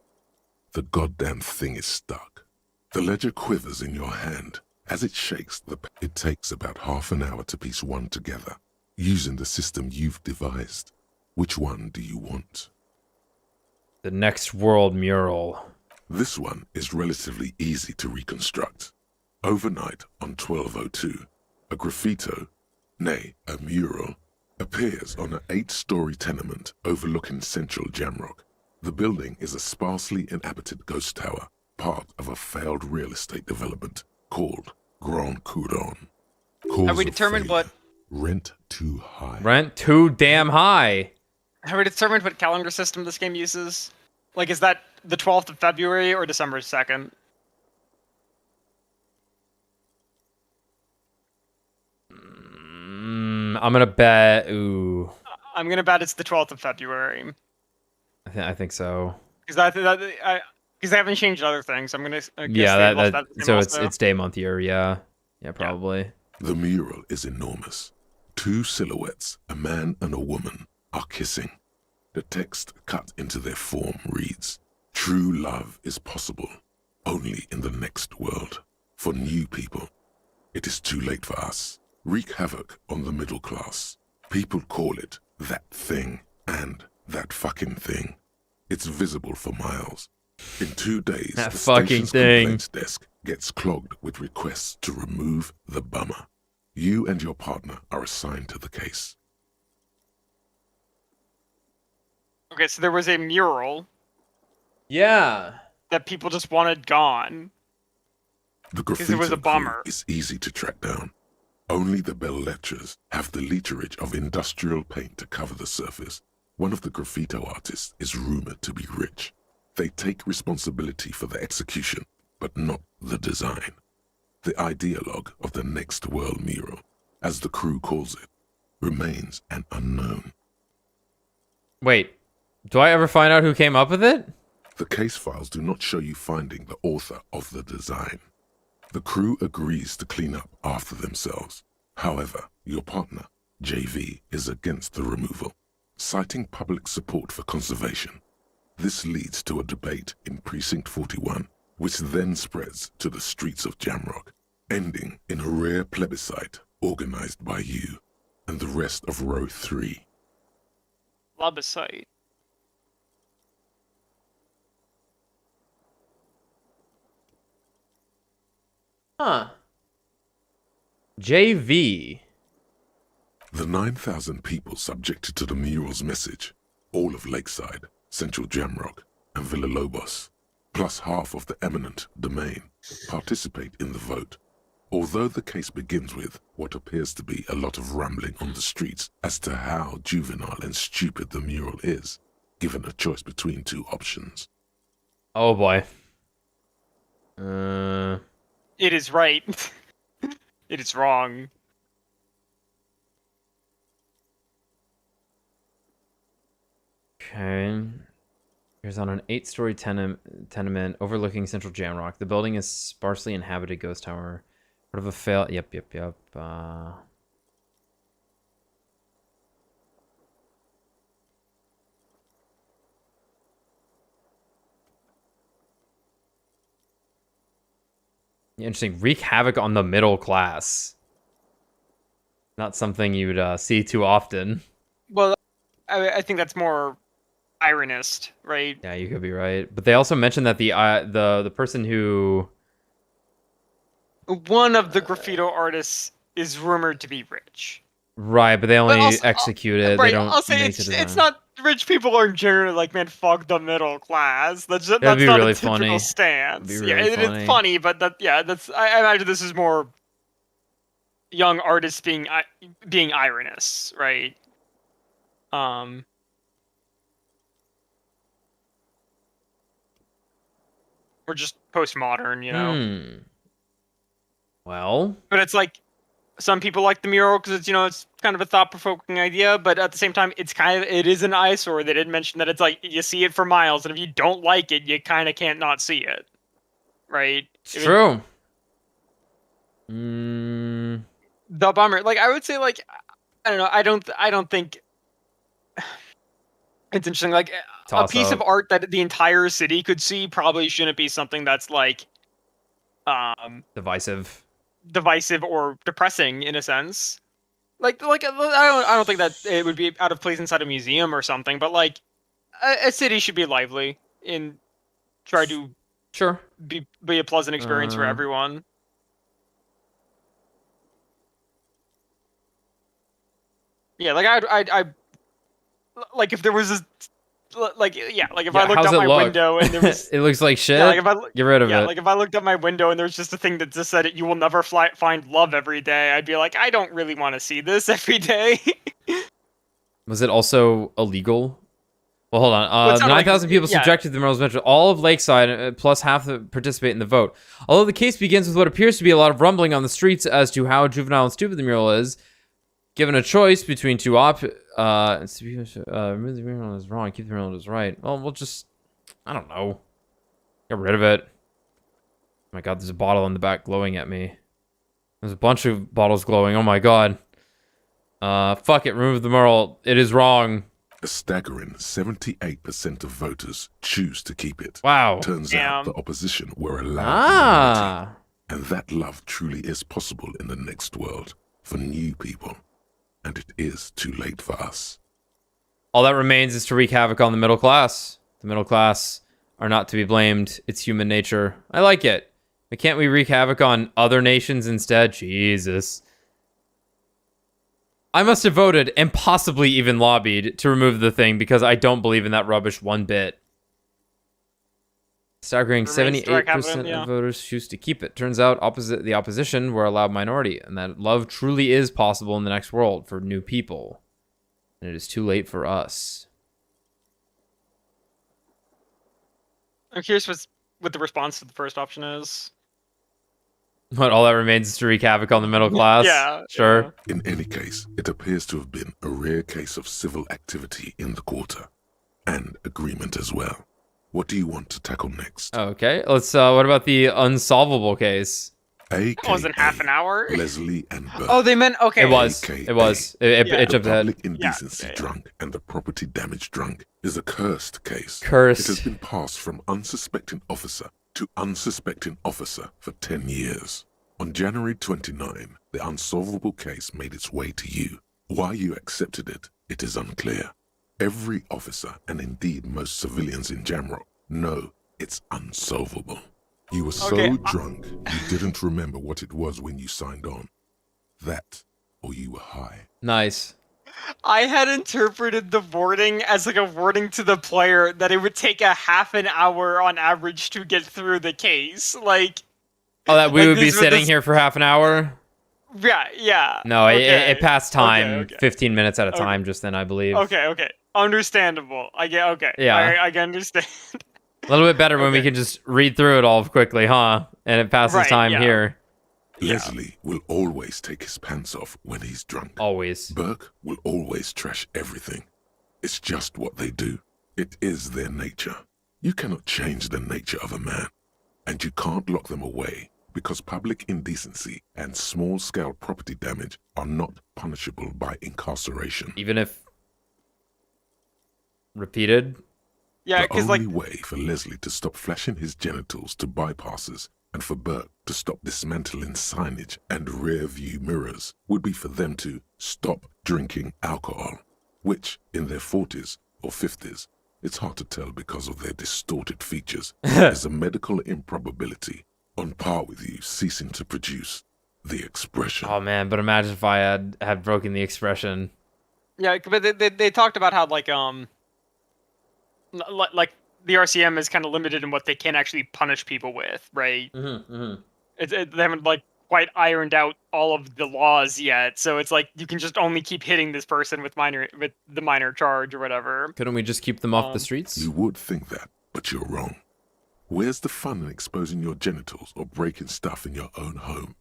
The goddamn thing is stuck. The ledger quivers in your hand. As it shakes, it takes about half an hour to piece one together, using the system you've devised. Which one do you want? The Next World mural. This one is relatively easy to reconstruct. Overnight on 1202, a graffito, nay, a mural, appears on an 8-story tenement overlooking central Jamrock. The building is a sparsely inhabited ghost tower, part of a failed real estate development called Grand Couron. Have we determined what... Rent too high. Rent too damn high. Have we determined what calendar system this game uses? Like, is that the 12th of February or December 2nd? I'm gonna bet... Ooh. I'm gonna bet it's the 12th of February. I think so. Because they haven't changed other things. I'm gonna guess yeah, so also. it's day, month, year. Yeah, probably. Yeah. The mural is enormous. 2 silhouettes, a man and a woman, are kissing. The text cut into their form reads, "True love is possible, only in the next world. For new people, it is too late for us. Wreak havoc on the middle class. People call it that thing and that fucking thing. It's visible for miles. In 2 days, that the fucking station's thing. complaints desk gets clogged with requests to remove the bummer. You and your partner are assigned to the case." Okay, so there was a mural. Yeah. That people just wanted gone. The Because it was a bummer. is easy to track down. Only the bell lectures have the literage of industrial paint to cover the surface. One of the graffito artists is rumored to be rich. They take responsibility for the execution, but not the design. The ideologue of the Next World mural, as the crew calls it, remains an unknown. Wait, do I ever find out who came up with it? The case files do not show you finding the author of the design. The crew agrees to clean up after themselves. However, your partner, JV, is against the removal, citing public support for conservation. This leads to a debate in Precinct 41, which then spreads to the streets of Jamrock, ending in a rare plebiscite organized by you and the rest of Row 3. Plebiscite. Huh. JV. The 9,000 people subjected to the mural's message, all of Lakeside, Central Jamrock, and Villalobos, plus half of the eminent domain, participate in the vote. Although the case begins with what appears to be a lot of rambling on the streets as to how juvenile and stupid the mural is, given a choice between two options. Oh boy. It is right. It is wrong. Okay. Here's on an 8-story tenement overlooking Central Jamrock. The building is sparsely inhabited ghost tower. Part of a fail. Yep. Interesting. Wreak havoc on the middle class. Not something you'd see too often. Well, I think that's more ironist, right? Yeah, you could be right. But they also mentioned that the person who... One of the graffito artists is rumored to be rich. Right, but they only also, execute it. Right, They don't I'll say make it's the design. not rich people are generally like, man, fuck the middle class. That's That'd not be a really typical funny. stance. That'd be Yeah, really it funny. is funny, but that's I imagine this is more young artists being ironists, right? Or just postmodern, you know. Well, But it's like some people like the mural because it's kind of a thought-provoking idea, but at the same time it is an eyesore. They did mention that it's like you see it for miles, and if you don't like it, you kind of can't not see it, right? it's true. The bummer, like I would say, like I don't know, I don't think it's interesting. Like a piece of art that the entire city could see probably shouldn't be something that's like Divisive or depressing in a sense. Like I don't think that it would be out of place inside a museum or something, but like a city should be lively and try to be a pleasant experience for everyone. Yeah, like I like if there was this like if I looked out my window and there was it looks like shit. Yeah, like if I get rid of it. like if I looked out my window and there was just a thing that just said you will never find love every day, I'd be like, I don't really want to see this every day. Was it also illegal? Well, hold on. 9,000 people subjected to the mural's metro. All of Lakeside, plus half participate in the vote. Although the case begins with what appears to be a lot of rumbling on the streets as to how juvenile and stupid the mural is. Given a choice between two remove the mural is wrong, keep the mural is right. Well, we'll just, I don't know, get rid of it. Oh my god, there's a bottle in the back glowing at me. There's a bunch of bottles glowing. Oh my god. Fuck it, remove the mural. It is wrong. A staggering 78% of voters choose to keep it. Wow. Turns out the opposition were a loud minority. And that love truly is possible in the next world for new people. And it is too late for us. All that remains is to wreak havoc on the middle class. The middle class are not to be blamed. It's human nature. I like it. But can't we wreak havoc on other nations instead? Jesus. I must have voted and possibly even lobbied to remove the thing because I don't believe in that rubbish one bit. Staggering 78% of voters choose to keep it. Turns out the opposition were a loud minority, and that love truly is possible in the next world for new people. And it is too late for us. I'm curious what the response to the first option is. What, all that remains is to wreak havoc on the middle class? Yeah. Sure. Yeah. In any case, it appears to have been a rare case of civil activity in the quarter. And agreement as well. What do you want to tackle next? Okay, let's, what about the unsolvable case? AKA Wasn't half an hour? Leslie and Burke. Oh, they meant okay. It was. It was. It Yeah. jumped The ahead. public indecency Yeah. drunk and the property damage drunk is a cursed case. Cursed. It has been passed from unsuspecting officer to unsuspecting officer for 10 years. On January 29, the unsolvable case made its way to you. Why you accepted it, it is unclear. Every officer, and indeed most civilians in Jamrock, know it's unsolvable. You were so Okay, drunk, you didn't remember what it was when you signed on. That, or you were high. Nice. I had interpreted the wording as like a warning to the player that it would take a half an hour on average to get through the case. Like, Oh, that we Like would be these were sitting the- here for half an hour? yeah. No, Okay, it passed time, okay. 15 minutes at a time just then, I believe. Okay. Understandable. I get. Okay. Yeah. I can understand. A little bit better when we Okay. can just read through it all quickly, huh? And it passes Right, time yeah. here. Yeah. Leslie will always take his pants off when he's drunk. Always. Burke will always trash everything. It's just what they do. It is their nature. You cannot change the nature of a man. And you can't lock them away because public indecency and small-scale property damage are not punishable by incarceration. Even if repeated? Yeah, The because only like way for Leslie to stop flashing his genitals to bypassers and for Burke to stop dismantling signage and rear-view mirrors would be for them to stop drinking alcohol, which, in their 40s or 50s, it's hard to tell because of their distorted features, is a medical improbability on par with you ceasing to produce the expression. Oh man, but imagine if I had broken the expression. yeah, but they talked about how like like the RCM is kind of limited in what they can actually punish people with, right? They haven't like quite ironed out all of the laws yet, so it's like you can just only keep hitting this person with the minor charge or whatever. Couldn't we just keep them off the streets? You would think that, but you're wrong. Where's the fun in exposing your genitals or breaking stuff in your own home?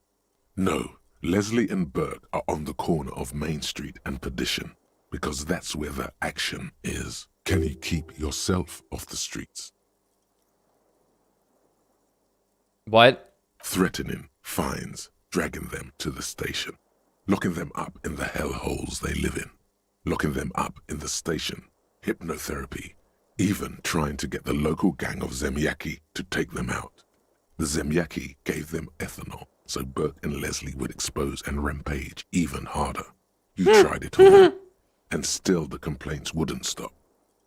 No, Leslie and Burke are on the corner of Main Street and Perdition, because that's where the action is. Can you keep yourself off the streets? What? Threatening, fines, dragging them to the station, locking them up in the hellholes they live in, locking them up in the station, hypnotherapy, even trying to get the local gang of Zemyaki to take them out. The Zemyaki gave them ethanol so Burke and Leslie would expose and rampage even harder. You tried it all, and still the complaints wouldn't stop,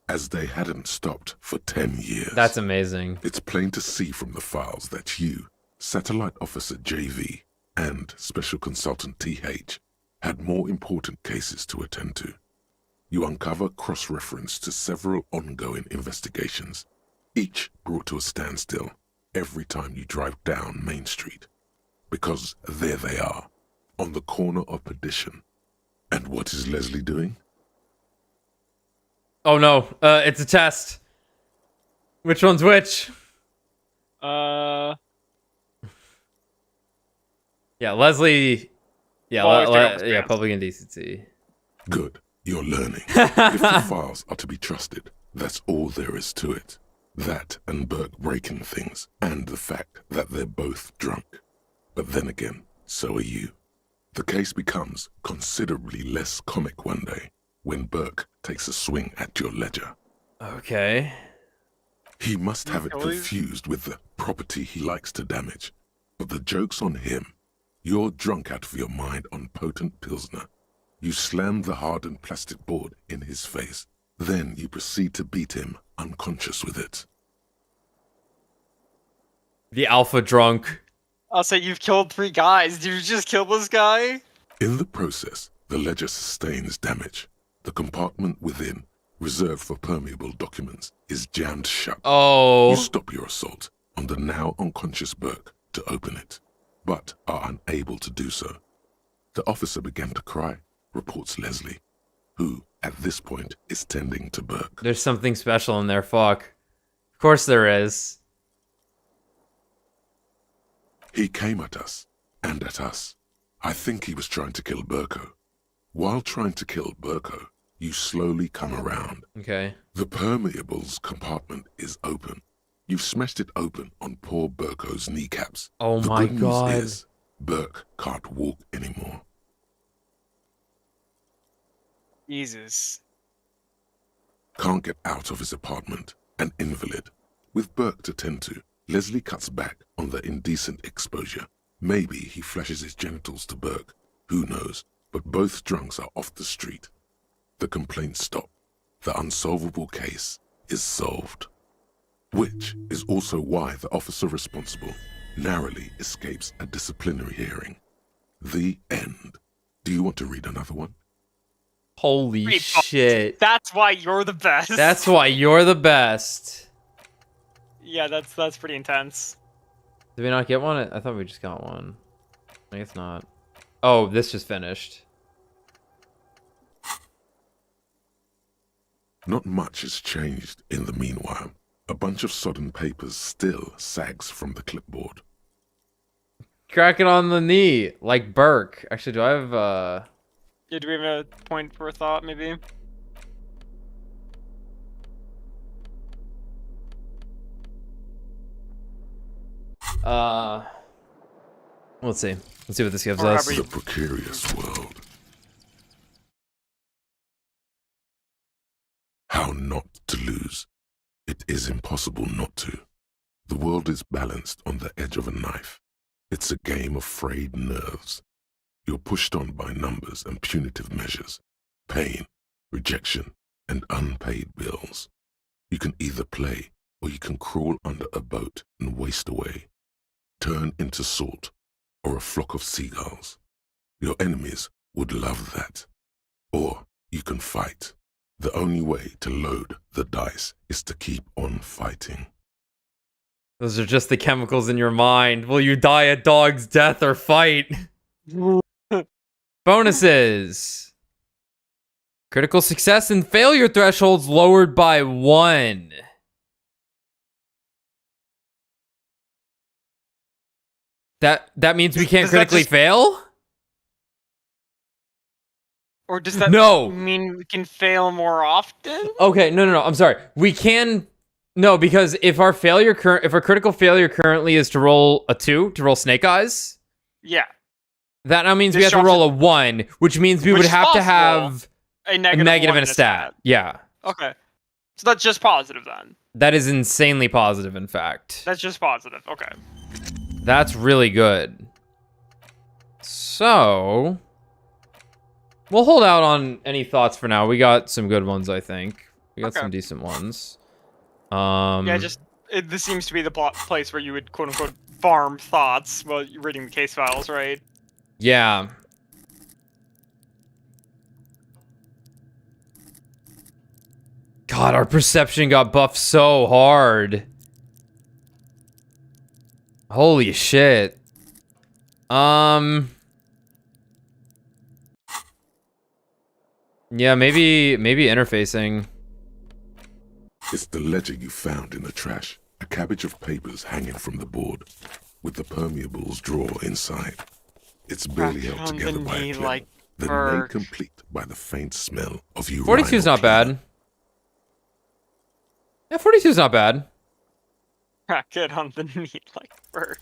as they hadn't stopped for 10 years. That's amazing. It's plain to see from the files that you, Satellite Officer JV, and Special Consultant TH had more important cases to attend to. You uncover cross-reference to several ongoing investigations, each brought to a standstill every time you drive down Main Street. Because there they are, on the corner of Perdition. And what is Leslie doing? Oh no, it's a test. Which one's which? Uh, Yeah, Leslie. Yeah, Always take off his yeah, pants. public indecency. Good, you're learning. If the files are to be trusted, that's all there is to it. That and Burke breaking things, and the fact that they're both drunk. But then again, so are you. The case becomes considerably less comic one day when Burke takes a swing at your ledger. Okay. He must have it Always- confused with the property he likes to damage. But the joke's on him. You're drunk out of your mind on potent Pilsner. You slam the hardened plastic board in his face. Then you proceed to beat him unconscious with it. The alpha drunk. I'll say you've killed 3 guys. Did you just kill this guy? In the process, the ledger sustains damage. The compartment within, reserved for permeable documents, is jammed shut. Oh. You stop your assault on the now unconscious Burke to open it, but are unable to do so. The officer began to cry, reports Leslie, who, at this point, is tending to Burke. There's something special in there, fuck. Of course there is. He came at us, and at us. I think he was trying to kill Burko. While trying to kill Burko, you slowly come around. Okay. The permeables compartment is open. You've smashed it open on poor Burko's kneecaps. Oh The my good God. news is Burke can't walk anymore. Jesus. Can't get out of his apartment, an invalid. With Burke to tend to, Leslie cuts back on the indecent exposure. Maybe he flashes his genitals to Burke, who knows, but both drunks are off the street. The complaints stop. The unsolvable case is solved. Which is also why the officer responsible narrowly escapes a disciplinary hearing. The end. Do you want to read another one? Holy Great. shit. That's why you're the best. That's why you're the best. Yeah, that's pretty intense. Did we not get one? I thought we just got one. I guess not. Oh, this just finished. Not much has changed in the meanwhile. A bunch of sodden papers still sags from the clipboard. Crack it on the knee, like Burke. Actually, do I have, Yeah, do we have a point for thought, maybe? Let's see. Let's see what this gives Or us. however The precarious world. How not to lose. It is impossible not to. The world is balanced on the edge of a knife. It's a game of frayed nerves. You're pushed on by numbers and punitive measures, pain, rejection, and unpaid bills. You can either play or you can crawl under a boat and waste away, turn into salt or a flock of seagulls. Your enemies would love that. Or you can fight. The only way to load the dice is to keep on fighting. Those are just the chemicals in your mind. Will you die a dog's death or fight? Bonuses. Critical success and failure thresholds lowered by 1. That means we can't Does that critically just- fail? Or does that No. mean we can fail more often? Okay, no. I'm sorry. We can no, because if our critical failure currently is to roll a 2, to roll snake eyes, Yeah. that now means we This have to drops roll a 1, which means we Which would is have to possible. have A a negative, negative one and a stat. Yeah. Okay. So that's just positive then. That is insanely positive, in fact. That's just positive. Okay. That's really good. So, we'll hold out on any thoughts for now. We got some good ones, I think. We got Okay. some decent ones. Yeah, this seems to be the place where you would quote unquote farm thoughts while you're reading the case files, right? Yeah. God, our perception got buffed so hard. Holy shit. Yeah, maybe interfacing. It's the ledger you found in the trash. A cabbage of papers hanging from the board, with the permeables drawer inside. It's barely held on together the by a knee clip, like then made Burke. complete by the faint smell of urine. 42 is not bad. Yeah, 42 is not bad. Crack it on the knee like Burke.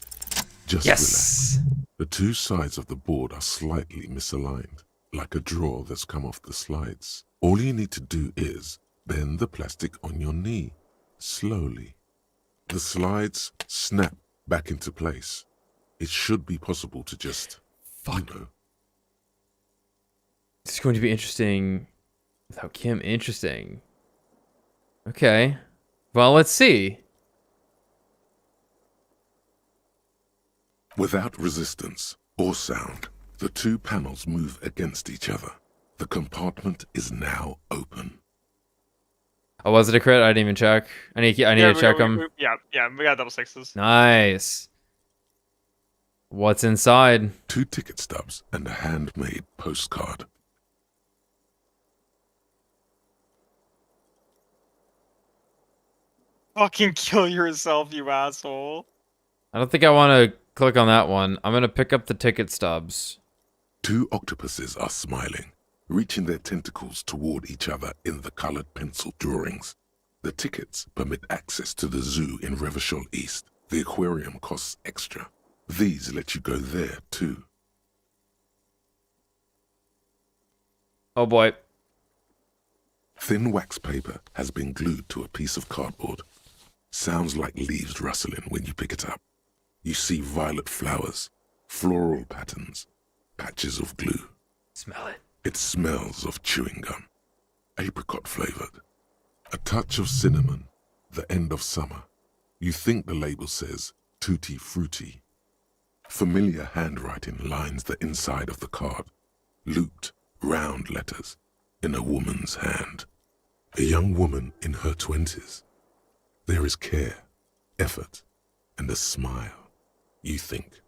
Just relax. Yes. The two sides of the board are slightly misaligned, like a drawer that's come off the slides. All you need to do is bend the plastic on your knee, slowly. The slides snap back into place. It should be possible to just, you know. It's going to be interesting without Kim. Interesting. Okay. Well, let's see. Without resistance or sound, the two panels move against each other. The compartment is now open. Oh, was it a crit? I didn't even check. I need to check them. Yeah, we got double sixes. Nice. What's inside? 2 ticket stubs and a handmade postcard. Fucking kill yourself, you asshole. I don't think I want to click on that one. I'm going to pick up the ticket stubs. 2 octopuses are smiling, reaching their tentacles toward each other in the colored pencil drawings. The tickets permit access to the zoo in Revachol East. The aquarium costs extra. These let you go there, too. Oh boy. Thin wax paper has been glued to a piece of cardboard. Sounds like leaves rustling when you pick it up. You see violet flowers, floral patterns, patches of glue. Smell it. It smells of chewing gum, apricot flavored. A touch of cinnamon, the end of summer. You think the label says tutti frutti. Familiar handwriting lines the inside of the card. Looped, round letters in a woman's hand. A young woman in her 20s. There is care, effort, and a smile. You think,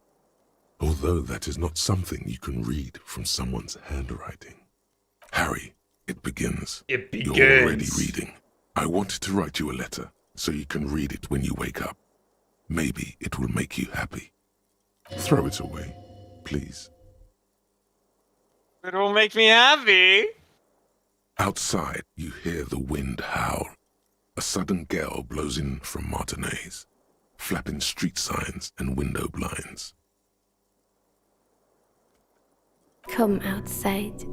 although that is not something you can read from someone's handwriting. Harry, it begins. It begins. You're already reading. I wanted to write you a letter so you can read it when you wake up. Maybe it will make you happy. Throw it away, please. It will make me happy. Outside, you hear the wind howl. A sudden gale blows in from Martinez, flapping street signs and window blinds. Come outside.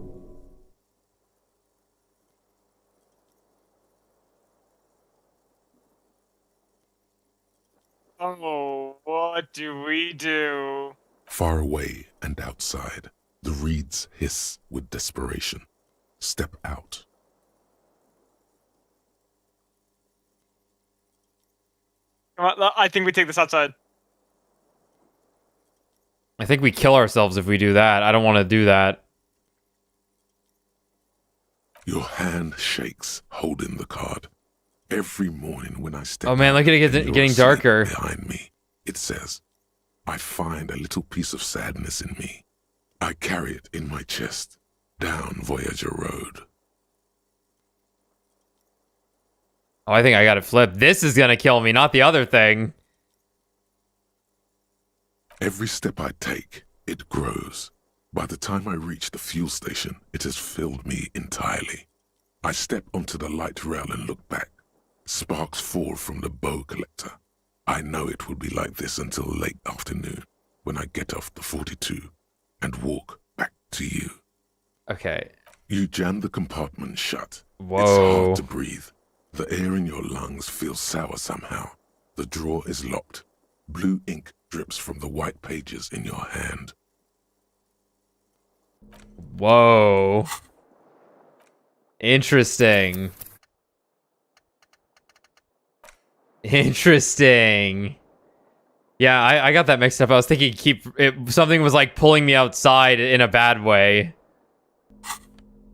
Oh, what do we do? Far away and outside, the reeds hiss with desperation. Step out. Come on, I think we take this outside. I think we kill ourselves if we do that. I don't want to do that. Your hand shakes, holding the card. Every morning when I step Oh man, look at it and you're getting asleep darker. behind me, it says, I find a little piece of sadness in me. I carry it in my chest, down Voyager Road. Oh, I think I got it flipped. This is gonna kill me, not the other thing. Every step I take, it grows. By the time I reach the fuel station, it has filled me entirely. I step onto the light rail and look back. Sparks fall from the bow collector. I know it will be like this until late afternoon, when I get off the 42 and walk back to you. Okay. You jam the compartment shut. Whoa. It's hard to breathe. The air in your lungs feels sour somehow. The drawer is locked. Blue ink drips from the white pages in your hand. Whoa. Interesting. Interesting. Yeah, I got that mixed up. I was thinking something was like pulling me outside in a bad way.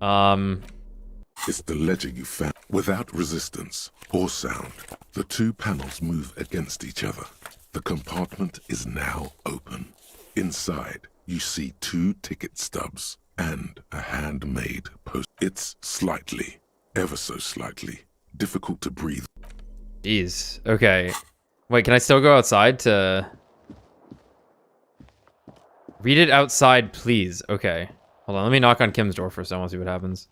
It's the ledger you found. Without resistance or sound, the two panels move against each other. The compartment is now open. Inside, you see 2 ticket stubs and a handmade post. It's slightly, ever so slightly, difficult to breathe. Jeez. Okay. Wait, can I still go outside to... Read it outside, please. Okay. Hold on, let me knock on Kim's door first. I want to see what happens.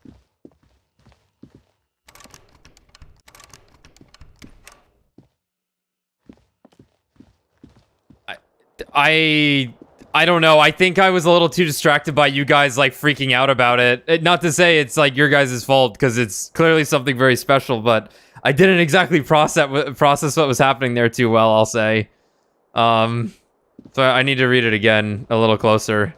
I don't know. I think I was a little too distracted by you guys, like, freaking out about it. Not to say it's, like, your guys' fault, because it's clearly something very special, but I didn't exactly process what was happening there too well, I'll say. So I need to read it again a little closer.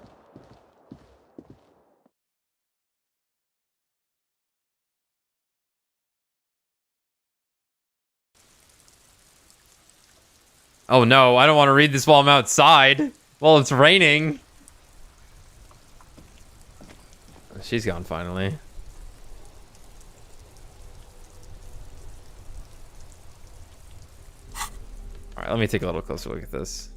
Oh no, I don't want to read this while I'm outside. Well, it's raining. She's gone finally. Alright, let me take a little closer look at this.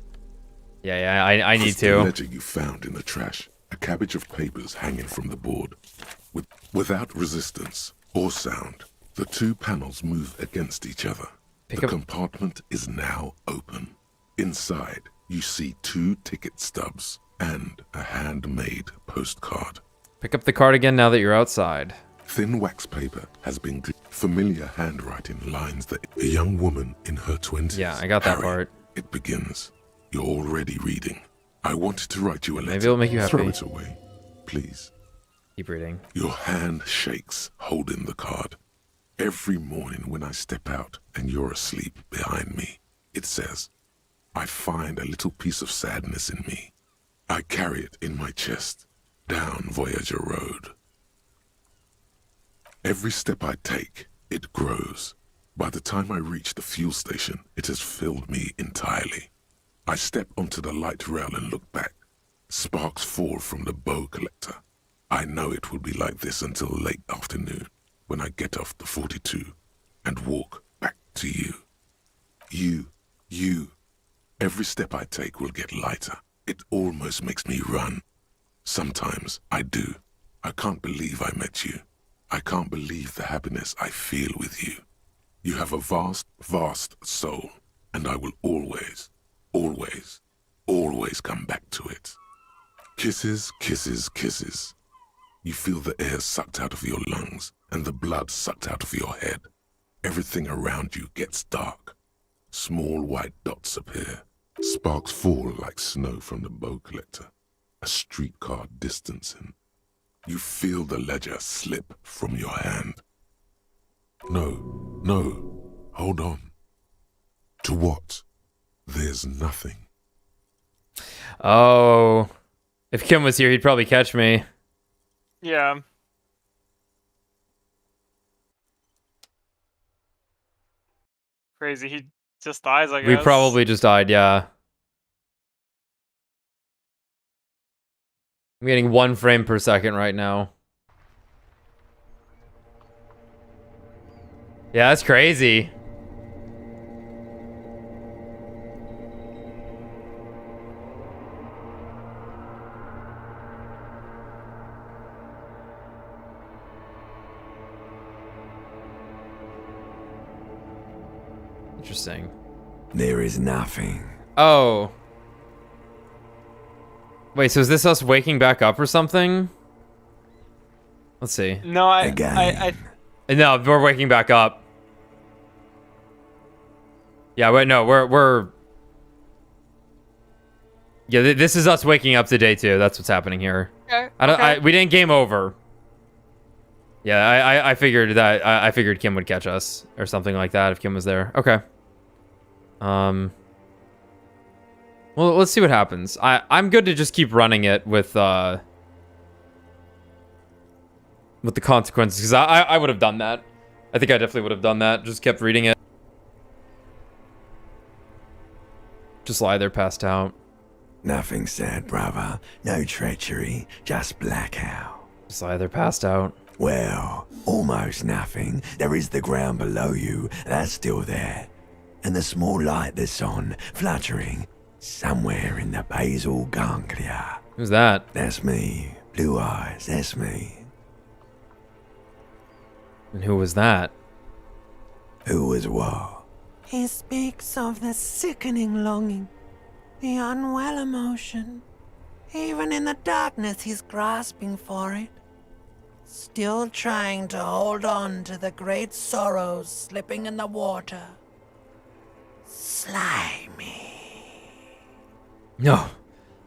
Yeah, I need It's the to. ledger you found in the trash. A cabbage of papers hanging from the board. Without resistance or sound, the 2 panels move against each other. The compartment is now open. Inside, you see 2 ticket stubs and a handmade postcard. Pick up the card again now that you're outside. Thin wax paper has been familiar handwriting lines that a young woman in her 20s. Yeah, I got that Harry, part. It begins. You're already reading. I wanted to write you a letter. Maybe it'll make you happy. Throw it away, please. Keep reading. Your hand shakes, holding the card. Every morning when I step out and you're asleep behind me, it says, I find a little piece of sadness in me. I carry it in my chest, down Voyager Road. Every step I take, it grows. By the time I reach the fuel station, it has filled me entirely. I step onto the light rail and look back. Sparks fall from the bow collector. I know it will be like this until late afternoon, when I get off the 42 and walk back to you. You. Every step I take will get lighter. It almost makes me run. Sometimes I do. I can't believe I met you. I can't believe the happiness I feel with you. You have a vast, vast soul, and I will always, always, always come back to it. Kisses, kisses, kisses. You feel the air sucked out of your lungs and the blood sucked out of your head. Everything around you gets dark. Small white dots appear. Sparks fall like snow from the bow collector. A streetcar distancing. You feel the ledger slip from your hand. No, hold on. To what? There's nothing. Oh, if Kim was here, he'd probably catch me. Yeah. Crazy. He just dies, I guess. We probably just died, yeah. I'm getting 1 frame per second right now. Yeah, that's crazy. Interesting. There is nothing. Oh. Wait, so is this us waking back up or something? Let's see. No, I No, we're waking back up. Yeah, wait, no, we're... Yeah, this is us waking up to day 2. That's what's happening here. Okay. We didn't game over. Yeah, I figured that... I figured Kim would catch us or something like that if Kim was there. Okay. Well, let's see what happens. I'm good to just keep running it with the consequences, because I would have done that. I think I definitely would have done that. Just kept reading it. Just lie there passed out. Nothing said, brother. No treachery, just blackout. Just lie there passed out. Well, almost nothing. There is the ground below you. That's still there. And the small light that's on, fluttering, somewhere in the basal ganglia. Who's that? That's me. Blue eyes, that's me. And who was that? Who was what? He speaks of the sickening longing, the unwell emotion. Even in the darkness, he's grasping for it. Still trying to hold on to the great sorrows slipping in the water. Slimy. No.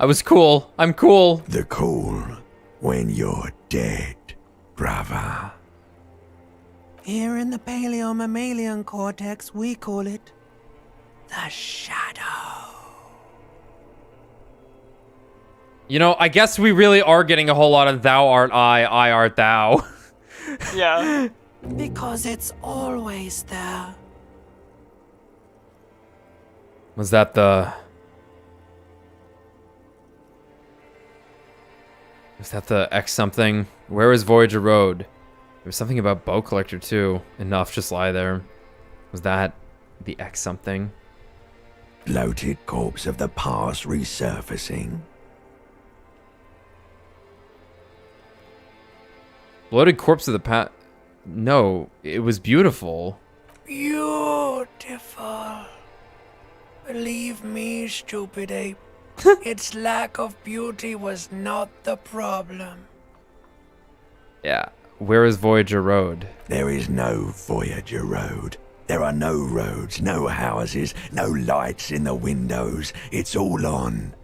I was cool. I'm cool. The cool when you're dead, brother. Here in the paleo-mammalian cortex, we call it the shadow. You know, I guess we really are getting a whole lot of thou art I art thou. Yeah. Because it's always there. Was that the... Was that the X something? Where is Voyager Road? There was something about Bow Collector too. Enough, just lie there. Was that the X something? Bloated corpse of the past resurfacing. Bloated corpse of the past... No, it was beautiful. Beautiful. Believe me, stupid ape. Its lack of beauty was not the problem. Yeah. Where is Voyager Road? There is no Voyager Road. There are no roads, no houses, no lights in the windows. It's all on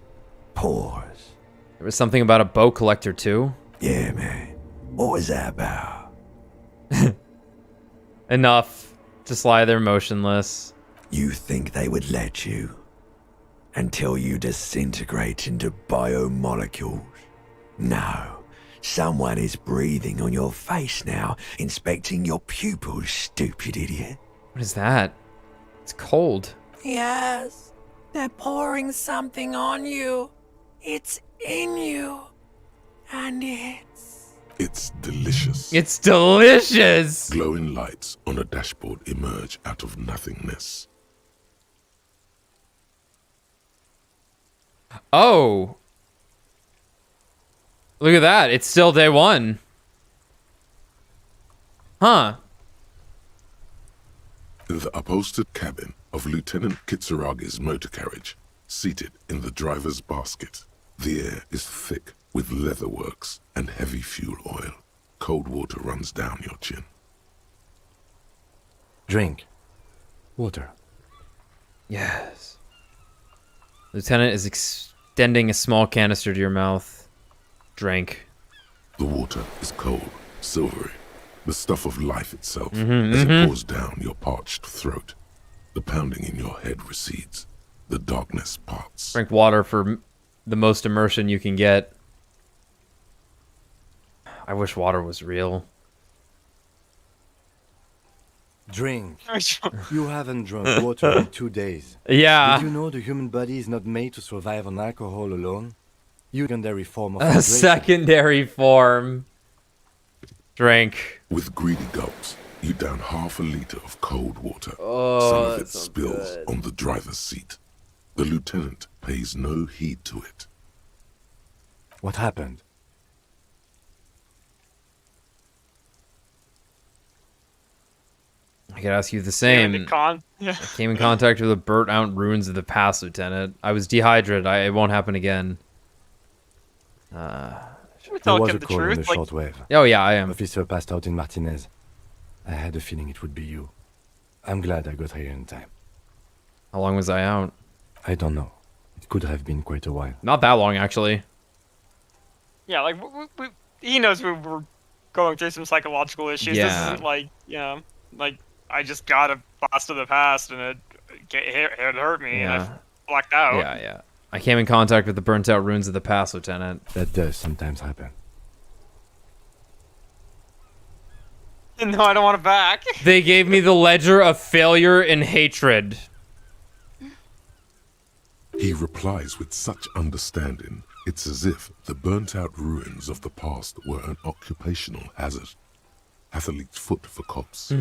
pause. There was something about a bow collector too. Yeah, man. What was that about? Enough. Just lie there motionless. You think they would let you? Until you disintegrate into biomolecules? No. Someone is breathing on your face now, inspecting your pupils, stupid idiot. What is that? It's cold. Yes, they're pouring something on you. It's in you. And It's delicious. It's delicious! Glowing lights on a dashboard emerge out of nothingness. Oh. Look at that. It's still day one. Huh. In the upholstered cabin of Lieutenant Kitsuragi's motor carriage, seated in the driver's basket, the air is thick with leatherworks and heavy fuel oil. Cold water runs down your chin. Drink. Water. Yes. Lieutenant is extending a small canister to your mouth. Drink. The water is cold, silvery, the stuff of life itself as it pours down your parched throat. The pounding in your head recedes. The darkness parts. Drink water for the most immersion you can get. I wish water was real. Drink. You haven't drunk water in 2 days. Yeah. Did you know the human body is not made to survive on alcohol alone? Secondary form of A hydration. secondary form. Drink. With greedy gulps, you down half a liter of cold water. Oh, Some of it that sounds spills good. on the driver's seat. The lieutenant pays no heed to it. What happened? I could ask you the same. Yeah. I came in contact with the burnt-out ruins of the past, Lieutenant. I was dehydrated. It won't happen again. We're There was talking a the call on the truth. Like, shortwave. Oh, yeah, I am. Officer passed out in Martinez. I had a feeling it would be you. I'm glad I got here in time. How long was I out? I don't know. It could have been quite a while. Not that long, actually. yeah, like he knows we were going through some psychological issues. Yeah. This isn't like, like I just got a blast of the past and it hurt me and Yeah. I blacked out. Yeah, yeah. I came in contact with the burnt-out ruins of the past, Lieutenant. That does sometimes happen. No, I don't want it back. They gave me the ledger of failure and hatred. He replies with such understanding, it's as if the burnt-out ruins of the past were an occupational hazard. Athlete's foot for cops.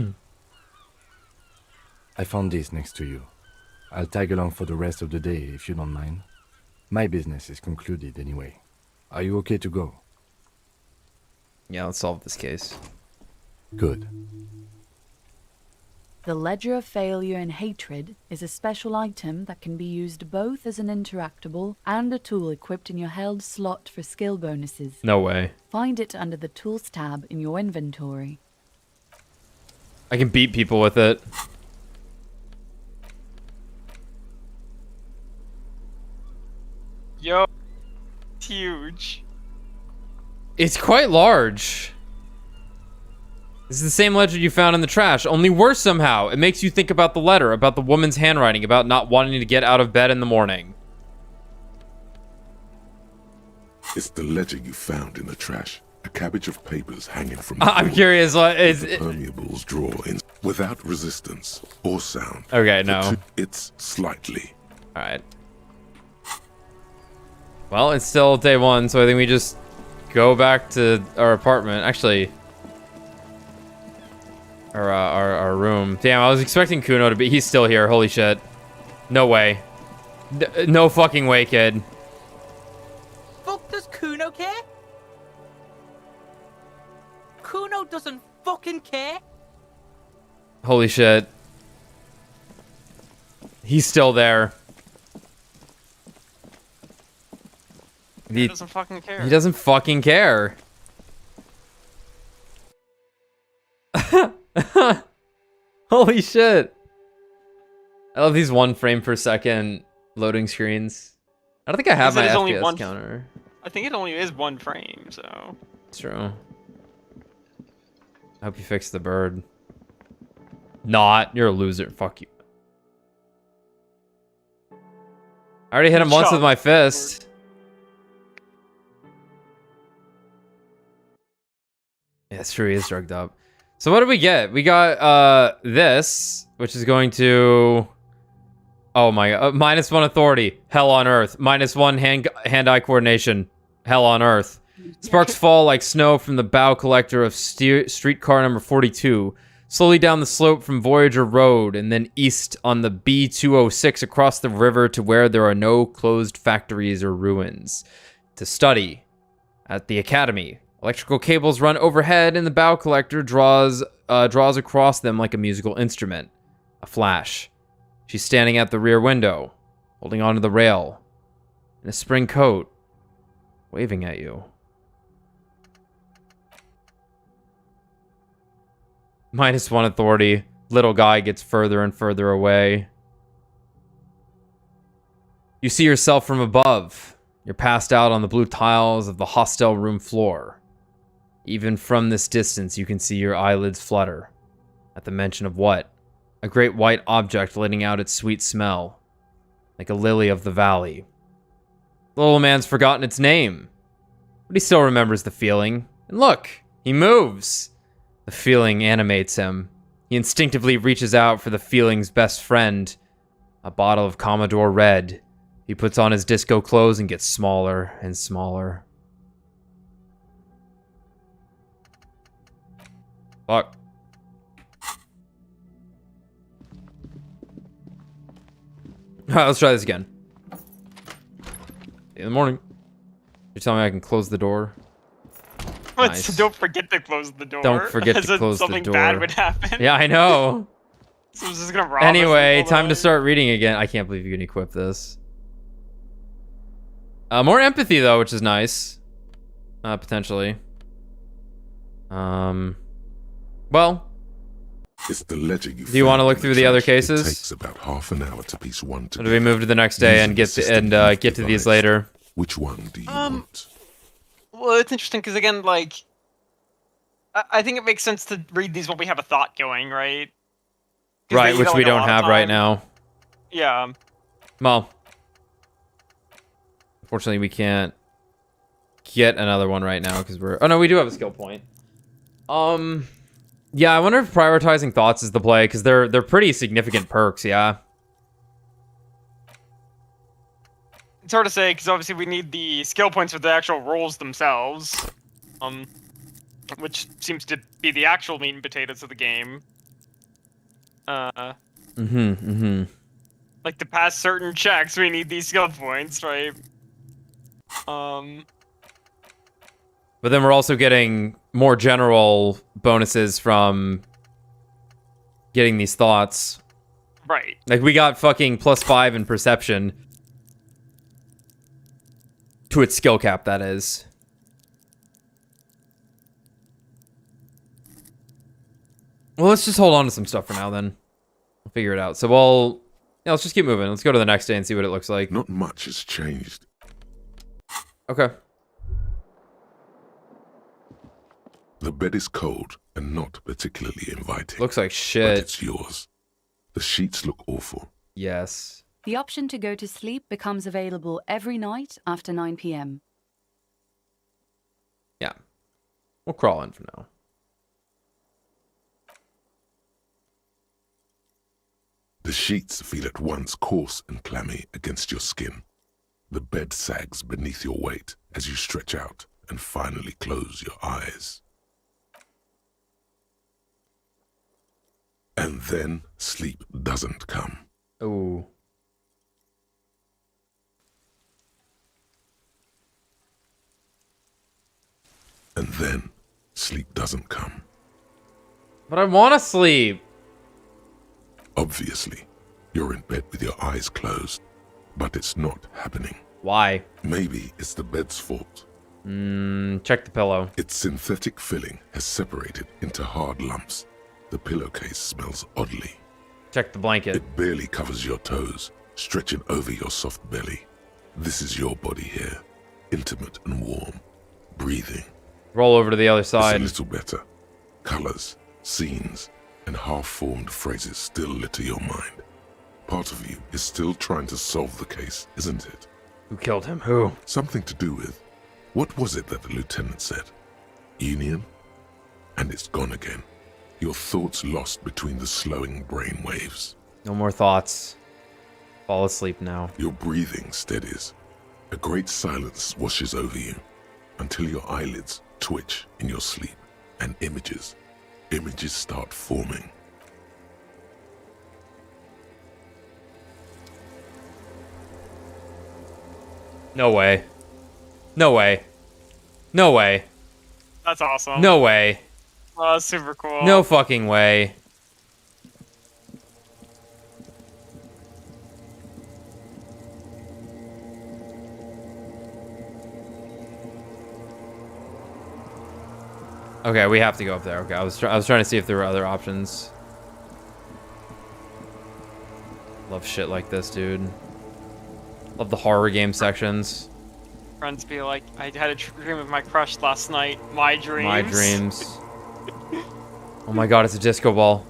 I found this next to you. I'll tag along for the rest of the day if you don't mind. My business is concluded anyway. Are you okay to go? Yeah, let's solve this case. Good. The Ledger of Failure and Hatred is a special item that can be used both as an interactable and a tool equipped in your held slot for skill bonuses. No way. Find it under the Tools tab in your inventory. I can beat people with it. Yo, it's huge. It's quite large. This is the same ledger you found in the trash, only worse somehow. It makes you think about the letter, about the woman's handwriting, about not wanting to get out of bed in the morning. It's the ledger you found in the trash. A cabbage of papers hanging from the I'm wall. curious, what is The it? permeables draw in without resistance or sound. Okay, no. It's slightly. Alright. Well, it's still day one, so I think we just go back to our apartment. Actually, our room. Damn, I was expecting Kuno to be. He's still here. Holy shit. No way. No fucking way, kid. Fuck does Kuno care? Kuno doesn't fucking care. Holy shit. He's still there. He doesn't fucking care. He doesn't fucking care. Holy shit. I love these 1 frame per second loading screens. I don't think I have my FPS counter. I think it only is 1 frame, so. It's true. I hope you fix the bird. Not. You're a loser. Fuck you. I already hit him once with my fist. Yeah, it's true. He is drugged up. So what did we get? We got this, which is going to... Oh my god. -1 authority. Hell on earth. -1 hand-eye coordination. Hell on earth. Sparks fall like snow from the bow collector of streetcar number 42. Slowly down the slope from Voyager Road, and then east on the B206 across the river to where there are no closed factories or ruins. To study at the Academy. Electrical cables run overhead, and the bow collector draws across them like a musical instrument. A flash. She's standing at the rear window, holding onto the rail, in a spring coat, waving at you. -1 authority. Little guy gets further and further away. You see yourself from above. You're passed out on the blue tiles of the hostel room floor. Even from this distance, you can see your eyelids flutter. At the mention of what? A great white object letting out its sweet smell. Like a lily of the valley. The little man's forgotten its name. But he still remembers the feeling. And look, he moves. The feeling animates him. He instinctively reaches out for the feeling's best friend. A bottle of Commodore Red. He puts on his disco clothes and gets smaller and smaller. Fuck. Alright, let's try this again. In the morning. You're telling me I can close the door? Nice. Don't forget to close the door. Don't forget to close the door. Something bad would happen. Yeah, I know. Someone's just gonna rob anyway, us time to start reading again. I can't believe you can equip this. More empathy, though, which is nice. Potentially. Well... It's the ledger you do you want to look through the other cases? It takes about half an hour to piece one together. Or do we move to the next day and get to these later? Which one do you want? Well, it's interesting because again, like, I think it makes sense to read these when we have a thought going, right? Right, which we don't have right now. Yeah. Well, unfortunately, we can't get another one right now because we're. Oh no, we do have a skill point. Yeah, I wonder if prioritizing thoughts is the play, because they're pretty significant perks, yeah. It's hard to say, because obviously we need the skill points for the actual rolls themselves. Which seems to be the actual meat and potatoes of the game. Like, to pass certain checks, we need these skill points, right? But then we're also getting more general bonuses from getting these thoughts. Right. Like, we got fucking +5 in perception. To its skill cap, that is. Well, let's just hold on to some stuff for now, then. We'll figure it out. So yeah, let's just keep moving. Let's go to the next day and see what it looks like. Not much has changed. Okay. The bed is cold and not particularly inviting. Looks like shit. But it's yours. The sheets look awful. Yes. The option to go to sleep becomes available every night after 9 p.m. Yeah. We'll crawl in for now. The sheets feel at once coarse and clammy against your skin. The bed sags beneath your weight as you stretch out and finally close your eyes. And then sleep doesn't come. Ooh. And then sleep doesn't come. But I want to sleep. Obviously, you're in bed with your eyes closed, but it's not happening. Why? Maybe it's the bed's fault. Check the pillow. Its synthetic filling has separated into hard lumps. The pillowcase smells oddly. Check the blanket. It barely covers your toes, stretching over your soft belly. This is your body here, intimate and warm, breathing. Roll over to the other side. It's a little better. Colors, scenes, and half-formed phrases still litter your mind. Part of you is still trying to solve the case, isn't it? Who killed him? Who? Something to do with... What was it that the lieutenant said? Union? And it's gone again. Your thoughts lost between the slowing brain waves. No more thoughts. Fall asleep now. Your breathing steadies. A great silence washes over you until your eyelids twitch in your sleep and images start forming. No way. No way. No way. That's awesome. No way. Oh, that's super cool. No fucking way. Okay, we have to go up there. Okay, I was trying to see if there were other options. Love shit like this, dude. Love the horror game sections. Friends be like, I had a dream of my crush last night. My dreams. My dreams. Oh my god, it's a disco ball.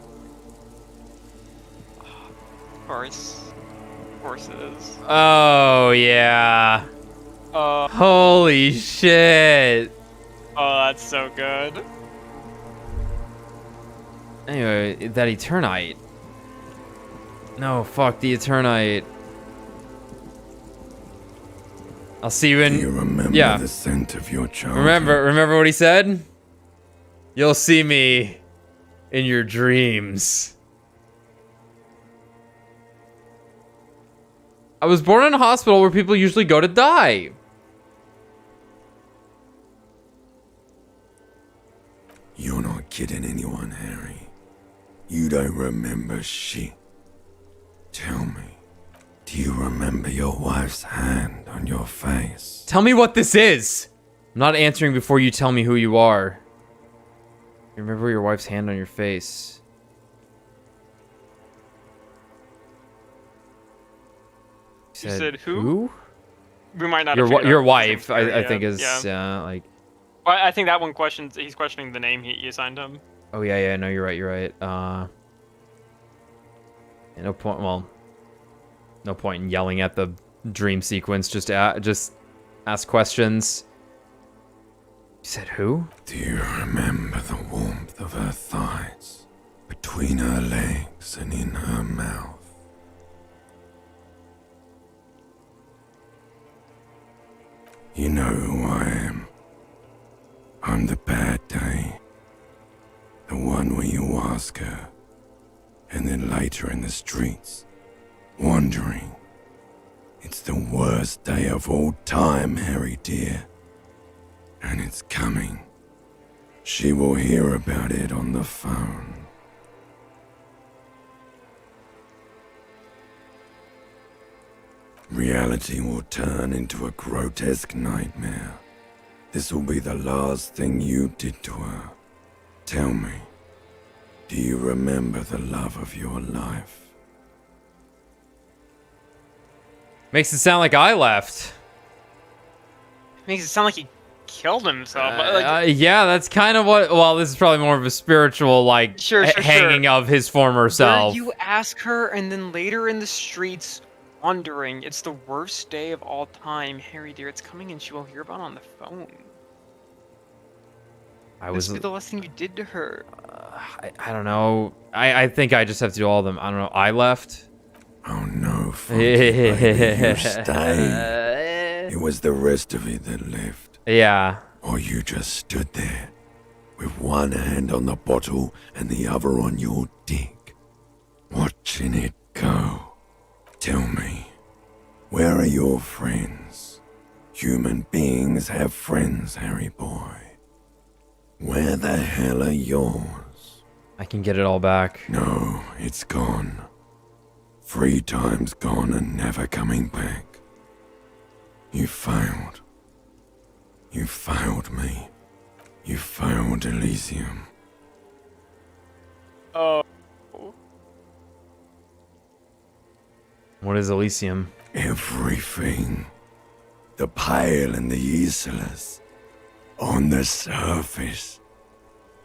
Of course. Of course it is. Oh, yeah. Holy shit. Oh, that's so good. Anyway, that Eternite. No, fuck the Eternite. I'll see you in... Do you remember the scent of your childhood? Remember what he said? You'll see me in your dreams. I was born in a hospital where people usually go to die. You're not kidding anyone, Harry. You don't remember shit. Tell me, do you remember your wife's hand on your face? Tell me what this is. I'm not answering before you tell me who you are. You remember your wife's hand on your face. You said who? We might not. Your wife, I think, is like. Well, I think that one questions. He's questioning the name he assigned him. Oh yeah. No, you're right. No point. Well, no point in yelling at the dream sequence. Just ask questions. You said who? Do you remember the warmth of her thighs, between her legs and in her mouth? You know who I am. I'm the bad day. The one where you ask her, and then later in the streets, wandering. It's the worst day of all time, Harry dear. And it's coming. She will hear about it on the phone. Reality will turn into a grotesque nightmare. This will be the last thing you did to her. Tell me, do you remember the love of your life? Makes it sound like I left. Makes it sound like he killed himself. Yeah, that's kind of what. Well, this is probably more of a spiritual, like, hanging of his former self. You ask her, and then later in the streets, wandering. It's the worst day of all time, Harry dear. It's coming, and she will hear about it on the phone. This would be the last thing you did to her. I don't know. I think I just have to do all of them. I don't know. I left. Oh no, baby, you stayed. It was the rest of it that left. Yeah. Or you just stood there, with one hand on the bottle and the other on your dick, watching it go. Tell me, where are your friends? Human beings have friends, Harry boy. Where the hell are yours? I can get it all back. No, it's gone. 3 times gone and never coming back. You failed. You failed me. You failed Elysium. Oh. What is Elysium? Everything. The pale and the useless. On the surface.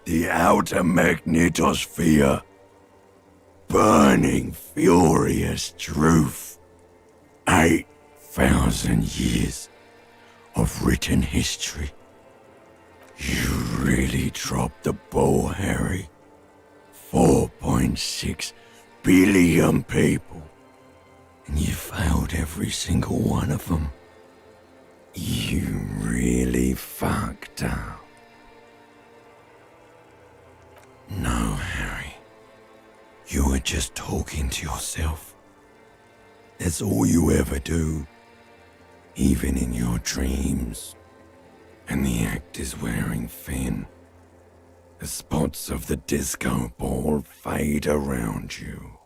The outer magnetosphere. Burning, furious truth. 8,000 years of written history. You really dropped the ball, Harry. 4.6 billion people. And you failed every single one of them. You really fucked up. No, Harry. You were just talking to yourself. That's all you ever do. Even in your dreams. And the act is wearing thin. The spots of the disco ball fade around you.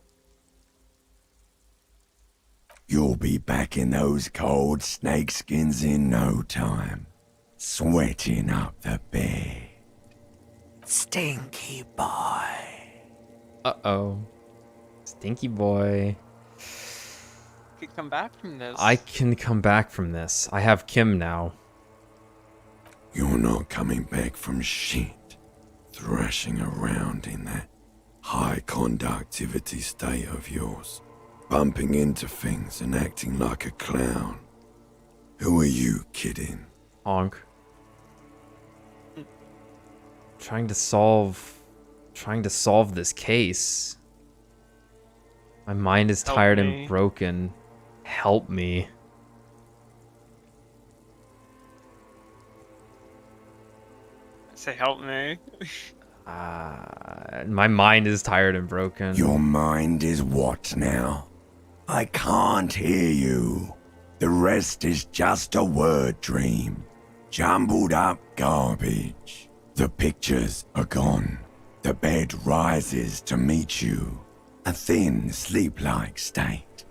You'll be back in those cold snakeskins in no time, sweating up the bed. Stinky boy. Uh-oh. Stinky boy. Could come back from this. I can come back from this. I have Kim now. You're not coming back from shit, thrashing around in that high conductivity state of yours. Bumping into things and acting like a clown. Who are you kidding? Honk. Trying to solve this case. My mind is tired and broken. Help me. Say help me. My mind is tired and broken. Your mind is what now? I can't hear you. The rest is just a word dream. Jumbled up garbage. The pictures are gone. The bed rises to meet you. A thin, sleep-like state.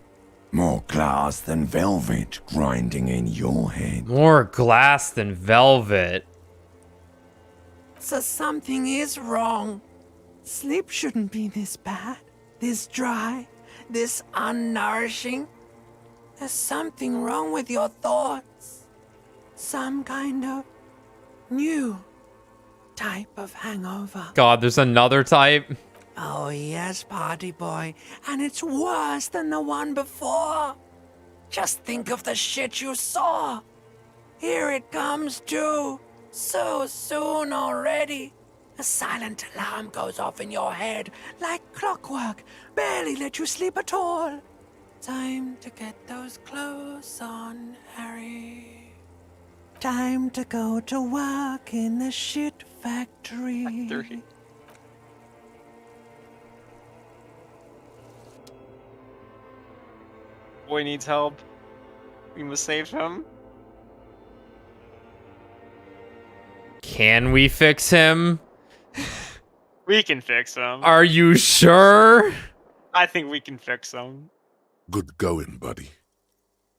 More glass than velvet grinding in your head. More glass than velvet. So something is wrong. Sleep shouldn't be this bad, this dry, this unnourishing. There's something wrong with your thoughts. Some kind of new type of hangover. God, there's another type. Oh yes, party boy. And it's worse than the one before. Just think of the shit you saw. Here it comes too. So soon already. A silent alarm goes off in your head like clockwork. Barely let you sleep at all. Time to get those clothes on, Harry. Time to go to work in the shit factory. Boy needs help. We must save him. Can we fix him? We can fix him. Are you sure? I think we can fix him. Good going, buddy.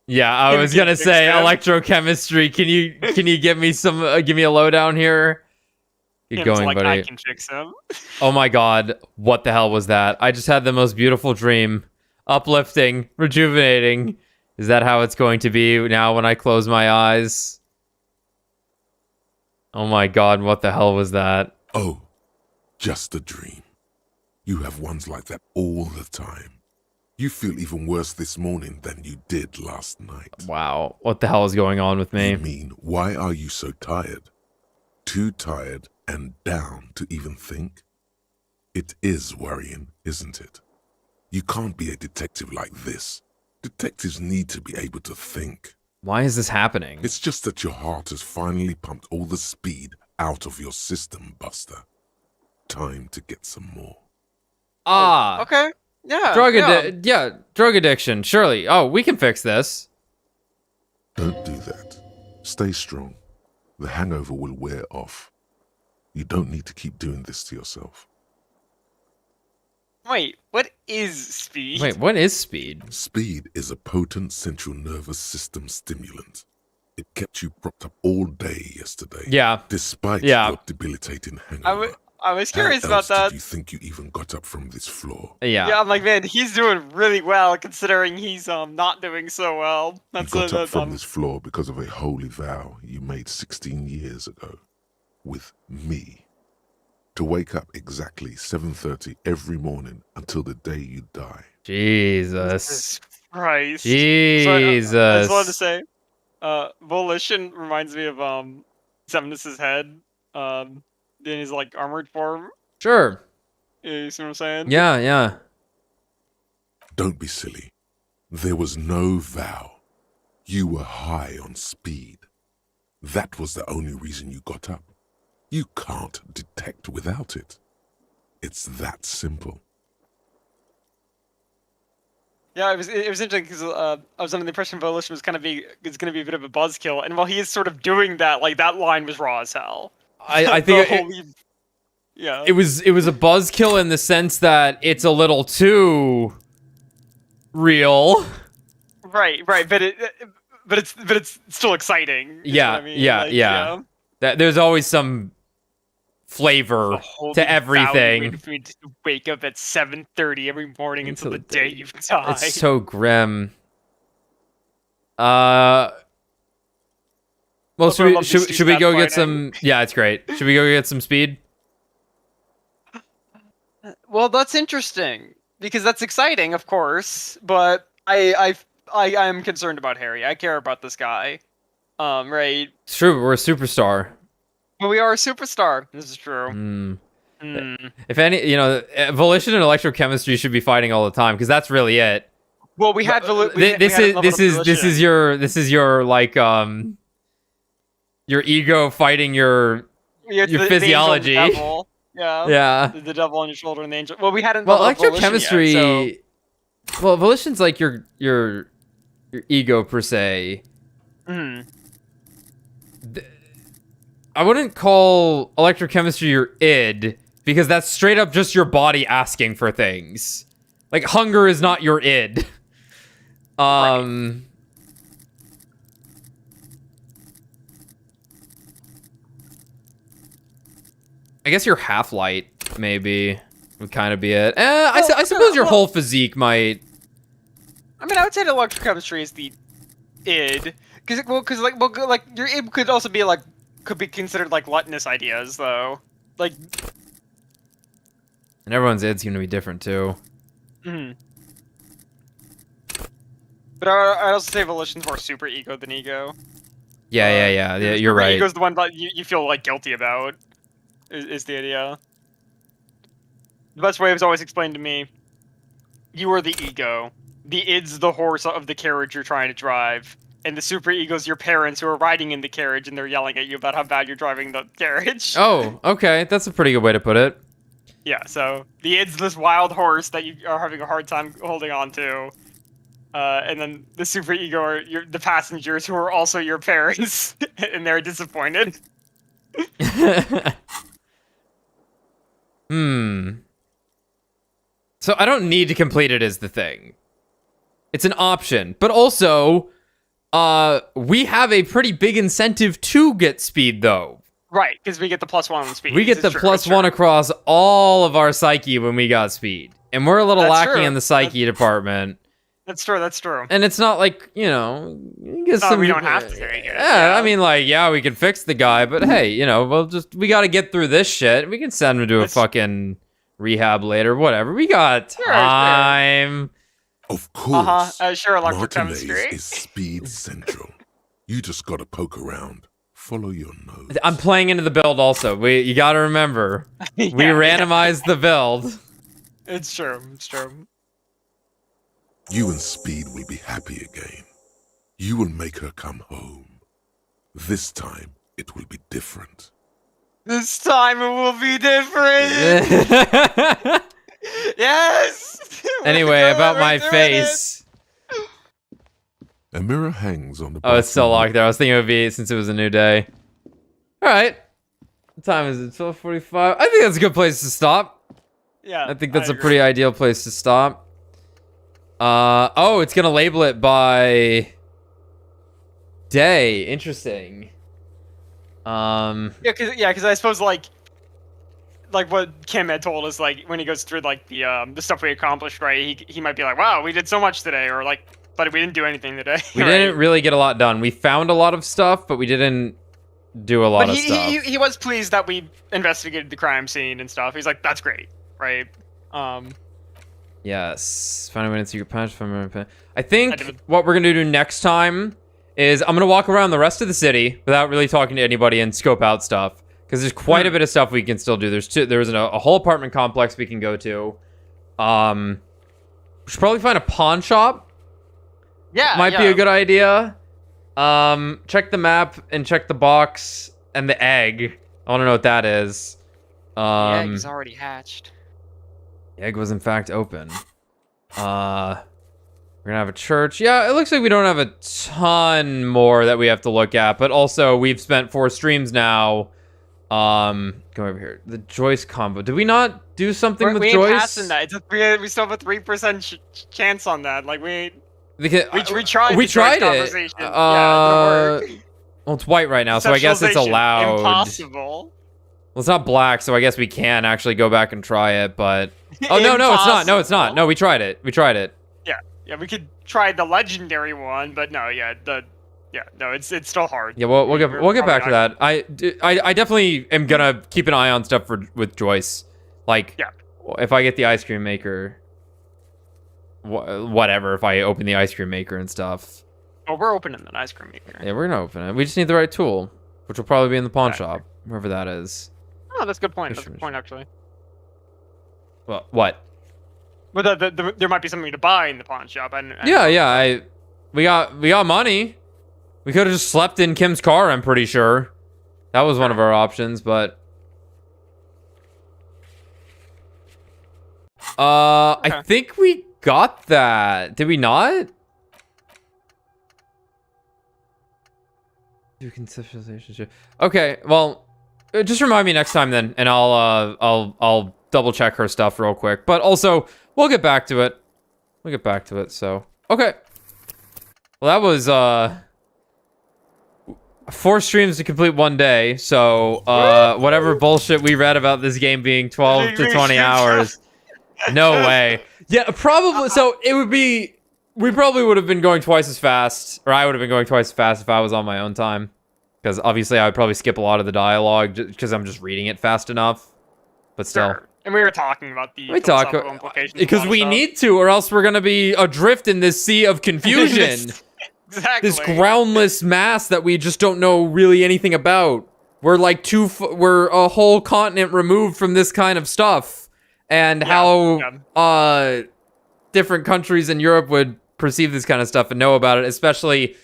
Yeah, I was gonna say electrochemistry. Can you give me some? Give me a lowdown here. Keep going, like, buddy. I can fix him. Oh my God, what the hell was that? I just had the most beautiful dream, uplifting, rejuvenating. Is that how it's going to be now when I close my eyes? Oh my God, what the hell was that? Oh, just a dream. You have ones like that all the time. You feel even worse this morning than you did last night. Wow, what the hell is going on with me? You mean, why are you so tired? Too tired and down to even think? It is worrying, isn't it? You can't be a detective like this. Detectives need to be able to think. Why is this happening? It's just that your heart has finally pumped all the speed out of your system, Buster. Time to get some more. Ah. Okay. Yeah. Drug addiction. Surely. Oh, we can fix this. Don't do that. Stay strong. The hangover will wear off. You don't need to keep doing this to yourself. Wait, what is speed? Wait, what is speed? Speed is a potent central nervous system stimulant. It kept you propped up all day yesterday. Yeah. Despite your debilitating hangover. I was How curious about else that. did you think you even got up from this floor? Yeah. Yeah, I'm like, man, he's doing really well considering he's not doing so well. You got up from this floor because of a holy vow you made 16 years ago with me. To wake up exactly 7:30 every morning until the day you die. Jesus. Christ. Jesus. So I just wanted to say, Volition reminds me of Semnus's head, in his like armored form. Sure. You see what I'm saying? Yeah, yeah. Don't be silly. There was no vow. You were high on speed. That was the only reason you got up. You can't detect without it. It's that simple. Yeah, it was interesting because I was under the impression Volition was going to be a bit of a buzzkill, and while he is sort of doing that, like that line was raw as hell. I think yeah, it was a buzzkill in the sense that it's a little too real. Right, but it's still exciting. Yeah, yeah. There's always some flavor to everything. For me to wake up at 7:30 every morning until the day you die. It's so grim. Well, should we go get some? Yeah, it's great. Should we go get some speed? Well, that's interesting because that's exciting, of course. But I am concerned about Harry. I care about this guy. Right. It's true. We're a superstar. Well, we are a superstar. This is true. If any, Volition and electrochemistry should be fighting all the time because that's really it. Well, we had this is your like your ego fighting your physiology. The devil. Yeah. Yeah. The devil on your shoulder and the angel. Well, we hadn't. Well, electrochemistry. Yet, so... Well, Volition's like your ego per se. I wouldn't call electrochemistry your id because that's straight up just your body asking for things. Like hunger is not your id. Right. I guess your half-light maybe would kind of be it. I suppose your whole physique might. I mean, I would say that electrochemistry is the id, because your id could also be like could be considered like gluttonous ideas though, like. And everyone's id's going to be different too. But I'd also say Volition's more super ego than ego. Yeah. You're right. Ego's the one that you feel like guilty about. Is the idea. The best way it was always explained to me. You are the ego. The id's the horse of the carriage you're trying to drive. And the super ego's your parents who are riding in the carriage and they're yelling at you about how bad you're driving the carriage. Oh, okay. That's a pretty good way to put it. Yeah, so the id's this wild horse that you are having a hard time holding on to. And then the super ego are the passengers who are also your parents, and they're disappointed. So I don't need to complete it as the thing. It's an option. But also, we have a pretty big incentive to get speed, though. Right, because we get the +1 on speed. We get the +1 across all of our psyche when we got speed. And we're a little lacking in the psyche department. That's true. And it's not like, you get we don't have to take it. Yeah, I mean, like, yeah, we can fix the guy, but hey, we got to get through this shit. We can send him to a fucking rehab later, whatever. We got time. Of course. Sure, Martinez electrochemistry. is speed central. You just got to poke around. Follow your nose. I'm playing into the build also. You got to remember. We randomized the build. It's true. You and Speed will be happy again. You will make her come home. This time, it will be different. This time it will be different! Yes! Anyway, about my face. A mirror hangs on the Oh, it's still locked there. I was thinking it would be since it was a new day. Alright. What time is it? 12:45? I think that's a good place to stop. Yeah. I think that's a pretty ideal place to stop. It's gonna label it by day. Interesting. Because I suppose like like what Kim had told us, like when he goes through like the stuff we accomplished, right? He might be like, wow, we did so much today, or like, but we didn't do anything today. We right? didn't really get a lot done. We found a lot of stuff, but we didn't do a lot of stuff. He was pleased that we investigated the crime scene and stuff. He's like, that's great, right? Yes. Find a way to secret punch from. I think what we're gonna do next time is I'm gonna walk around the rest of the city without really talking to anybody and scope out stuff, because there's quite a bit of stuff we can still do. There's a whole apartment complex we can go to. We should probably find a pawn shop. Yeah, might be a good idea. Check the map and check the box and the egg. I want to know what that is. The egg's already hatched. The egg was in fact open. We're gonna have a church. Yeah, it looks like we don't have a ton more that we have to look at, but also we've spent 4 streams now. Go over here. The Joyce combo. Did we not do something with we Joyce? Ain't passing that. We still have a 3% chance on that. Like we tried. We tried it. Yeah, it didn't work. Well, it's white right now, so I guess it's allowed. Impossible. Well, it's not black, so I guess we can actually go back and try it, but... Oh, no, it's not. No, it's not. No, we tried it. Yeah, we could try the legendary one, but no, it's still hard. Yeah, we'll get back to that. I definitely am gonna keep an eye on stuff with Joyce. Like, if I get the ice cream maker, whatever. If I open the ice cream maker and stuff. Oh, we're opening the ice cream maker. Yeah, we're gonna open it. We just need the right tool, which will probably be in the pawn shop, wherever that is. Oh, that's a good point. That's a good point, actually. Well, what? But there might be something to buy in the pawn shop. We got money. We could have just slept in Kim's car, I'm pretty sure. That was one of our options, but... I think we got that. Did we not? Okay, well, just remind me next time then, and I'll double check her stuff real quick. But also, we'll get back to it. So, okay. Well, that was 4 streams to complete one day. So, whatever bullshit we read about this game being 12 to 20 hours. No way. Yeah, probably. So it would be. We probably would have been going twice as fast, or I would have been going twice as fast if I was on my own time. Because obviously I would probably skip a lot of the dialogue because I'm just reading it fast enough. But still. Sure. And we were talking about the philosophical implications. Because we need to, or else we're going to be adrift in this sea of confusion. Exactly. This groundless mass that we just don't know really anything about. We're like we're a whole continent removed from this kind of stuff. And how different countries in Europe would perceive this kind of stuff and know about it, especially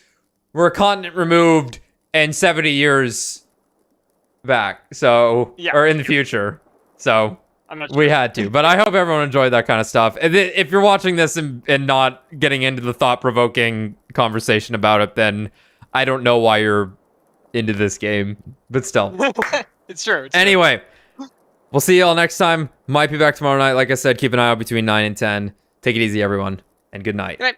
we're a continent removed and 70 years back, so or in the future. So we had to, but I hope everyone enjoyed that kind of stuff. And if you're watching this and not getting into the thought-provoking conversation about it, then I don't know why you're into this game, but still. It's true. Anyway, we'll see y'all next time. Might be back tomorrow night. Like I said, keep an eye out between 9 and 10. Take it easy, everyone, and good night. Good night.